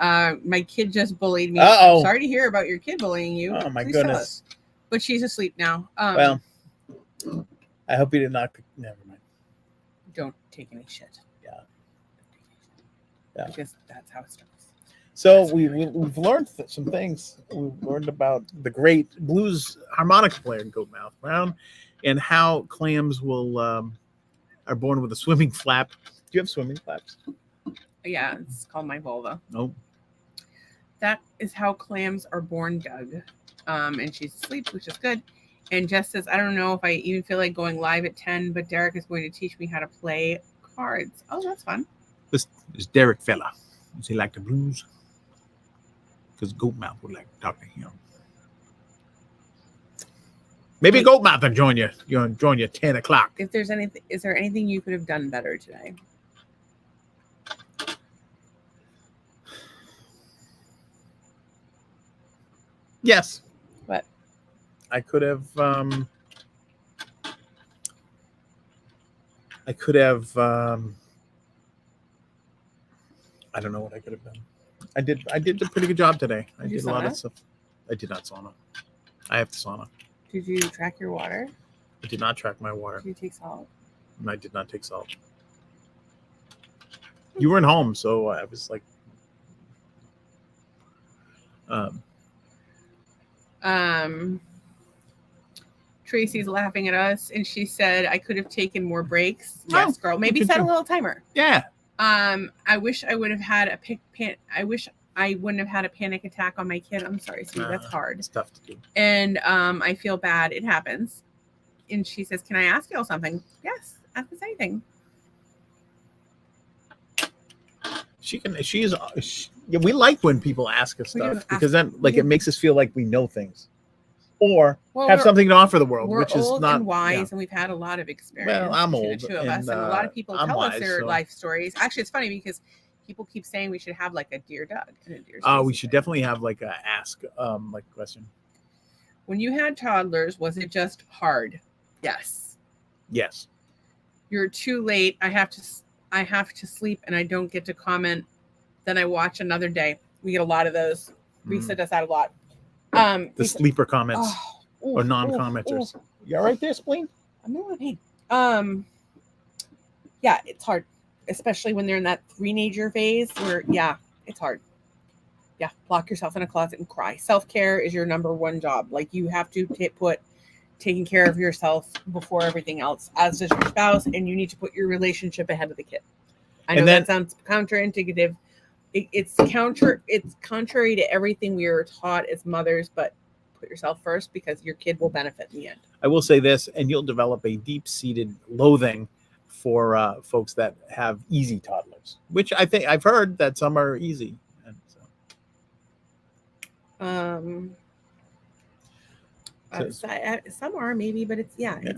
Speaker 2: my kid just bullied me.
Speaker 1: Uh-oh.
Speaker 2: I'm sorry to hear about your kid bullying you.
Speaker 1: Oh my
Speaker 2: Please tell
Speaker 1: goodness.
Speaker 2: us. But she's asleep now.
Speaker 1: Well, I hope you did not. Never mind.
Speaker 2: Don't take any shit.
Speaker 1: Yeah.
Speaker 2: Because that's how it starts.
Speaker 1: So we've learned some things. We've learned about the great blues harmonica player Goat Mouth Brown, and how clams will are born with a swimming flap. Do you have swimming flaps?
Speaker 2: Yeah, it's called my vulva.
Speaker 1: No.
Speaker 2: That is how clams are born, Doug. And she's asleep, which is good. And Jess says, I don't know if I even feel like going live at 10, but Derek is going to teach me how to play cards. Oh, that's fun.
Speaker 1: This Derek fella. Does he like the blues? Because Goat Mouth would like to talk to him. Maybe Goat Mouth will join you. You'll join you at 10 o'clock.
Speaker 2: If there's anything, is there anything you could have done better today?
Speaker 1: Yes.
Speaker 2: What?
Speaker 1: I could have I don't know what I could have done. I did a pretty good job today. I did a lot of stuff. I did not sauna. I have to sauna.
Speaker 2: Did you track your water?
Speaker 1: I did not track my water.
Speaker 2: Did you take salt?
Speaker 1: And I did not take salt. You weren't home, so I was like
Speaker 2: Tracy's laughing at us, and she said I could have taken more breaks. Yes, girl. Maybe set a little timer.
Speaker 1: Yeah.
Speaker 2: I wish I would have had I wish I wouldn't have had a panic attack on my kid. I'm sorry, Steve. That's hard.
Speaker 1: It's tough to do.
Speaker 2: And I feel bad. It happens. And she says, "Can I ask y'all something?" Yes, ask us anything.
Speaker 1: We like when people ask us stuff because then it makes us feel like we know things or have something to offer the world, which is not
Speaker 2: and wise, and we've had a lot of experience.
Speaker 1: Well, I'm old,
Speaker 2: the two of us, and a lot of people tell us their life stories. Actually, it's funny because people keep saying we should have like a Dear Doug and a Dear
Speaker 1: we should definitely have like a ask question.
Speaker 2: When you had toddlers, was it just hard? Yes.
Speaker 1: Yes.
Speaker 2: You're too late. I have to sleep and I don't get to comment. Then I watch another day. We get a lot of those. Risa does that a lot.
Speaker 1: The sleeper comments or non-commenters. You all right there, Spleen?
Speaker 2: I'm not in pain. Yeah, it's hard, especially when they're in that teenager phase where, it's hard. Yeah, lock yourself in a closet and cry. Self-care is your number one job. Like you have to put taking care of yourself before everything else, as does your spouse, and you need to put your relationship ahead of the kid. I know that sounds counterintuitive. It's contrary to everything we were taught as mothers, but put yourself first because your kid will benefit in the end.
Speaker 1: I will say this, and you'll develop a deep-seated loathing for folks that have easy toddlers, which I think I've heard that some are easy. And
Speaker 2: some are maybe, but it's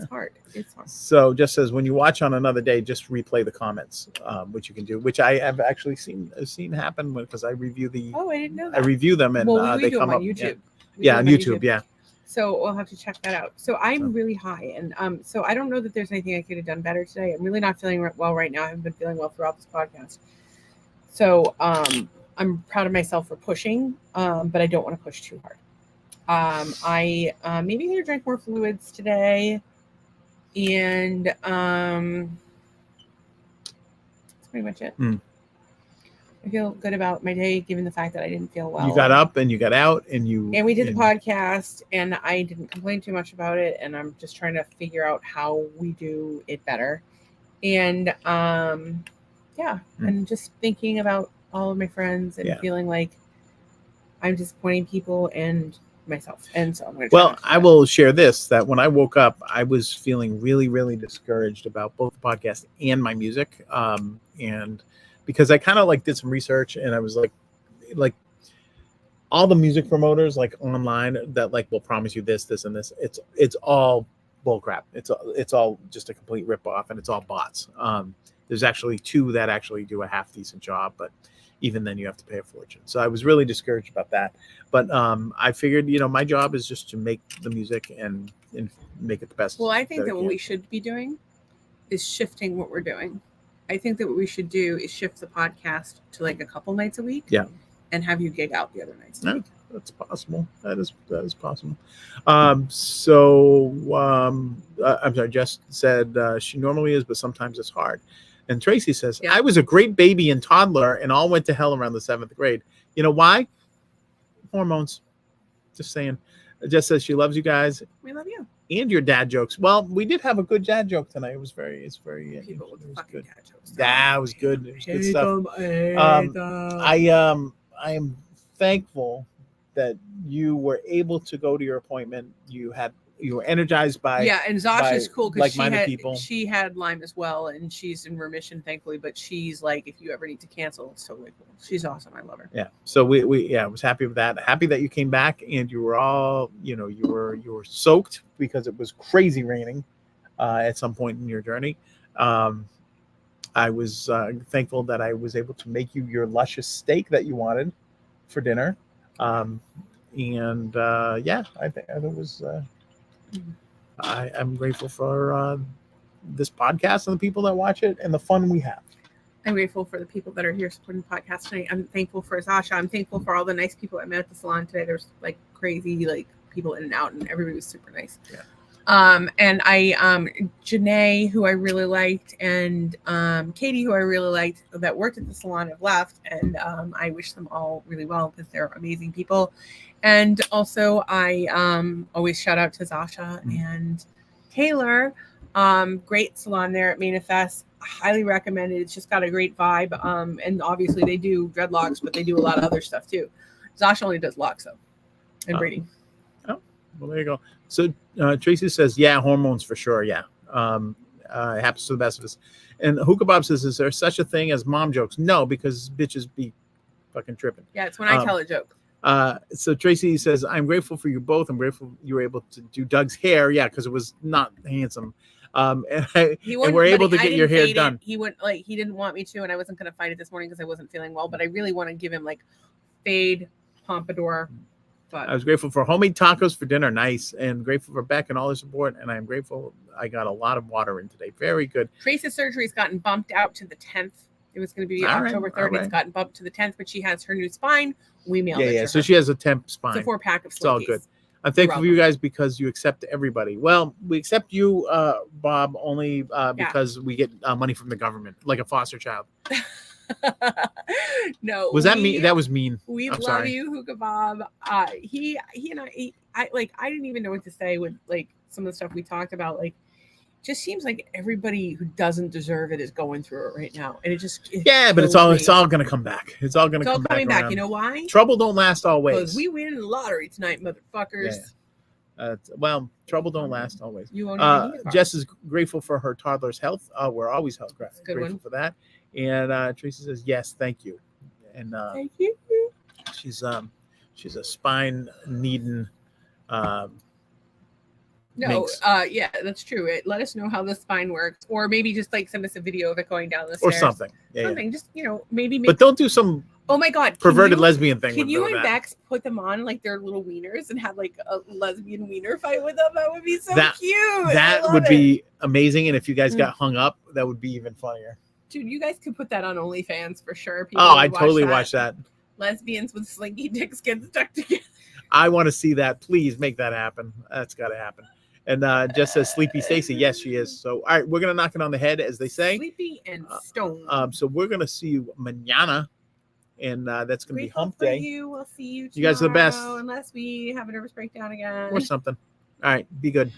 Speaker 2: hard. It's hard.
Speaker 1: So just says when you watch on another day, just replay the comments, which you can do, which I have actually seen happen because I review the.
Speaker 2: Oh, I didn't know that.
Speaker 1: I review them and
Speaker 2: we
Speaker 1: they
Speaker 2: do
Speaker 1: come
Speaker 2: them
Speaker 1: up
Speaker 2: on YouTube.
Speaker 1: Yeah, on YouTube. Yeah.
Speaker 2: So we'll have to check that out. So I'm really high, and so I don't know that there's anything I could have done better today. I'm really not feeling well right now. I haven't been feeling well throughout this podcast. So I'm proud of myself for pushing, but I don't want to push too hard. I maybe need to drink more fluids today, and that's pretty much it. I feel good about my day, given the fact that I didn't feel well.
Speaker 1: You got up and you got out and
Speaker 2: we did the podcast, and I didn't complain too much about it. And I'm just trying to figure out how we do it better. And and just thinking about all of my friends and feeling like I'm disappointing people and myself. And so I'm going to.
Speaker 1: Well, I will share this, that when I woke up, I was feeling really, really discouraged about both the podcast and my music. And because I kind of like did some research, and I was like all the music promoters like online that like will promise you this, this, and this. It's all bull crap. It's all just a complete rip off, and it's all bots. There's actually 2 that actually do a half decent job, but even then you have to pay a fortune. So I was really discouraged about that. But I figured, my job is just to make the music and make it the best.
Speaker 2: Well, I think that what we should be doing is shifting what we're doing. I think that what we should do is shift the podcast to like a couple nights a week.
Speaker 1: Yeah.
Speaker 2: And have you gig out the other nights a week.
Speaker 1: That's possible. That is possible. I'm sorry, Jess said she normally is, but sometimes it's hard. And Tracy says, I was a great baby and toddler and all went to hell around the 7th grade. You know why? Hormones. Just saying. Jess says she loves you guys.
Speaker 2: We love you.
Speaker 1: And your dad jokes. Well, we did have a good dad joke tonight. It was very good.
Speaker 2: Dad jokes.
Speaker 1: That was good. It was good stuff. I am thankful that you were able to go to your appointment. You were energized by
Speaker 2: and Zasha's cool because
Speaker 1: people.
Speaker 2: She had Lyme as well, and she's in remission, thankfully. But she's like, if you ever need to cancel, it's totally cool. She's awesome. I love her.
Speaker 1: Yeah. So I was happy with that. Happy that you came back and you were all, you were soaked because it was crazy raining at some point in your journey. I was thankful that I was able to make you your luscious steak that you wanted for dinner. I think it was. I'm grateful for this podcast and the people that watch it and the fun we have.
Speaker 2: I'm grateful for the people that are here supporting the podcast tonight. I'm thankful for Zasha. I'm thankful for all the nice people I met at the salon today. There's like crazy people in and out, and everybody was super nice.
Speaker 1: Yeah.
Speaker 2: And Janae, who I really liked, and Katie, who I really liked, that worked at the salon, have left, and I wish them all really well because they're amazing people. And also, I always shout out to Zasha and Taylor. Great salon there at Manifest. Highly recommended. It's just got a great vibe. And obviously, they do dreadlocks, but they do a lot of other stuff too. Zasha only does locks though, and braiding.
Speaker 1: Well, there you go. So Tracy says, hormones for sure. Yeah. It happens to the best of us. And Hookah Bob says, is there such a thing as mom jokes? No, because bitches be fucking tripping.
Speaker 2: Yeah, it's when I tell a joke.
Speaker 1: So Tracy says, I'm grateful for you both. I'm grateful you were able to do Doug's hair. Yeah, because it was not handsome. And we're able to get your hair done.
Speaker 2: He didn't want me to, and I wasn't going to fight it this morning because I wasn't feeling well, but I really want to give him fade, pompadour. But
Speaker 1: I was grateful for homemade tacos for dinner. Nice. And grateful for Beck and all the support. And I'm grateful I got a lot of water in today. Very good.
Speaker 2: Trace's surgery's gotten bumped out to the 10th. It was going to be October 3rd. Right. It's gotten bumped to the 10th, but she has her new spine. We mailed it to her.
Speaker 1: So she has a temp spine.
Speaker 2: It's a 4-pack of Slinkies.
Speaker 1: It's all good. I'm thankful for you guys because you accept everybody. Well, we accept you, Bob, only because we get money from the government, like a foster child.
Speaker 2: No,
Speaker 1: was that mean? That was mean.
Speaker 2: We love you, Hookah Bob. He and I didn't even know what to say with some of the stuff we talked about. Just seems like everybody who doesn't deserve it is going through it right now, and but
Speaker 1: it's all gonna come back. It's all gonna come back.
Speaker 2: Coming back. You know why?
Speaker 1: Trouble don't last always.
Speaker 2: Because we win in the lottery tonight, motherfuckers.
Speaker 1: Well, trouble don't last always.
Speaker 2: You won't
Speaker 1: Jess is grateful for her toddler's health. We're always grateful for that. And Tracy says, yes, thank you. And
Speaker 2: thank you.
Speaker 1: She's a spine needing.
Speaker 2: Yeah, that's true. Let us know how the spine works, or maybe just send us a video of it going down the stairs
Speaker 1: or something.
Speaker 2: Just maybe.
Speaker 1: But don't do some
Speaker 2: Oh my god.
Speaker 1: perverted lesbian thing.
Speaker 2: Can
Speaker 1: would
Speaker 2: you
Speaker 1: go
Speaker 2: and
Speaker 1: with that.
Speaker 2: Bex put them on like their little wieners and have like a lesbian wiener fight with them? That would be so
Speaker 1: That-
Speaker 2: cute.
Speaker 1: That
Speaker 2: I love
Speaker 1: would
Speaker 2: it.
Speaker 1: be amazing. And if you guys got hung up, that would be even funnier.
Speaker 2: Dude, you guys could put that on OnlyFans for sure. People
Speaker 1: Oh,
Speaker 2: would
Speaker 1: I'd totally watch that.
Speaker 2: Lesbians with slinky dicks get stuck together.
Speaker 1: I want to see that. Please make that happen. That's got to happen. And Jess says Sleepy Stacy. Yes, she is. So, all right, we're gonna knock it on the head, as they say.
Speaker 2: Sleepy and stone.
Speaker 1: So we're gonna see you mañana, and that's gonna be
Speaker 2: Grateful
Speaker 1: Hump
Speaker 2: for
Speaker 1: Day
Speaker 2: You. We'll see you tomorrow,
Speaker 1: You guys are the best.
Speaker 2: unless we have a nervous breakdown again.
Speaker 1: or something. All right, be good.